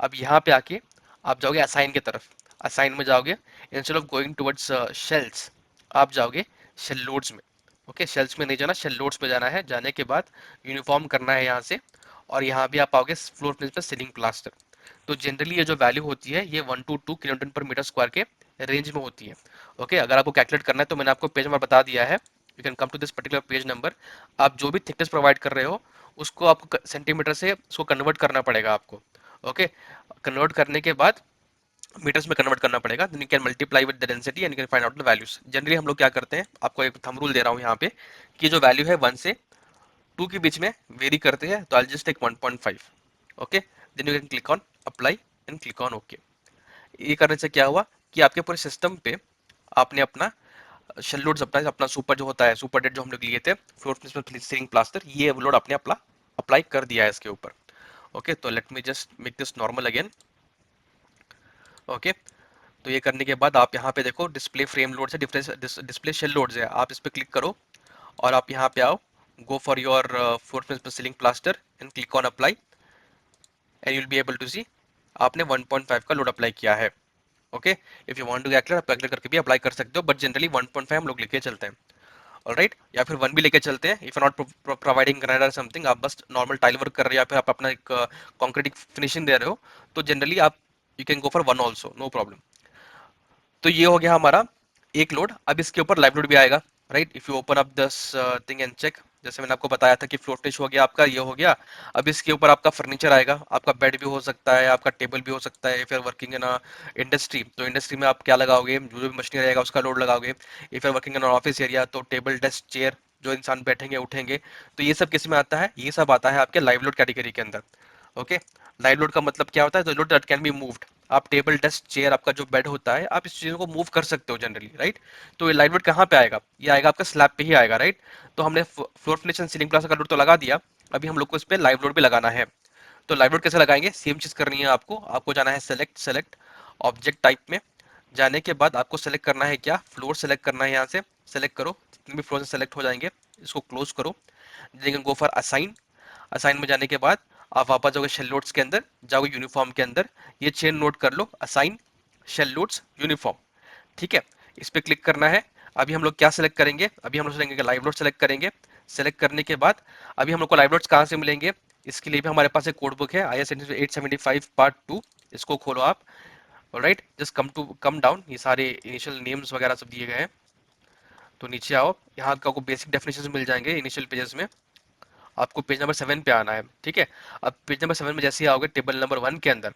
अब यहाँ पे आके आप जाओगे असाइन की तरफ, असाइन में जाओगे, instead of going towards shells, आप जाओगे शेल लोड्स में। ओके, शेल्स में नहीं जाना, शेल लोड्स पे जाना है। जाने के बाद यूनिफॉर्म करना है यहाँ से, और यहाँ भी आप आओगे फ्लोर प्लेन पे सीलिंग प्लास्टर। तो जनरली ये जो वैल्यू होती है ये 1 to 2 किलोन्यूटन पर मीटर स्क्वायर के रेंज में होती है। ओके, अगर आपको कैलकुलेट करना है तो मैंने आपको पेज नंबर बता दिया है, you can come to this particular page number. आप जो भी थिकनेस प्रोवाइड कर रहे हो उसको आपको सेंटीमीटर से उसको कन्वर्ट करना पड़ेगा आपको। ओके, कन्वर्ट करने के बाद मीटर्स में कन्वर्ट करना पड़ेगा, then you can multiply with the density and you can find out the values. Generally हम लोग क्या करते हैं, आपको एक थंब रूल दे रहा हूँ यहाँ पे, कि जो वैल्यू है 1 से 2 के बीच में वेरी करते हैं, तो I just take 1.5। Okay, then you can click on apply and click on okay. ये करने से क्या हुआ कि आपके पूरे सिस्टम पे आपने अपना शेल लोड्स, अपना अपना सुपर जो होता है, सुपर डेट जो हम लोग लिए थे फ्लोर सीलिंग प्लास्टर, ये लोड अपने अपना अप्लाई कर दिया है इसके ऊपर। ओके, तो late me just make this normal again. Okay, तो ये करने के बाद आप यहाँ पे देखो डिस्प्ले फ्रेम लोड्स है, डिस्प्ले शेल लोड्स है, आप इस पे क्लिक करो और आप यहाँ पे आओ, go for your floor ceiling plaster and click on apply, and you will be able to see आपने 1.5 का लोड अप्लाई किया है। Okay, if you want to calculate आप कैलकुलेट करके भी अप्लाई कर सकते हो, बट जनरली 1.5 हम लोग लेके चलते हैं। ऑलराइट, या फिर 1 भी लेके चलते हैं, if you not providing granite और समथिंग, आप बस नॉर्मल टाइल वर्क कर रहे हो या फिर आप अपना एक कंक्रीट फिनिशिंग दे रहे हो, तो जनरली आप you can go for 1 also, no problem. तो ये हो गया हमारा एक लोड। अब इसके ऊपर लाइव लोड भी आएगा। Right, if you open up this thing and check, जैसे मैंने आपको बताया था कि फ्लोर टेस्ट हो गया आपका, ये हो गया। अब इसके ऊपर आपका फर्नीचर आएगा, आपका बेड भी हो सकता है, आपका टेबल भी हो सकता है, फिर वर्किंग इन इंडस्ट्री, तो इंडस्ट्री में आप क्या लगाओगे, जो भी मशीनरी रहेगा उसका लोड लगाओगे। If you working in office area, तो टेबल डेस्क चेयर, जो इंसान बैठेंगे उठेंगे, तो ये सब किस में आता है, ये सब आता है आपके लाइव लोड कैटेगरी के अंदर। ओके, लाइव लोड का मतलब क्या होता है, load that can be moved. आप टेबल डेस्क चेयर, आपका जो बेड होता है, आप इस चीजों को मूव कर सकते हो जनरली, राइट। तो ये लाइव लोड कहाँ पे आएगा, ये आएगा आपका स्लैब पे ही आएगा, राइट। तो हमने floor finish and ceiling plaster का लोड तो लगा दिया, अभी हम लोग को इस पे लाइव लोड भी लगाना है। तो लाइव लोड कैसे लगाएंगे, सेम चीज करनी है आपको। आपको जाना है सेलेक्ट, सेलेक्ट ऑब्जेक्ट टाइप में। जाने के बाद आपको सेलेक्ट करना है क्या, फ्लोर सेलेक्ट करना है। यहाँ से सेलेक्ट करो, जितने भी फ्लोर सेलेक्ट हो जाएंगे, इसको क्लोज करो। Then go for assign. Assign में जाने के बाद आप वापस जाओगे शेल नोट्स के अंदर, जाओगे यूनिफॉर्म के अंदर, ये चेन नोट कर लो, असाइन शेल नोट्स यूनिफॉर्म। ठीक है, इस पे क्लिक करना है। अभी हम लोग क्या सेलेक्ट करेंगे, अभी हम लोग सेलेक्ट लाइव लोड सेलेक्ट करेंगे। सेलेक्ट करने के बाद अभी हम लोग को लाइव लोड्स कहाँ से मिलेंगे, इसके लिए भी हमारे पास एक कोड बुक है, IS 875 पार्ट 2। इसको खोलो आप। राइट, जस्ट कम डाउन, ये सारे इनिशियल नेम्स वगैरह सब दिए गए हैं। तो नीचे आओ, यहाँ आपको बेसिक डेफिनेशन मिल जाएंगे इनिशियल पेजेस में। आपको पेज नंबर 7 पे आना है, ठीक है। अब पेज नंबर 7 में जैसे ही आओगे, टेबल नंबर 1 के अंदर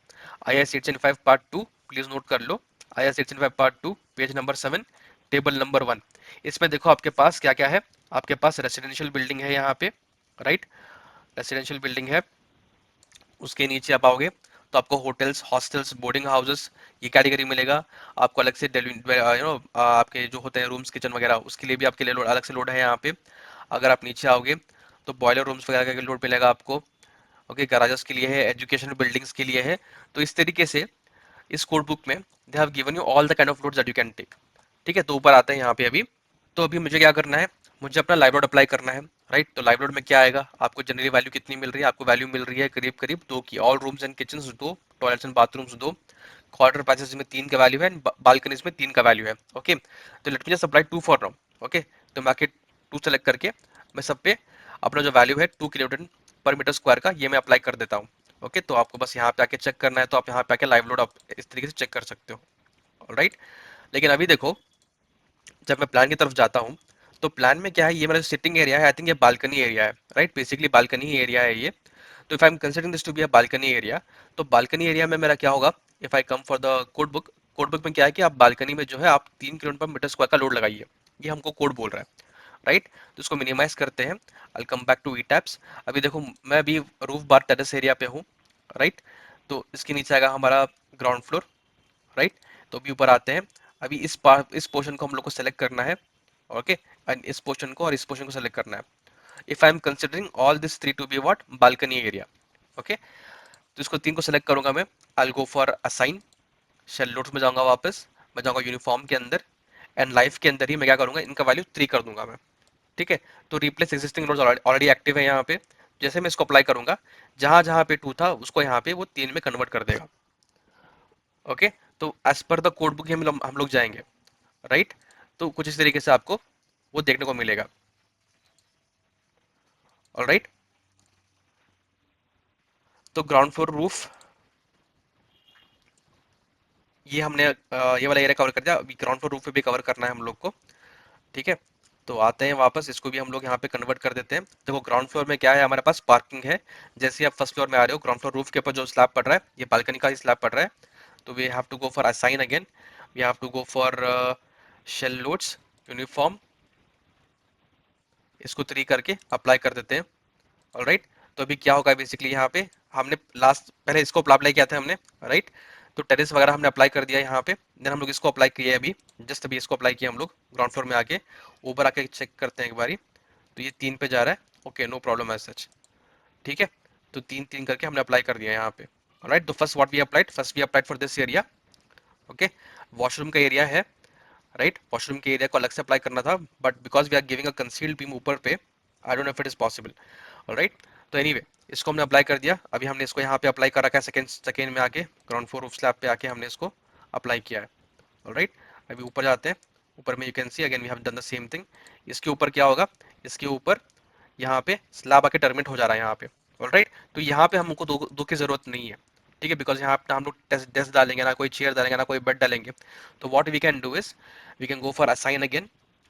IS 875 पार्ट 2, प्लीज नोट कर लो। IS 875 part 2 page number 7 table number 1। इसमें देखो आपके पास क्या क्या है, आपके पास रेसिडेंशियल बिल्डिंग है यहाँ पे, राइट। रेसिडेंशियल बिल्डिंग है, उसके नीचे आप आओगे तो आपको होटल्स, हॉस्टल्स, बोर्डिंग हाउसेस, ये कैटेगरी मिलेगा। आपको अलग से आपके जो होते हैं रूम्स, किचन वगैरह, उसके लिए भी आपके लिए लोड अलग से लोड है यहाँ पे। अगर आप नीचे आओगे तो बॉयलर रूम्स वगैरह का लोड मिलेगा आपको। ओके, गैराजेस के लिए है, एजुकेशन बिल्डिंग्स के लिए है। तो इस तरीके से इस कोड बुक में they have given you all the kind of loads that you can take. ठीक है, तो ऊपर आते हैं यहाँ पे अभी। तो अभी मुझे क्या करना है, मुझे अपना लाइव लोड अप्लाई करना है, राइट। तो लाइव लोड में क्या आएगा, आपको जनरली वैल्यू कितनी मिल रही है, आपको वैल्यू मिल रही है करीब करीब 2 की। All rooms and kitchen 2, toilets and bathrooms 2, quarter passage में 3 का वैल्यू है, बालकनीज में 3 का वैल्यू है। ओके, तो late me just apply 2 for now. Okay, तो मैं आके 2 सेलेक्ट करके मैं सब पे अपना जो वैल्यू है 2 किलोन्यूटन पर मीटर स्क्वायर का, ये मैं अप्लाई कर देता हूँ। ओके, तो आपको बस यहाँ पे आके चेक करना है, तो आप यहाँ पे आके लाइव लोड आप इस तरीके से चेक कर सकते हो, राइट। लेकिन अभी देखो, जब मैं प्लान की तरफ जाता हूँ, तो प्लान में क्या है, ये मेरा सिटिंग एरिया है, आई थिंक ये बालकनी एरिया है, राइट। बेसिकली बालकनी ही एरिया है ये। तो if I am considering this to be a balcony area, तो बालकनी एरिया में मेरा क्या होगा, if I come for the code book, code book में क्या है कि आप बालकनी में जो है आप 3 किलोमीटर मीटर स्क्वायर का लोड लगाइए, ये हमको कोड बोल रहा है, राइट। तो इसको मिनिमाइज करते हैं, I come back to ETABS. अभी देखो, मैं अभी रूफ बार टेरेस एरिया पे हूँ, राइट। तो इसके नीचे आएगा हमारा ग्राउंड फ्लोर, राइट। तो अभी ऊपर आते हैं। अभी इस पोर्शन को हम लोग को सेलेक्ट करना है, ओके। एंड इस पोर्शन को और इस पोर्शन को सेलेक्ट करना है। If I am considering all this 3 to be what, balcony area, okay. तो इसको 3 को सेलेक्ट करूंगा मैं, I go for assign, shell notes में जाऊंगा वापस, मैं जाऊंगा यूनिफॉर्म के अंदर, एंड लाइफ के अंदर ही मैं क्या करूंगा, इनका वैल्यू 3 कर दूंगा मैं। ठीक है, तो replace existing nodes already active है यहाँ पे। जैसे मैं इसको अप्लाई करूंगा, जहां जहां पे 2 था उसको यहाँ पे वो 3 में कन्वर्ट कर देगा। ओके, तो as per the code book हम लोग जाएंगे, राइट। तो कुछ इस तरीके से आपको वो देखने को मिलेगा, ऑलराइट। तो ग्राउंड फ्लोर रूफ, ये हमने ये वाला एरिया कवर कर दिया। अभी ग्राउंड फ्लोर रूफ पे भी कवर करना है हम लोग को, ठीक है। तो आते हैं वापस, इसको भी हम लोग यहाँ पे कन्वर्ट कर देते हैं। देखो ग्राउंड फ्लोर में क्या है, हमारे पास पार्किंग है। जैसे ही आप फर्स्ट फ्लोर में आ रहे हो, ग्राउंड फ्लोर रूफ के ऊपर जो स्लैब पड़ रहा है, ये बालकनी का ही स्लैब पड़ रहा है। तो we have to go for assign again, we have to go for shell loads uniform, इसको 3 करके अप्लाई कर देते हैं, ऑलराइट। तो अभी क्या होगा, बेसिकली यहाँ पे हमने लास्ट पहले इसको अप्लाई किया था हमने, राइट। तो टेरेस वगैरह हमने अप्लाई कर दिया यहाँ पे, देन हम लोग इसको अप्लाई किए अभी, जस्ट अभी इसको अप्लाई किया हम लोग ग्राउंड फ्लोर में आके। ऊपर आके चेक करते हैं एक बारी, तो ये 3 पे जा रहा है, okay, no problem as such, ठीक है। तो 3 3 करके हमने अप्लाई कर दिया यहाँ पे, राइट। तो first what we applied, first we applied for this area, okay. Washroom का एरिया है, राइट। वॉशरूम के एरिया को अलग से अप्लाई करना था, but because we are giving a concealed beam ऊपर पे, I don't know if it is possible, right. तो एनीवे इसको हमने अप्लाई कर दिया। अभी हमने इसको यहाँ पे अप्लाई कर रखा है, सेकेंड में आके ग्राउंड फ्लोर रूफ स्लैब पे आके हमने इसको अप्लाई किया है, ऑलराइट। अभी ऊपर जाते हैं, ऊपर में you can see again we have done the same thing. इसके ऊपर क्या होगा, इसके ऊपर यहाँ पे स्लैब आके टर्मिनेट हो जा रहा है यहाँ पे, ऑलराइट। तो यहाँ पे हमको दो की जरूरत नहीं है, ठीक है, बिकॉज यहाँ पे हम लोग डेस्क डालेंगे ना, कोई चेयर डालेंगे ना, कोई बेड डालेंगे। तो what we can do is, we can go for assign again,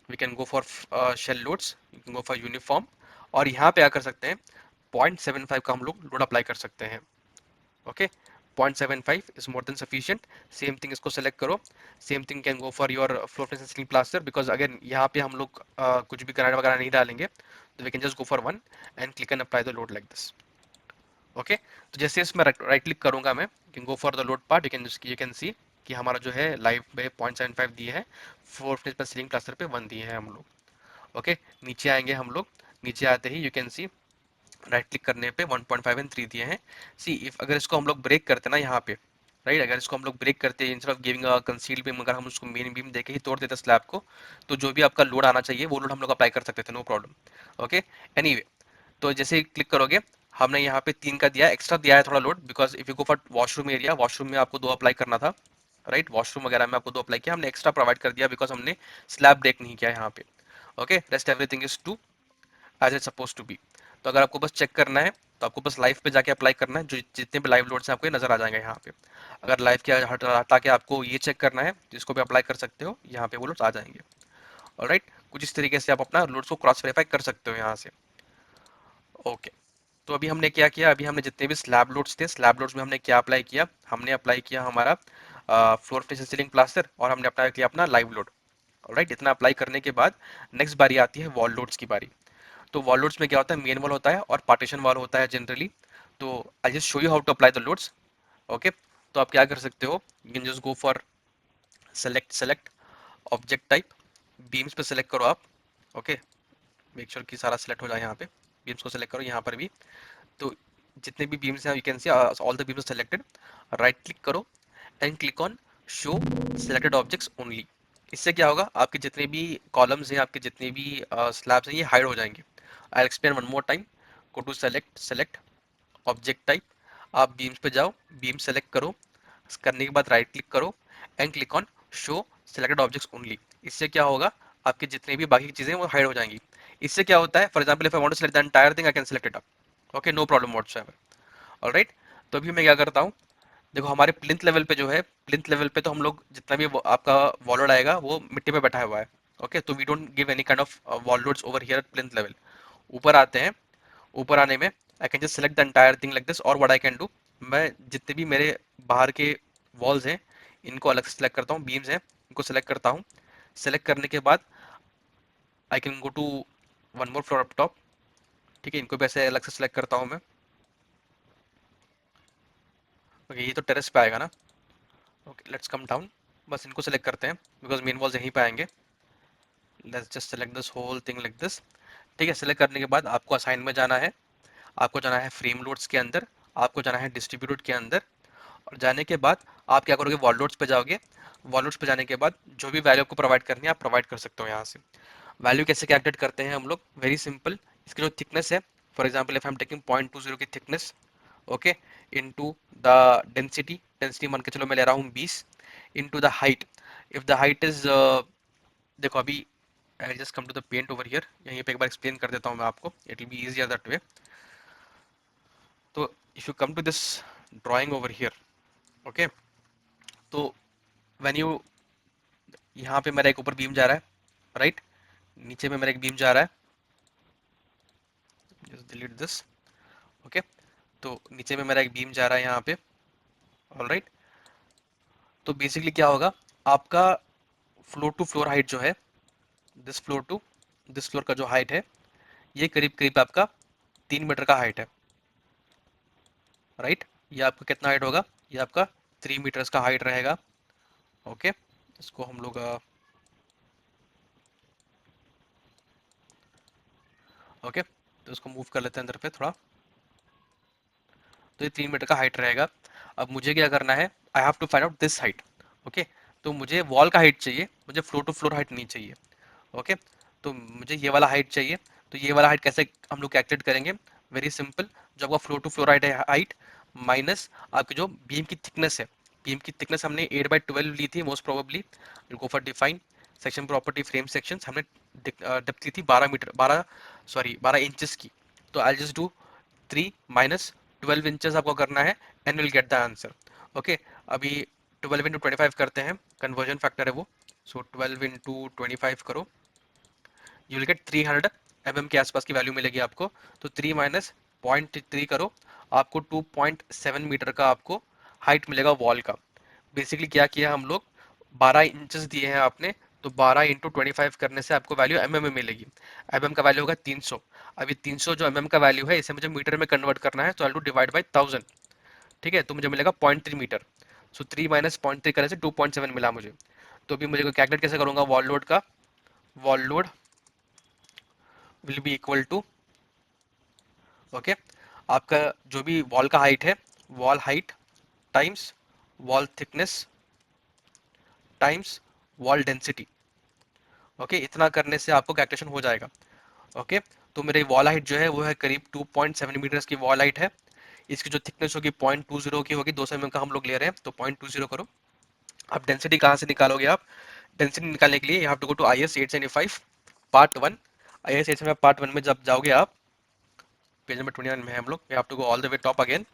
we can go for shell loads, we can go for uniform, और यहाँ पे क्या कर सकते हैं, 0.75 का हम लोग लोड अप्लाई कर सकते हैं, okay. 0.75 is more than sufficient. Same thing इसको सेलेक्ट करो. Same thing can go for your floor finishing ceiling plaster, because again यहाँ पे हम लोग कुछ भी ग्रानाइट वगैरह नहीं डालेंगे, तो we can just go for one and click and apply the load like this. Okay, तो जैसे इसमें राइट क्लिक करूंगा मैं, can go for the load part, you can see कि हमारा जो है लाइव पे 0.75 दिए हैं, फ्लोर फिनिश पर सीलिंग प्लास्टर पे 1 दिए हैं हम लोग. ओके, नीचे आएंगे हम लोग. नीचे आते ही you can see right click करने पे 1.5 एंड 3 दिए हैं. सी इफ अगर इसको हम लोग ब्रेक करते ना यहाँ पे, राइट, अगर इसको हम लोग ब्रेक करते हैं instead of giving a conceal beam, अगर हम उसको मेन बीम देके ही तोड़ देते स्लैब को, तो जो भी आपका लोड आना चाहिए वो लोड हम लोग अप्लाई कर सकते थे, नो प्रॉब्लम. ओके, एनीवे, तो जैसे ही क्लिक करोगे, हमने यहाँ पे 3 का दिया, एक्स्ट्रा दिया है थोड़ा load, because if you go for washroom area, washroom में आपको 2 अप्लाई करना था, राइट, वॉशरूम वगैरह में आपको 2 अप्लाई किया, हमने एक्स्ट्रा प्रोवाइड कर दिया बिकॉज हमने स्लैब ब्रेक नहीं किया यहाँ पे. Okay, rest everything is to as it suppose to be. तो अगर आपको बस चेक करना है, तो आपको बस लाइव पे जाके अप्लाई करना है, जो जितने भी लाइव लोड्स हैं आपको ये नजर आ जाएंगे यहाँ पे. अगर लाइव के हटा के आपको ये चेक करना है, तो इसको भी अप्लाई कर सकते हो, यहाँ पे वो लोड्स आ जाएंगे. ऑलराइट, कुछ इस तरीके से आप अपना लोड्स को क्रॉस वेरीफाई कर सकते हो यहाँ से. ओके, तो अभी हमने क्या किया, अभी हमने जितने भी स्लैब लोड्स थे, स्लैब लोड्स में हमने क्या अप्लाई किया, हमने अप्लाई किया हमारा फ्लोर फिनिशिंग सीलिंग प्लास्टर, और हमने अप्लाई किया अपना लाइव लोड. ऑलराइट, इतना अप्लाई करने के बाद नेक्स्ट बारी आती है वॉल लोड्स की बारी. तो वॉल लोड्स में क्या होता है, मेन वॉल होता है और पार्टीशन वॉल होता है जनरली. तो I just show you how to apply the loads. Okay, तो आप क्या कर सकते हो, you can just go for select object type, beams पे सेलेक्ट करो आप. ओके, मेक श्योर कि सारा सेलेक्ट हो जाए यहाँ पे, बीम्स को सेलेक्ट करो यहाँ पर भी. तो जितने भी बीम्स हैं you can see all the beams selected. Right click करो and click on show selected objects only. इससे क्या होगा, आपके जितने भी कॉलम्स हैं, आपके जितने भी स्लैब्स हैं, ये हाइड हो जाएंगे. I explain one more time. Go to select object type, आप बीम्स पे जाओ, बीम सेलेक्ट करो, करने के बाद राइट क्लिक करो and click on show selected objects only. इससे क्या होगा, आपके जितने भी बाकी की चीजें वो हाइड हो जाएंगी. इससे क्या होता है, for example if I want to select the entire thing, I can select it up. Okay, no problem whatsoever. Alright, तो अभी मैं क्या करता हूँ, देखो हमारे प्लिंथ लेवल पे जो है, प्लिंथ लेवल पे तो हम लोग जितना भी आपका वॉल आएगा वो मिट्टी पे बैठा हुआ है. ओके, तो we don't give any kind of wall loads over here plinth level. ऊपर आते हैं, ऊपर आने में I can just select the entire thing like this, और व्हाट आई कैन डू, मैं जितने भी मेरे बाहर के वॉल्स हैं इनको अलग से सेलेक्ट करता हूँ, बीम्स हैं इनको सेलेक्ट करता हूँ. सेलेक्ट करने के बाद I can go to one more floor up top. ठीक है, इनको भी ऐसे अलग से सेलेक्ट करता हूँ मैं. ओके, ये तो टेरेस पे आएगा ना. Okay, let's come down. बस इनको सेलेक्ट करते हैं बिकॉज मेन वॉल्स यहीं पे आएंगे. Let's just select this whole thing like this. ठीक है, सेलेक्ट करने के बाद आपको असाइन में जाना है, आपको जाना है फ्रेम लोड्स के अंदर, आपको जाना है डिस्ट्रीब्यूटेड के अंदर. और जाने के बाद आप क्या करोगे, वॉल लोड्स पे जाओगे. वॉल लोड्स पे जाने के बाद जो भी वैल्यू आपको प्रोवाइड करनी है आप प्रोवाइड कर सकते हो यहाँ से. वैल्यू कैसे कैलकुलेट करते हैं हम लोग, वेरी सिंपल. इसकी जो थिकनेस है, for example if I am taking 0.20 की थिकनेस, okay, into the density, density मान के चलो मैं ले रहा हूँ 20, into the height. If the height is, देखो अभी I just come to the paint over here, यहीं पे एक बार एक्सप्लेन कर देता हूँ मैं आपको, it will be easier that way. तो if you come to this drawing over here, okay, तो व्हेन यू, यहाँ पे मेरा एक ऊपर बीम जा रहा है, राइट, नीचे में मेरा एक बीम जा रहा है, जस्ट डिलीट दिस. ओके, तो नीचे में मेरा एक बीम जा रहा है यहाँ पे. ऑलराइट, तो बेसिकली क्या होगा, आपका फ्लोर टू फ्लोर हाइट जो है, this floor to this floor का जो हाइट है, ये करीब करीब आपका 3 मीटर का हाइट है. राइट, ये आपका कितना हाइट होगा, ये आपका 3 मीटर्स का हाइट रहेगा. ओके, इसको हम लोग ओके, तो इसको मूव कर लेते हैं अंदर पे थोड़ा. तो ये 3 मीटर का हाइट रहेगा. अब मुझे क्या करना है, I have to find out this height. Okay, तो मुझे वॉल का हाइट चाहिए, मुझे फ्लोर टू फ्लोर हाइट नहीं चाहिए. ओके, तो मुझे ये वाला हाइट चाहिए. तो ये वाला हाइट कैसे हम लोग कैलकुलेट करेंगे, वेरी सिंपल. जो आपका फ्लोर टू फ्लोर हाइट है, हाइट माइनस आपकी जो बीम की थिकनेस है. बीम की थिकनेस हमने 8/12 ली थी most probably. Go for define section property frame section, हमने डेप्थ ली थी 12 मीटर, 12 इंचेस की. तो आई जस्ट डू 3 - 12 इंचेस आपको करना है and will get the answer. Okay, अभी 12 × 25 करते हैं, कन्वर्जन फैक्टर है वो. सो 12 × 25 करो, यू विल गेट 300 mm के आसपास की वैल्यू मिलेगी आपको. तो 3 - 0.3 करो, आपको 2.7 मीटर का आपको हाइट मिलेगा वॉल का। बेसिकली क्या किया हम लोग, 12 इंचेस दिए हैं आपने, तो 12 × 25 करने से आपको वैल्यू एमएम में मिलेगी। एमएम का वैल्यू होगा 300। अब ये 300 जो एमएम का वैल्यू है, इसे मुझे मीटर में कन्वर्ट करना है, तो आई टू डिवाइड बाई 1000। ठीक है, तो मुझे मिलेगा 0.3 मीटर। सो 3 माइनस 0.3 करने से 2.7 मिला मुझे। तो अभी मुझे कैलकुलेट कैसे करूंगा वॉल लोड का। Wall load will be equal to, okay, आपका जो भी वॉल का हाइट है, wall height times wall thickness times wall density. Okay, इतना करने से आपको कैलकुलेशन हो जाएगा। ओके, तो मेरी वॉल हाइट जो है वो है करीब 2.7 मीटर्स की वॉल हाइट है। इसकी जो थिकनेस होगी 0.20 की होगी, 200 mm का हम लोग ले रहे हैं, तो 0.20 करो। अब डेंसिटी कहाँ से निकालोगे आप? डेंसिटी निकालने के लिए you have to go to IS 875 part 1। IS 875 part 1 में जब जाओगे आप, पेज नंबर 29 में है हम लोग, you have to go all the way top again,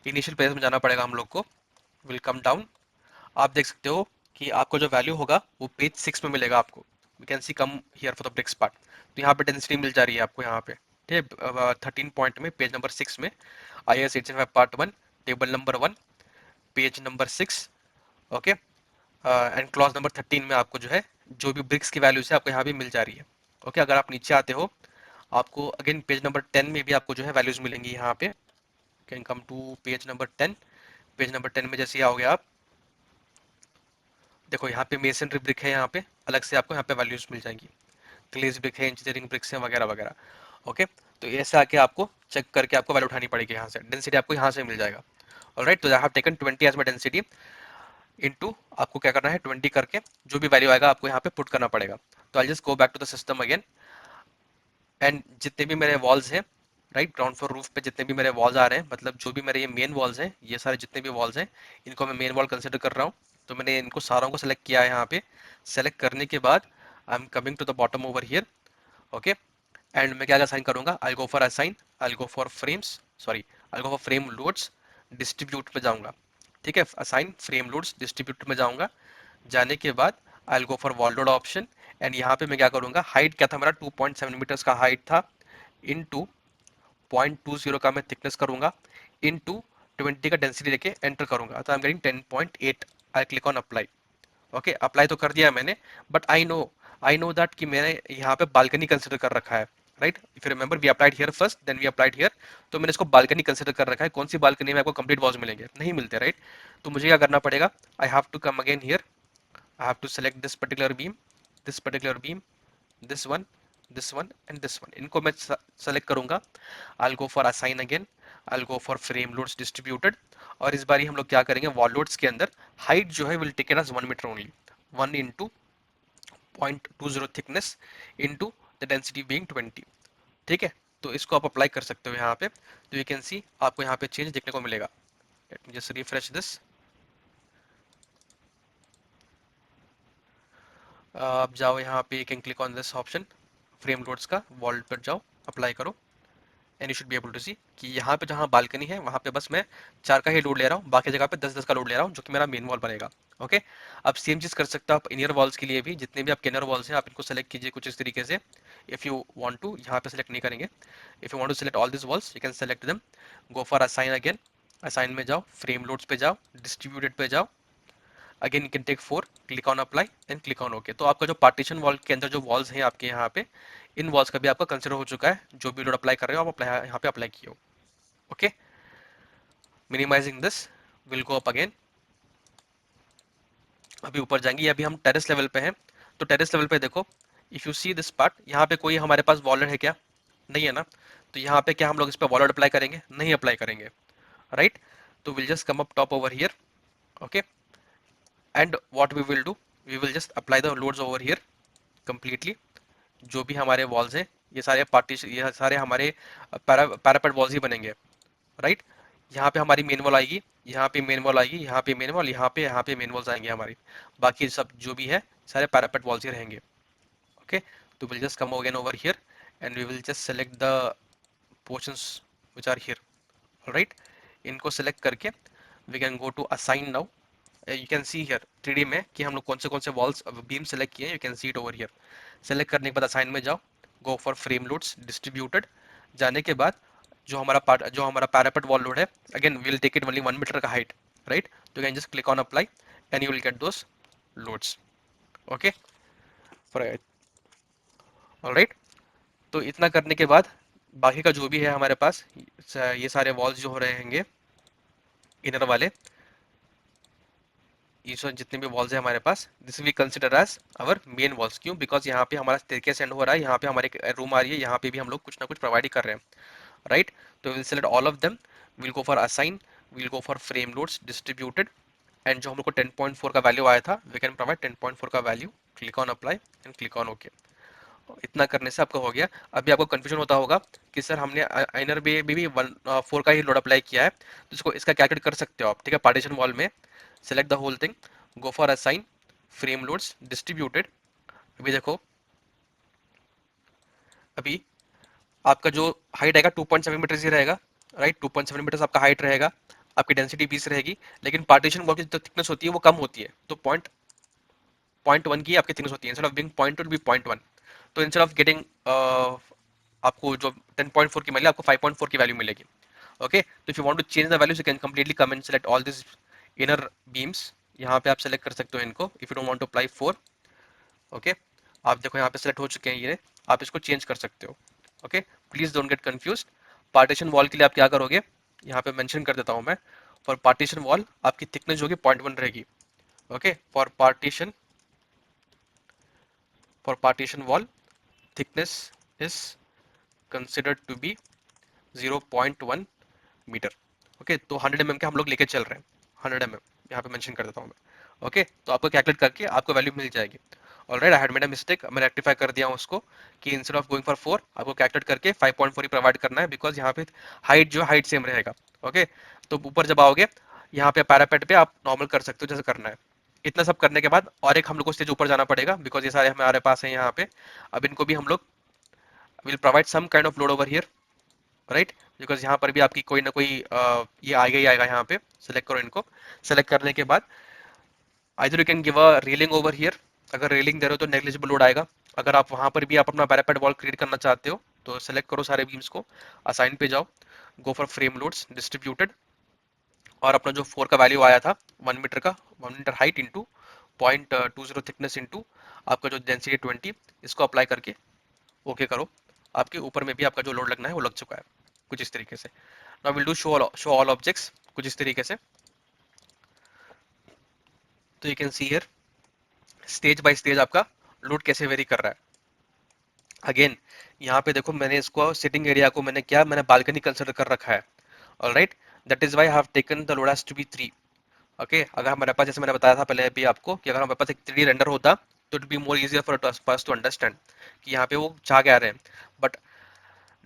initial page में जाना पड़ेगा हम लोग को। Will come down. आप देख सकते हो कि आपको जो वैल्यू होगा वो पेज 6 में मिलेगा आपको। We can see come here for the bricks part. तो यहाँ पे डेंसिटी मिल जा रही है आपको यहाँ पे, ठीक है, 13 पॉइंट में, पेज नंबर 6 में, IS 875 part 1, table number 1, page number 6। Okay, and clause number 13 में आपको जो है, जो भी ब्रिक्स की वैल्यूज है आपको यहाँ भी मिल जा रही है। ओके, अगर आप नीचे आते हो, आपको अगेन पेज नंबर 10 में भी आपको जो है वैल्यूज मिलेंगी यहाँ पे। Can come to page number 10। Page number 10 में जैसे ही आओगे आप, देखो यहाँ पे मेसनरी ब्रिक है, यहाँ पे अलग से आपको यहाँ पे वैल्यूज मिल जाएंगी। ग्लेज ब्रिक है, इंजीनियरिंग ब्रिक्स है, वगैरह वगैरह। ओके, तो ऐसे आके आपको चेक करके आपको वैल्यू उठानी पड़ेगी यहाँ से, डेंसिटी आपको यहाँ से मिल जाएगा। ऑलराइट, तो I have taken 20 as my density, into आपको क्या करना है 20 करके जो भी वैल्यू आएगा आपको यहाँ पे पुट करना पड़ेगा। तो I just go back to the system again, and जितने भी मेरे वॉल्स हैं, राइट, ग्राउंड फ्लोर रूफ पे जितने भी मेरे वॉल्स आ रहे हैं, मतलब जो भी मेरे ये मेन वॉल्स हैं, ये सारे जितने भी वॉल्स हैं, इनको मैं मेन वॉल कंसिडर कर रहा हूँ। तो मैंने इनको सारों को सेलेक्ट किया है यहाँ पे। सेलेक्ट करने के बाद I am coming to the bottom over here. Okay, and मैं क्या असाइन करूंगा, I go for assign, I go for frames, sorry, I go for frame loads, distribute में जाऊंगा। ठीक है, असाइन फ्रेम लोड्स डिस्ट्रीब्यूट में जाऊंगा। जाने के बाद I go for wall load option, and यहाँ पे मैं क्या करूंगा, हाइट क्या था मेरा, 2.7 मीटर्स का हाइट था, इनटू 0.20 का मैं थिकनेस करूंगा, इनटू 20 का डेंसिटी लेके एंटर करूंगा, तो I am getting 10.8। I click on apply. Okay, apply तो कर दिया है मैंने, बट आई नो दैट कि मैंने यहाँ पे बालकनी कंसिडर कर रखा है। Right, if you remember we applied here first, then we applied here. तो मैंने इसको बालकनी कंसिडर कर रखा है। कौन सी बालकनी में आपको कंप्लीट वॉल्स मिलेंगे? नहीं मिलते, राइट। तो मुझे क्या करना पड़ेगा, I have to come again here, I have to select this particular beam, this particular beam, this one, this one and this one, इनको मैं सेलेक्ट करूंगा। I'll go for assign again, I'll go for frame loads distributed, और इस बारी हम लोग क्या करेंगे, वॉल लोड्स के अंदर हाइट जो है will take it as 1 meter only, 1 into 0.20 thickness into the density being 20। ठीक है, तो इसको आप अप्लाई कर सकते हो यहाँ पे। तो यू कैन सी आपको यहाँ पे चेंज देखने को मिलेगा। Let me just refresh this. आप जाओ यहाँ पे, you can click on this option, frame loads का वॉल पर जाओ, अप्लाई करो, and you should be able to see कि यहाँ पे जहाँ बालकनी है वहाँ पे बस मैं 4 का ही लोड ले रहा हूँ, बाकी जगह पे 10-10 का लोड ले रहा हूँ, जो कि मेरा मेन वॉल बनेगा। ओके, अब सेम चीज़ कर सकते हो आप इनियर वॉल्स के लिए भी। जितने भी आपके इनर वॉल्स हैं आप इनको सेलेक्ट कीजिए कुछ इस तरीके से। इफ़ यू वांट टू, यहाँ पे सेलेक्ट नहीं करेंगे, if you want to select all this walls you can select them. Go for assign again, assign में जाओ, फ्रेम लोड्स पे जाओ, डिस्ट्रीब्यूटेड पे जाओ, again you can take 4, click on apply and click on okay. तो आपका जो पार्टीशन वॉल के अंदर जो वॉल्स हैं आपके यहाँ पे, इन वॉल्स का भी आपका कंसिडर हो चुका है। जो भी लोड अप्लाई कर रहे हो आप अप्लाई यहाँ पे अप्लाई किए हो। Okay, minimizing this, will go up again. अभी ऊपर जाएंगे, अभी हम टेरेस लेवल पे हैं। तो टेरेस लेवल पे देखो, if you see this part, यहाँ पे कोई हमारे पास वॉलर है क्या? नहीं है ना। तो यहाँ पे क्या हम लोग इस पे वॉलर अप्लाई करेंगे? नहीं अप्लाई करेंगे, राइट। तो will just come up top over here. Okay, and what we will do, we will just apply the loads over here completely. जो भी हमारे वॉल्स हैं, ये सारे पार्टीशन, ये सारे हमारे पैरापेट वॉल्स ही बनेंगे, राइट। यहाँ पे हमारी मेन वॉल आएगी, यहाँ पे मेन वॉल आएगी, यहाँ पे मेन वॉल, यहाँ पे मेन वॉल्स आएंगे हमारी। बाकी सब जो भी है सारे पैरापेट वॉल्स ही रहेंगे। ओके, तो will just come again over here, and we will just select the portions which are here, right. इनको सेलेक्ट करके we can go to assign now. You can see here 3D में कि हम लोग कौन से वॉल्स बीम सेलेक्ट किए हैं। You can see it over here. Select करने के बाद असाइन में जाओ, go for frame loads distributed. जाने के बाद जो हमारा पैरापेट वॉल लोड है, again we will take it only 1 meter का हाइट, राइट? तो you can just click on apply and you will get those loads, okay, alright. तो इतना करने के बाद बाकी का जो भी है हमारे पास, ये सारे वॉल्स जो हो रहे हैंगे इनर वाले, ये सब जितने भी वॉल्स है हमारे पास, this we consider as our main walls. क्यों? बिकॉज यहाँ पे हमारा स्टेयरकेस एंड हो रहा है, यहाँ पे हमारे रूम आ रही है, यहाँ पे भी हम लोग कुछ ना कुछ प्रोवाइड ही कर रहे हैं, राइट? तो will select all of them, will go for assign, will go for frame loads distributed, and जो हम लोग को 10.4 का वैल्यू आया था, वी कैन प्रोवाइड 10.4 का value, click on apply and click on okay. इतना करने से आपका हो गया। अभी आपको कंफ्यूजन होता होगा कि सर हमने आइनर भी 1.4 का ही लोड अप्लाई किया है, तो इसको इसका कैलकुलेट कर सकते हो आप, ठीक है? पार्टीशन वॉल में select the whole thing, go for assign frame loads distributed. अभी देखो, अभी आपका जो हाइट आएगा 2.7 मीटर ही रहेगा, राइट? 2.7 मीटर आपका हाइट रहेगा, आपकी डेंसिटी 20 रहेगी, लेकिन पार्टीशन वॉल की जो थिकनेस होती है वो कम होती है, तो पॉइंट वन की आपकी थिकनेस होती है, इंस्टेड ऑफ बीइंग 0.2 बी 0.1। तो इंस्टेड ऑफ गेटिंग आपको जो 10.4 की मिली, आपको 5.4 की वैल्यू मिलेगी, ओके? तो if you want to change the values, you can completely come and select all this inner beams, यहाँ पे आप सेलेक्ट कर सकते हो इनको, if you don't want to apply 4, okay? आप देखो यहाँ पे सेलेक्ट हो चुके हैं ये, आप इसको चेंज कर सकते हो, okay? Please don't get confuse. Partition wall के लिए आप क्या करोगे, यहाँ पे मेंशन कर देता हूँ मैं, फॉर पार्टीशन वॉल आपकी थिकनेस जो होगी 0.1 रहेगी, okay? For partition wall thickness is considered to be 0.1 meter, okay? तो 100 mm के हम लोग लेके चल रहे हैं, 100 mm यहाँ पे मेंशन कर देता हूँ मैं, ओके? तो आपको कैलकुलेट करके आपको वैल्यू मिल जाएगी। Alright, I had made a mistake, मैं रेक्टिफाई कर दिया हूँ उसको, कि इंस्टेड ऑफ गोइंग फॉर 4 आपको कैलकुलेट करके 5.4 ही प्रोवाइड करना है, बिकॉज यहाँ पे हाइट जो हाइट सेम रहेगा, ओके? तो ऊपर जब आओगे यहाँ पे पैरापेट पे आप नॉर्मल कर सकते हो जैसे करना है। इतना सब करने के बाद और एक हम लोग को स्टेज ऊपर जाना पड़ेगा, बिकॉज ये सारे हमारे पास हैं यहाँ पे। अब इनको भी हम लोग will provide some kind of load over here, right? Because यहाँ पर भी आपकी कोई ना कोई ये आएगा ही आएगा यहाँ पे। सेलेक्ट करो इनको, सेलेक्ट करने के बाद either you can give a railing over here, अगर रेलिंग दे रहे हो तो नेग्लिजिबल लोड आएगा। अगर आप वहां पर भी आप अपना पैरापेट वॉल क्रिएट करना चाहते हो तो सेलेक्ट करो सारे बीम्स को, असाइन पे जाओ, go for frame loads distributed, और अपना जो 4 का वैल्यू आया था 1 मीटर का, 1 meter height into 0.20 thickness into आपका जो डेंसिटी 20, इसको अप्लाई करके ओके करो। आपके ऊपर में भी आपका जो लोड लगना है वो लग चुका है, कुछ इस तरीके से। Now will do show all objects कुछ इस तरीके से। तो you can see here stage by stage आपका लोड कैसे वेरी कर रहा है। अगेन यहाँ पे देखो, मैंने इसको सिटिंग एरिया को मैंने बालकनी कंसिडर कर रखा है, alright? That is why I have taken the load has to be 3, okay? अगर हमारे पास, जैसे मैंने बताया था पहले भी आपको, कि अगर हमारे पास एक 3D रेंडर होता तो it be more easier for us to understand कि यहाँ पे वो चाह क्या रहे हैं। But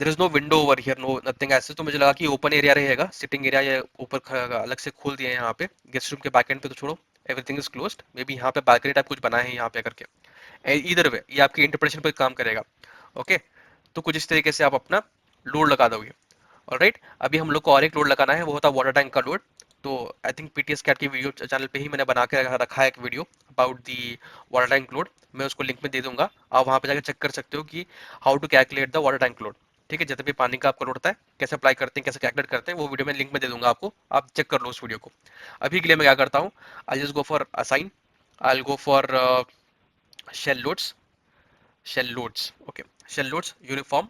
there is no window over here, no nothing ऐसे, तो मुझे लगा कि ओपन एरिया रहेगा, सिटिंग एरिया ये ऊपर अलग से खोल दिए हैं यहाँ पे। गेस्ट रूम के बैक एंड पे तो छोड़ो, everything is closed, may be यहाँ पे बालकनी टाइप कुछ बना है यहाँ पे करके। इधर वे ये आपकी इंटरप्रिटेशन पर काम करेगा, ओके? तो कुछ इस तरीके से आप अपना लोड लगा दोगे, ऑलराइट? अभी हम लोग को और एक लोड लगाना है, वो होता है वाटर टैंक का लोड। तो आई थिंक पीटीएस कैट की वीडियो चैनल पे ही मैंने बना के रखा है एक video about the water tank load, मैं उसको लिंक में दे दूंगा, आप वहां पे जाकर चेक कर सकते हो कि how to calculate the water tank load, ठीक है? जितने भी पानी का आपका लोड होता है कैसे अप्लाई करते हैं, कैसे कैलकुलेट करते हैं, वो वीडियो मैं लिंक में दे दूंगा आपको, आप चेक कर लो उस वीडियो को। अभी के लिए मैं क्या करता हूँ, I just go for assign, I go for shell loads, shell loads, okay? Shell loads uniform,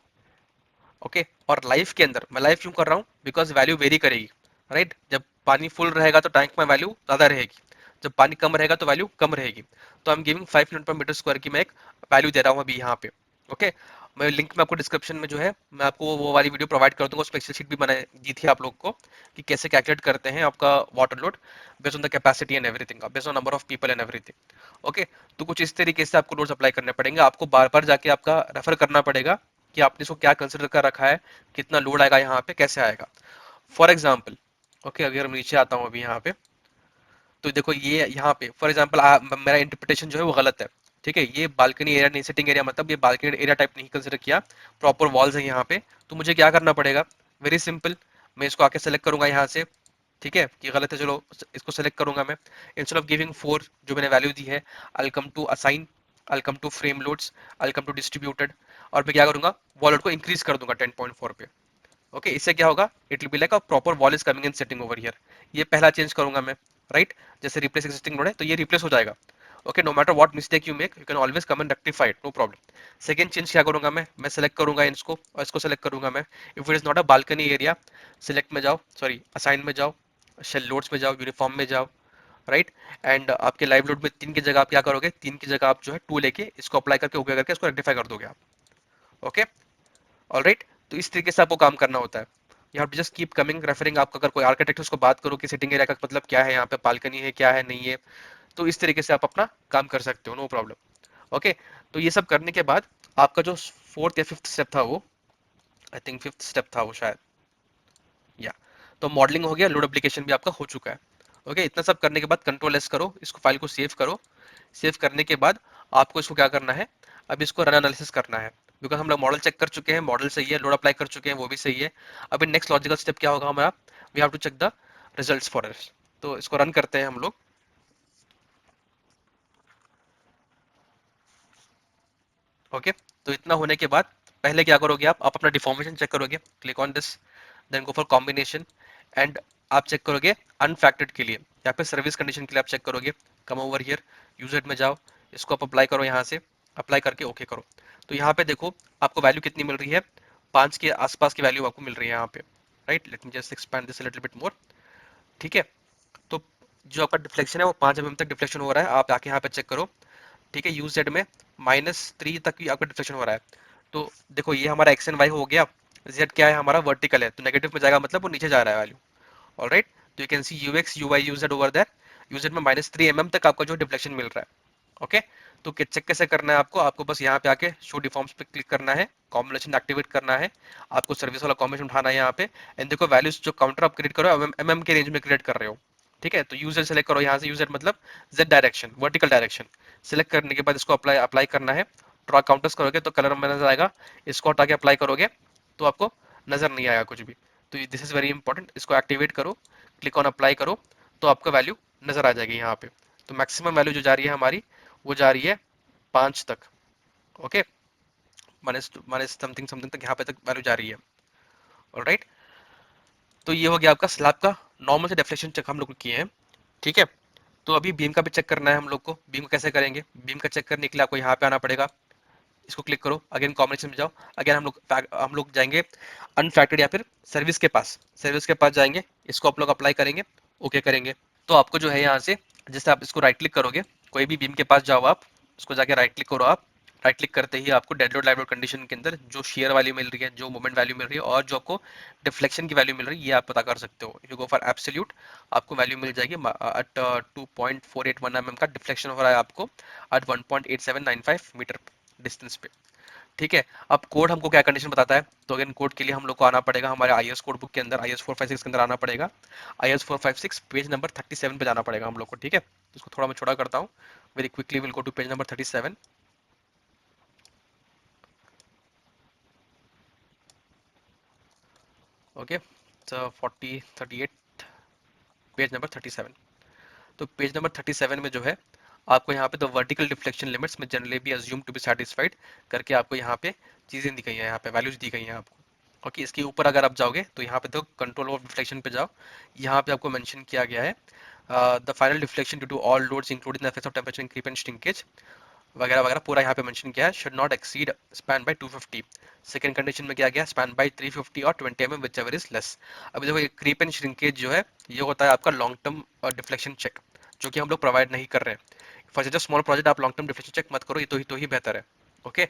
okay? और लाइफ के अंदर मैं लाइफ क्यों कर रहा हूँ, बिकॉज वैल्यू वेरी करेगी, राइट? जब पानी फुल रहेगा तो टैंक में वैल्यू ज्यादा रहेगी, जब पानी कम रहेगा तो वैल्यू कम रहेगी। तो आई एम गिविंग 5 यूनिट पर मीटर स्क्वायर की मैं एक वैल्यू दे रहा हूँ अभी यहाँ पे, ओके? मैं लिंक में आपको डिस्क्रिप्शन में जो है मैं आपको वो वाली वीडियो प्रोवाइड कर दूंगा, उस पर एक्सेल शीट भी बनाई दी थी आप लोग को, कि कैसे कैलकुलेट करते हैं आपका water load based on the capacity and everything, based on number of people and everything, okay? तो कुछ इस तरीके से आपको लोड्स अप्लाई करने पड़ेंगे, आपको बार बार जाके आपका रेफर करना पड़ेगा कि आपने इसको क्या कंसिडर कर रखा है, कितना लोड आएगा यहाँ पे, कैसे आएगा। फॉर एग्जाम्पल, ओके, अगर मैं नीचे आता हूँ अभी यहाँ पे, तो देखो ये यहाँ पे फॉर एग्जाम्पल मेरा इंटरप्रिटेशन जो है वो गलत है, ठीक है? ये बालकनी एरिया नहीं, सिटिंग एरिया मतलब ये बालकनी एरिया टाइप नहीं कंसिडर किया, प्रॉपर वॉल्स है यहाँ पे। तो मुझे क्या करना पड़ेगा, वेरी सिंपल, मैं इसको आके सेलेक्ट करूंगा यहाँ से, ठीक है? कि गलत है, चलो इसको सेलेक्ट करूंगा मैं, इंस्टेड ऑफ गिविंग 4 जो मैंने वैल्यू दी है, I come to assign, I come to frame loads, I come to distributed, और मैं क्या करूंगा, वॉल लोड को इंक्रीज कर दूंगा 10.4 पे, ओके, इससे क्या होगा, it will be like a proper wall is coming in setting over here. ये पहला चेंज करूंगा मैं, राइट जैसे रिप्लेस एग्जिस्टिंग नोड है तो ये रिप्लेस हो जाएगा। Okay, no matter what mistake you make you can always come and rectify it, no problem. Second change क्या करूंगा मैं सेलेक्ट करूंगा इसको और इसको सेलेक्ट करूंगा मैं। If it is not a balcony area, select में जाओ, सॉरी असाइन में जाओ, शेल लोड्स में जाओ, यूनिफॉर्म में जाओ, राइट। एंड आपके लाइव लोड में 3 की जगह आप क्या करोगे, 3 की जगह आप जो है 2 लेके इसको अप्लाई करके ओके करके इसको रेक्टिफाई कर दोगे आप। Okay, alright. तो इस तरीके से आपको काम करना होता है। You have to just keep coming referring. आप अगर कोई आर्किटेक्ट उसको बात करो कि सिटिंग एरिया का मतलब क्या है, यहाँ पे बालकनी है क्या है नहीं है, तो इस तरीके से आप अपना काम कर सकते हो, नो प्रॉब्लम। ओके, तो ये सब करने के बाद आपका जो फोर्थ या फिफ्थ स्टेप था वो, आई थिंक फिफ्थ स्टेप था वो शायद, या तो मॉडलिंग हो गया, लोड एप्लीकेशन भी आपका हो चुका है। ओके, इतना सब करने के बाद कंट्रोल एस करो, इसको फाइल को सेव करो। सेव करने के बाद आपको इसको क्या करना है, अब इसको रन एनालिसिस करना है। बिकॉज हम लोग मॉडल चेक कर चुके हैं, मॉडल सही है, लोड अप्लाई कर चुके हैं वो भी सही है। अभी नेक्स्ट लॉजिकल स्टेप क्या होगा हमारा, we have to check the results for it. तो इसको रन करते हैं हम लोग। ओके, तो इतना होने के बाद पहले क्या करोगे, आप अपना डिफॉर्मेशन चेक करोगे, click on this, then go for combination, and आप चेक करोगे अनफैक्टेड के लिए या फिर सर्विस कंडीशन के लिए आप चेक करोगे। कम ओवर हियर, यूजर में जाओ, इसको आप अप्लाई करो, यहाँ से अप्लाई करके ओके करो। तो यहाँ पे देखो आपको वैल्यू कितनी मिल रही है, 5 के आसपास की वैल्यू आपको मिल रही है यहाँ पे, right. Let me just expand this little bit more. ठीक है, तो जो आपका डिफ्लेक्शन है वो 5 mm तक डिफ्लेक्शन हो रहा है, आप आके यहाँ पे चेक करो। ठीक है, यू जेड में -3 तक की आपका डिफ्लेक्शन हो रहा है। तो देखो ये हमारा एक्स एंड वाई हो गया, जेड क्या है हमारा वर्टिकल है, तो नेगेटिव में जाएगा मतलब वो नीचे जा रहा है वैल्यू। ऑलराइट, तो you can C you x you why you Z over that. You Z में -3 mm तक आपका जो डिफ्लेक्शन मिल रहा है। ओके, तो चेक कैसे करना है आपको, आपको बस यहाँ पे आके शो डिफॉर्म्स पे क्लिक करना है, कॉम्बिनेशन एक्टिवेट करना है, आपको सर्विस वाला कॉम्बिनेशन उठाना है यहाँ पे। एंड देखो वैल्यूज जो काउंटर आप क्रिएट करो mm के रेंज में क्रिएट कर रहे हो। ठीक है, तो यूजर सेलेक्ट करो यहाँ से, यूजर मतलब Z direction, vertical direction. Select करने के बाद इसको अप्लाई अप्लाई करना है। थोड़ा काउंटर्स करोगे तो कलर में नजर आएगा, इसको हटा के अप्लाई करोगे तो आपको नजर नहीं आएगा कुछ भी। तो दिस इज वेरी इंपॉर्टेंट, इसको एक्टिवेट करो, क्लिक ऑन अप्लाई करो, तो आपका वैल्यू नजर आ जाएगी यहाँ पे। तो मैक्सिमम वैल्यू जो जा रही है हमारी, वो जा रही है 5 तक। Okay, minus minus something something तक यहाँ पे तक वैल्यू जा रही है। ऑलराइट, तो ये हो गया आपका स्लैब का नॉर्मल से डेफिनेशन चेक हम लोग किए हैं। ठीक है, तो अभी बीम का भी चेक करना है हम लोग को। बीम को कैसे करेंगे, बीम का चेक करने के लिए आपको यहाँ पे आना पड़ेगा, इसको क्लिक करो, अगेन कॉम्बिनेशन में जाओ। अगेन हम लोग जाएंगे अनफैक्टेड या फिर सर्विस के पास जाएंगे, इसको आप लोग अप्लाई करेंगे, ओके करेंगे। तो आपको जो है यहाँ से, जैसे आप इसको राइट क्लिक करोगे, कोई भी बीम के पास जाओ आप, उसको जाके राइट क्लिक करो आप। राइट क्लिक करते ही आपको dead load live load condition के अंदर जो शेयर वैल्यू मिल रही है, जो मोमेंट वैल्यू मिल रही है और जो आपको डिफ्लेक्शन की वैल्यू मिल रही है, ये आप पता कर सकते हो। If you go for absolute, आपको वैल्यू मिल जाएगी एट 2.481 mm का डिफ्लेक्शन हो रहा है आपको एट 1.8795 मीटर डिस्टेंस पे। ठीक है, अब कोड हमको क्या कंडीशन बताता है, तो अगेन कोड के लिए हम लोग को आना पड़ेगा हमारे आई एस कोड बुक के अंदर, IS 456 के अंदर आना पड़ेगा। IS 456 पेज नंबर 37 पे जाना पड़ेगा हम लोग को। ठीक है, इसको थोड़ा मैं छोटा करता हूँ, very quickly will go to page number 37। ओके, तो 38 पेज नंबर 37। तो पेज नंबर 37 में जो है आपको यहाँ पे द वर्टिकल डिफ्लेक्शन लिमिट्स में generally be assume to be satisfied करके आपको यहाँ पे चीजें दी गई हैं, यहाँ पे वैल्यूज दी गई हैं आपको। ओके, इसके ऊपर अगर आप जाओगे तो यहाँ पे तो कंट्रोल ऑफ डिफ्लेक्शन पे जाओ, यहाँ पे आपको मेंशन किया गया है the final deflection due to all loads including the effects of temperature and creep and shrinkage वगैरह वगैरह पूरा यहाँ पे मेंशन किया है, should not exceed span by 250। Second condition में क्या गया, स्पैन बाय 350 और 20 mm whichever is less. अभी देखो ये क्रीप एंड श्रिंकेज जो है ये होता है आपका लॉन्ग टर्म डिफ्लेक्शन चेक, जो कि हम लोग प्रोवाइड नहीं कर रहे हैं। फॉर सच स्मॉल प्रोजेक्ट आप लॉन्ग टर्म डिफ्लेक्शन चेक मत करो, ये तो ही बेहतर है। ओके,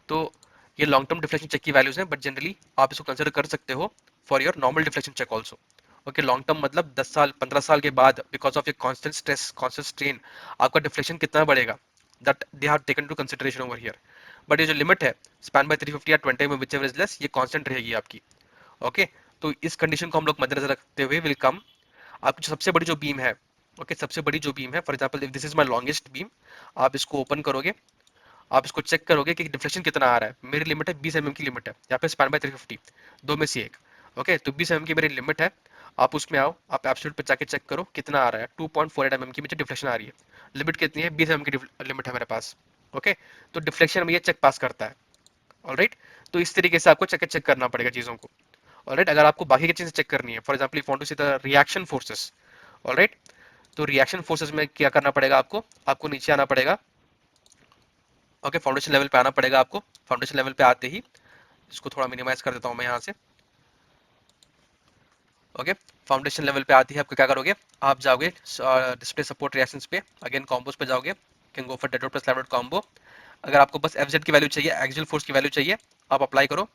तो ये लॉन्ग टर्म डिफ्लेक्शन चेक की वैल्यूज हैं, बट जनरली आप इसको कंसिडर कर सकते हो for your normal deflection check also. Okay, long term मतलब 10 साल 15 साल के बाद बिकॉज ऑफ ये कांस्टेंट स्ट्रेस कांस्टेंट स्ट्रेन आपका डिफ्लेक्शन कितना बढ़ेगा, that they have taken to consideration over here. But ये जो लिमिट है स्पैन बाय 350 या 20 में विच एवर इज लेस, ये कांस्टेंट रहेगी आपकी। ओके, तो इस कंडीशन को हम लोग मद्देनजर रखते हुए विल कम आपकी जो सबसे बड़ी जो बीम है। ओके, सबसे बड़ी जो बीम है, for example if this is my longest beam, आप इसको ओपन करोगे, आप इसको चेक करोगे कि डिफ्लेक्शन कितना आ रहा है। मेरी लिमिट है 20 mm की लिमिट है, यहाँ पे स्पैन बाय 350, दो में से एक। ओके, तो 20 mm की मेरी लिमिट है, आप उसमें आओ, आप एब्सोल्यूट पे जाके चेक करो कितना आ रहा है। 2.48 mm की मुझे डिफ्लेक्शन आ रही है। लिमिट कितनी है, 20 mm की लिमिट है मेरे पास। ओके, तो डिफ्लेक्शन में ये चेक पास करता है। ऑलराइट, तो इस तरीके से आपको चेक चेक करना पड़ेगा चीज़ों को। ऑलराइट, अगर आपको बाकी की चीजें चेक करनी है, for example you want to see the reaction forces, alright, तो रिएक्शन फोर्सेस में क्या करना पड़ेगा आपको, आपको नीचे आना पड़ेगा। ओके, फाउंडेशन लेवल पे आना पड़ेगा आपको। फाउंडेशन लेवल पे आते ही इसको थोड़ा मिनिमाइज कर देता हूँ मैं यहाँ से। ओके, फाउंडेशन लेवल पे आती है आपको क्या करोगे, आप जाओगे डिस्प्ले सपोर्ट रिएक्शंस पे, अगेन कॉम्बोज पे जाओगे, can go for dead plus laminate combo. अगर आपको बस एफ जेड की वैल्यू चाहिए, एक्सियल फोर्स की वैल्यू चाहिए, आप अप्लाई करो।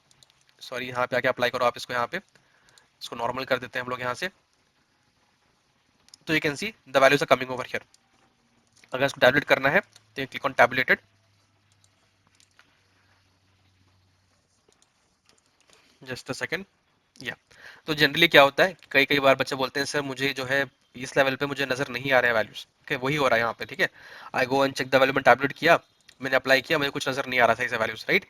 सॉरी, यहाँ पे आके अप्लाई करो आप इसको, यहाँ पे इसको नॉर्मल कर देते हैं हम लोग यहाँ से। तो you can see the values are coming over here. अगर इसको टैबलेट करना है तो click on tabulated. Just a second. या, तो जनरली क्या होता है, कई कई बार बच्चे बोलते हैं सर मुझे जो है इस लेवल पे मुझे नजर नहीं आ रहा है वैल्यूज। ओके, वही हो रहा है यहाँ पे, ठीक है। I go and check the value, में टैबलेट किया, मैंने अप्लाई किया, मुझे कुछ नजर नहीं आ रहा सही से वैल्यूज, राइट।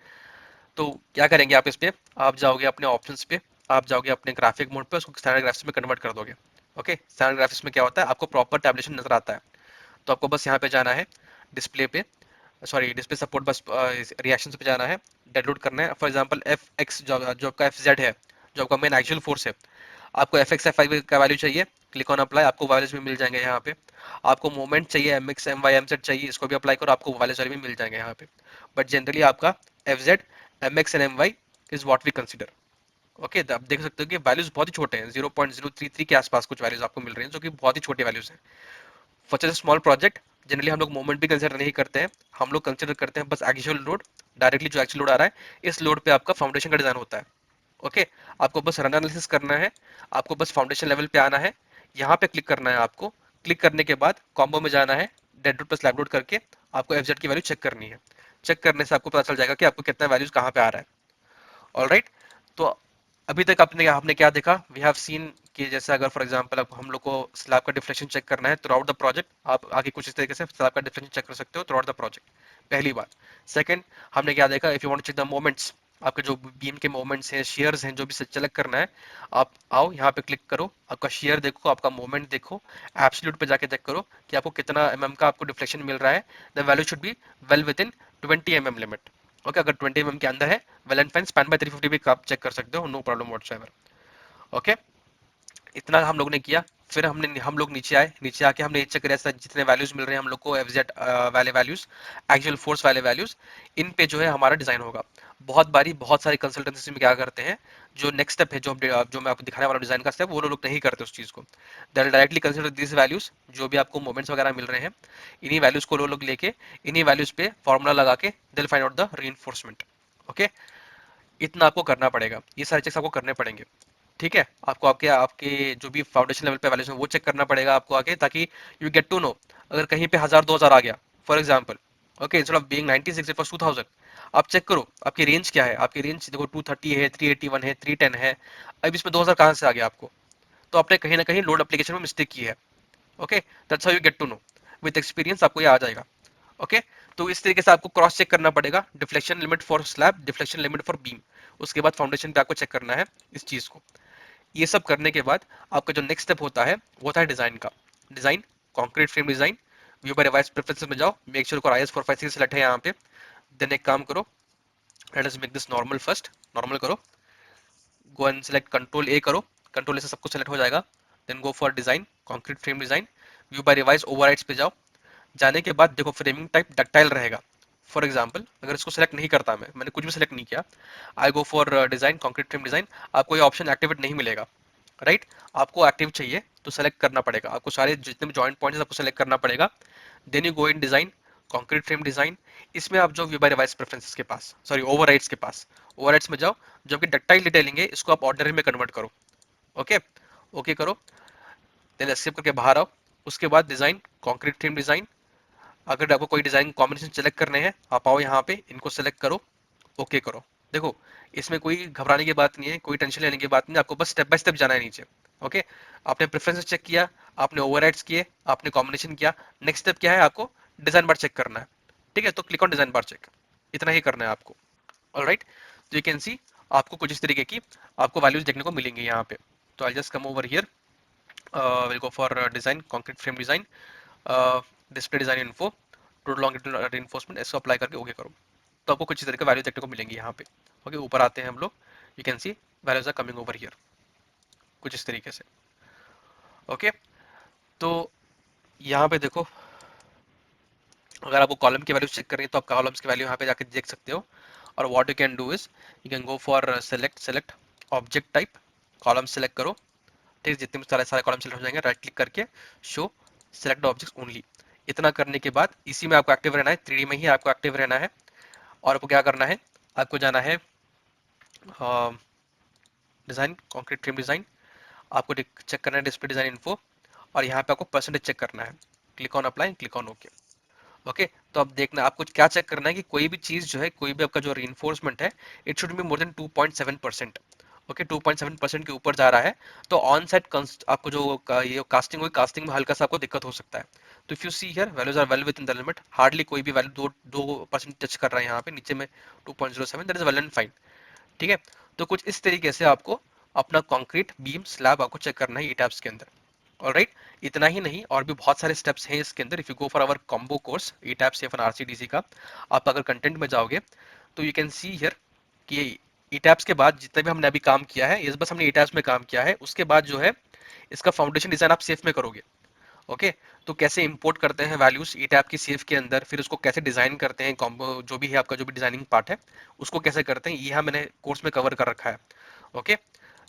तो क्या करेंगे आप इस पे, आप जाओगे अपने ऑप्शंस पे, आप जाओगे अपने ग्राफिक मोड पे, उसको स्टैंडर्ड ग्राफिक्स में कन्वर्ट कर दोगे। ओके, स्टैंडर्ड ग्राफिक्स में क्या होता है, आपको प्रॉपर टैबलेशन नजर आता है। तो आपको बस यहाँ पे जाना है, डिस्प्ले पे, सॉरी डिस्प्ले सपोर्ट, बस रिएक्शन पे जाना है, डाउनलोड करना है। फॉर एग्जांपल एफ एक्स जो आपका एफ जेड है, जो आपका मेन एक्चुअल फोर्स है, आपको एफ एक्स एफ वाई का वैल्यू चाहिए, क्लिक ऑन अप्लाई, आपको वैल्यूज भी मिल जाएंगे यहाँ पे। आपको मोमेंट चाहिए, M X M Y M Z चाहिए, इसको भी अप्लाई करो, आपको वैल्यूज भी मिल जाएंगे यहाँ पे। बट जनरली आपका F Z, M X and M Y is what we consider. Okay, आप देख सकते हो कि वैल्यूज बहुत ही छोटे हैं, 0.033 के आसपास कुछ वैल्यूज आपको मिल रही हैं, जो कि बहुत ही छोटे वैल्यूज हैं for such small project. Generally हम लोग मोमेंट भी कंसिडर नहीं करते हैं, हम लोग कंसिडर करते हैं बस एक्चुअल लोड, डायरेक्टली जो एक्चुअल लोड आ रहा है, इस लोड पे आपका फाउंडेशन का डिजाइन होता है। ओके, आपको बस रन एनालिसिस करना है, आपको बस फाउंडेशन लेवल पे आना है, यहाँ पे क्लिक करना है आपको। क्लिक करने के बाद कॉम्बो में जाना है, डेड प्लस लैब करके आपको एफ की वैल्यू चेक करनी है। चेक करने से आपको पता चल जाएगा कि आपको कितना वैल्यूज कहाँ पे आ रहा है। ऑल राइट, तो अभी तक आपने आपने क्या देखा, वी हैव सीन कि जैसे अगर फॉर एग्जांपल अब हम लोग को स्लैब का डिफ्लेक्शन चेक करना है थ्रू आउट द प्रोजेक्ट, आप आगे कुछ इस तरीके से स्लैब का डिफ्लेक्शन चेक कर सकते हो थ्रू आउट द प्रोजेक्ट, पहली बात। सेकंड, हमने क्या देखा, if you want to check the moments, आपके जो बीम के मोमेंट्स हैं, शेयर्स हैं, जो भी सेलेक्ट करना है, आप आओ यहाँ पे क्लिक करो, आपका शेयर देखो, आपका मोमेंट देखो, एब्सोल्यूट पे जाके चेक करो कि आपको कितना का आपको डिफ्लेक्शन मिल रहा है। The value should be well within 20 limit. Okay, अगर 20 के अंदर है, well and fine, span by 350 भी आप चेक कर सकते हो, नो प्रॉब्लम व्हाटसोएवर। ओके, इतना हम लोग ने किया। फिर हम लोग नीचे आए, नीचे आके हमने चेक करा जितने वैल्यूज मिल रहे हैं हम लोग को, एफजेड वाले वैल्यूज, एक्चुअल फोर्स वाले वैल्यूज, इन पे जो है हमारा डिजाइन होगा। बहुत बारी बहुत सारी कंसल्टेंसी में क्या करते हैं, जो नेक्स्ट स्टेप है, जो मैं आपको दिखाने वाला डिजाइन का स्टेप, वो लोग नहीं करते उस चीज को। दे डायरेक्टली कंसिडर दिस वैल्यूज, जो भी आपको मोमेंट्स वगैरह मिल रहे हैं, इन्हीं वैल्यूज को लोग लेके, इन्हीं वैल्यूज पे फॉर्मूला लगा के दिल find out the reinforcement. Okay, इतना आपको करना पड़ेगा, ये सारे चेक्स आपको करने पड़ेंगे। ठीक है, आपको आपके आपके जो भी फाउंडेशन लेवल पे वैल्यूज है वो चेक करना पड़ेगा आपको आगे, ताकि यू गेट टू नो, अगर कहीं पे 1000 2000 आ गया for example, okay, instead of being 96 it was 2000, आप चेक करो आपकी रेंज क्या है। आपकी रेंज देखो 230 है, 381 है, 310 है, अब इसमें 2000 कहाँ से आ गया आपको, तो आपने कहीं ना कहीं लोड एप्लीकेशन में मिस्टेक की है। Okay, that's how you get to know, with experience आपको ये आ जाएगा। ओके, तो इस तरीके से आपको क्रॉस चेक करना पड़ेगा, deflection limit for slab, deflection limit for beam, उसके बाद फाउंडेशन पे आपको चेक करना है इस चीज को। ये सब करने के बाद आपका जो नेक्स्ट स्टेप होता है वो होता है डिजाइन का। Design, concrete frame design, view by revise preferences में जाओ, मेक श्योर को IS 456 सेलेक्ट है यहाँ पे। देन एक काम करो, let us make this normal first, normal करो, go and select control A करो, कंट्रोल ए से सब कुछ सेलेक्ट हो जाएगा। Then go for design, concrete frame design, view by revise overrides पे जाओ। जाने के बाद देखो फ्रेमिंग टाइप डक्टाइल रहेगा। फॉर एग्जाम्पल अगर इसको सेलेक्ट नहीं करता, मैंने कुछ भी सेलेक्ट नहीं किया, I go for design, concrete frame design, आपको ये ऑप्शन एक्टिवेट नहीं मिलेगा, राइट। आपको एक्टिव चाहिए तो सेलेक्ट करना पड़ेगा, आपको सारे जितने भी जॉइंट पॉइंट्स आपको सेलेक्ट करना पड़ेगा। Then you go in design, concrete frame design, इसमें आप जो व्यू बाय रिवाइज प्रेफरेंसेस के पास, सॉरी ओवरराइड्स के पास, ओवरराइड्स में जाओ, जो कि डक्टाइल डिटेलिंग है इसको आप ऑर्डनरी में कन्वर्ट करो। ओके, ओके करो, देन एस्केप करके बाहर आओ। उसके बाद डिजाइन, कंक्रीट फ्रेम डिजाइन, अगर आपको कोई डिजाइन कॉम्बिनेशन सेलेक्ट करने हैं, आप आओ यहाँ पे, इनको सेलेक्ट करो, ओके करो। देखो, इसमें कोई घबराने की बात नहीं है, कोई टेंशन लेने की बात नहीं है, आपको बस स्टेप बाय स्टेप जाना है नीचे। ओके, आपने प्रेफरेंसेस चेक किया, आपने ओवरराइड्स किए, आपने कॉम्बिनेशन किया, नेक्स्ट स्टेप क्या है, आपको डिजाइन बार चेक करना है। ठीक है, तो click on design bar check, इतना ही करना है आपको। ऑलराइट, तो यू कैन सी आपको कुछ इस तरीके की आपको वैल्यूज देखने को मिलेंगी यहाँ पे। तो I just come over here, will go for design, concrete frame design, display design info, total longitude reinforcement, इसको अप्लाई करके ओके करो, तो आपको कुछ इस तरह के वैल्यू देखने को मिलेंगी यहाँ पे। ओके, ऊपर आते हैं हम लोग, you can see values are coming over here, कुछ इस तरीके से। ओके, तो यहाँ पे देखो, अगर आपको कॉलम की वैल्यू चेक करनी है तो आप कॉलम्स की वैल्यू यहाँ पे जाके देख सकते हो। और what you can do is you can go for select object type, column select करो, ठीक है, जितने भी सारे सारे कॉलम सेलेक्ट हो जाएंगे, राइट क्लिक करके शो सेलेक्ट ऑब्जेक्ट्स ओनली। इतना करने के बाद इसी में आपको एक्टिव रहना है, 3D में ही आपको एक्टिव रहना है। और आपको क्या करना है, आपको जाना है डिजाइन, कॉन्क्रीट फ्रेम डिजाइन, आपको चेक करना है डिस्प्ले डिजाइन इन्फो, और यहाँ पे आपको परसेंटेज चेक करना है। Click on apply, click on okay. Okay, तो अब देखना आपको क्या चेक करना है कि कोई भी चीज जो है, कोई भी आपका जो रीइंफोर्समेंट है, it should be more than 2.7%। Okay, 2.7% के ऊपर जा रहा है तो ऑन साइड आपको जो ये कास्टिंग हुई, कास्टिंग में हल्का सा आपको दिक्कत हो सकता है। तो if you see here values are well within the limit, hardly कोई भी वैल्यू 2% टच कर रहा है यहाँ पे नीचे में 2.07, that is well and fine. ठीक है, तो कुछ इस तरीके से आपको अपना कंक्रीट बीम स्लैब आपको चेक करना है ई टैब्स के अंदर। ऑलराइट, इतना ही नहीं, और भी बहुत सारे स्टेप्स हैं इसके अंदर। If you go for our combo course ETABS या फिर आरसीडीसी का, आप अगर कंटेंट में जाओगे तो यू कैन सी हियर कि ई टैब्स के बाद जितने भी हमने अभी काम किया है, इस बस हमने ई टैब्स में काम किया है, उसके बाद जो है इसका फाउंडेशन डिजाइन आप सेफ में करोगे। ओके, तो कैसे इंपोर्ट करते हैं वैल्यूज ई टैब की सेफ के अंदर, फिर उसको कैसे डिजाइन करते हैं, कॉम्बो जो भी है आपका जो भी डिजाइनिंग पार्ट है उसको कैसे करते हैं, ये मैंने कोर्स में कवर कर रखा है। Okay,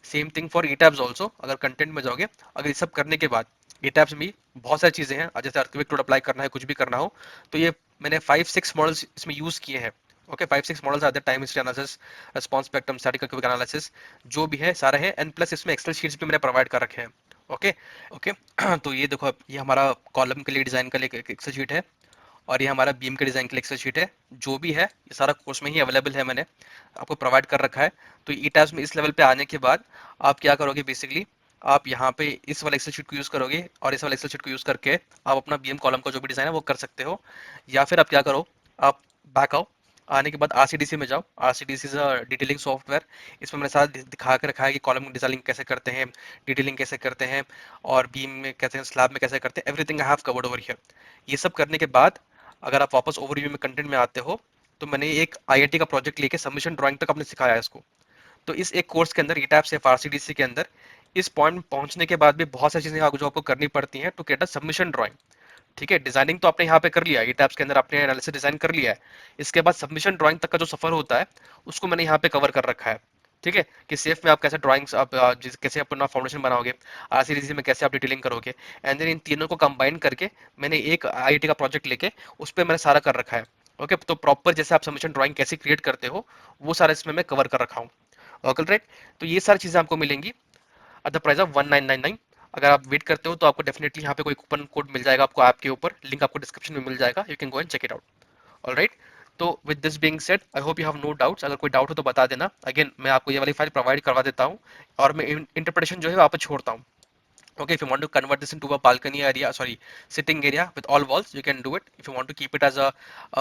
same thing for E tabs also, अगर कंटेंट में जाओगे, अगर ये सब करने के बाद ई टैब्स में बहुत सारी चीजें हैं, जैसे अर्थक्वेक लोड अप्लाई करना है, कुछ भी करना हो, तो ये मैंने 5-6 मॉडल्स इसमें यूज किए हैं। ओके, 5-6 मॉडल्स आते हैं, time history analysis, response spectrum, static earthquake analysis, जो भी है सारे हैं, एंड प्लस इसमें एक्सेल शीट्स भी मैंने प्रोवाइड कर रखे हैं। ओके, ओके, तो ये देखो, ये हमारा कॉलम के लिए डिजाइन का लिए एक्सेल शीट है, और ये हमारा बीम के डिजाइन के लिए एक्सेल शीट है। जो भी है ये सारा कोर्स में ही अवेलेबल है, मैंने आपको प्रोवाइड कर रखा है। तो ई टैब्स में इस लेवल पे आने के बाद आप क्या करोगे, बेसिकली आप यहाँ पे इस वाले एक्सेल शीट को यूज करोगे, और इस वाले एक्सेल शीट को यूज करके आप अपना बीम कॉलम का जो भी डिजाइन है वो कर सकते हो। या फिर आप क्या करो, आप बैक आओ, आने के बाद आरसीडीसी में जाओ। RCDC is a detailing software, इसमें मैंने सारा दिखा के रखा है कि कॉलम डिजाइनिंग कैसे करते हैं, डिटेलिंग कैसे करते हैं, और बीम में कैसे, स्लैब में कैसे करते हैं, everything I have covered over here. ये सब करने के बाद अगर आप वापस ओवरव्यू में कंटेंट में आते हो, तो मैंने एक आईआईटी का प्रोजेक्ट लेके सबमिशन ड्राइंग तक आपने सिखाया है इसको। तो इस एक कोर्स के अंदर ईटैप से आरसीडीसी के अंदर इस पॉइंट में पहुंचने के बाद भी बहुत सारी चीजें जो आपको करनी पड़ती हैं to get a submission drawing. ठीक है, डिजाइनिंग तो आपने यहाँ पे कर लिया, ई टैब्स के अंदर आपने एनालिसिस डिजाइन कर लिया है, इसके बाद सबमिशन ड्राइंग तक का जो सफर होता है उसको मैंने यहाँ पे कवर कर रखा है। ठीक है, कि सेफ में आप कैसे ड्राइंग्स, आप कैसे अपना फाउंडेशन बनाओगे, आरसीडीसी में कैसे आप डिटेलिंग करोगे, एंड देन इन तीनों को कंबाइन करके मैंने एक आईआईटी का प्रोजेक्ट लेके उस पर मैंने सारा कर रखा है। ओके, तो प्रॉपर जैसे आप सबमिशन ड्राइंग कैसे क्रिएट करते हो वो सारा इसमें मैं कवर कर रखा हूँ। ओके राइट, तो ये सारी चीजें आपको मिलेंगी एट द प्राइस ऑफ 1999। अगर आप वेट करते हो तो आपको डेफिनेटली यहाँ पे कोई कूपन कोड मिल जाएगा आपको ऐप के ऊपर, लिंक आपको डिस्क्रिप्शन में मिल जाएगा, you can go and check it out. Alright, तो with this being said I hope you have no doubts. अगर कोई डाउट हो तो बता देना, अगेन मैं आपको ये वाली फाइल प्रोवाइड करवा देता हूँ, और मैं इंटरप्रिटेशन जो है वहाँ पे छोड़ता हूँ। Okay, if you want to convert this into a balcony area, sorry, sitting area with all walls, you can do it. If you want to keep it as a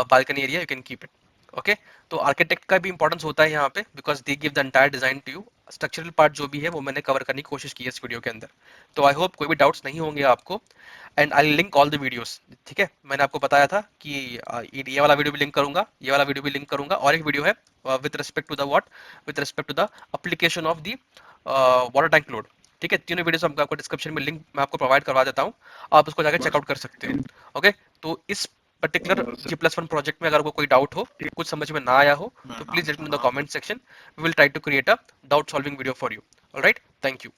balcony area, you can keep it. Okay, तो आर्किटेक्ट का भी इंपॉर्टेंस होता है यहाँ पे, because they give the entire design to you. Structural part जो भी है वो मैंने कवर करने की कोशिश की है इस वीडियो के अंदर। तो आई होप कोई भी डाउट्स नहीं होंगे आपको, and I link all the videos. ठीक है, मैंने आपको बताया था कि ये वाला वीडियो भी लिंक करूंगा, ये वाला वीडियो भी लिंक करूंगा, और एक वीडियो है with respect to the what, with respect to the application of the water tank load. ठीक है, तीनों वीडियोस आपको डिस्क्रिप्शन में लिंक मैं आपको प्रोवाइड करवा देता हूँ, आप उसको जाकर चेकआउट कर सकते हो। ओके, तो इस पर्टिकुलर G+1 प्रोजेक्ट में अगर आपको कोई डाउट हो, कुछ समझ में ना आया हो, तो please let me in the comment section, we will try to create a doubt solving video for you. Alright, thank you.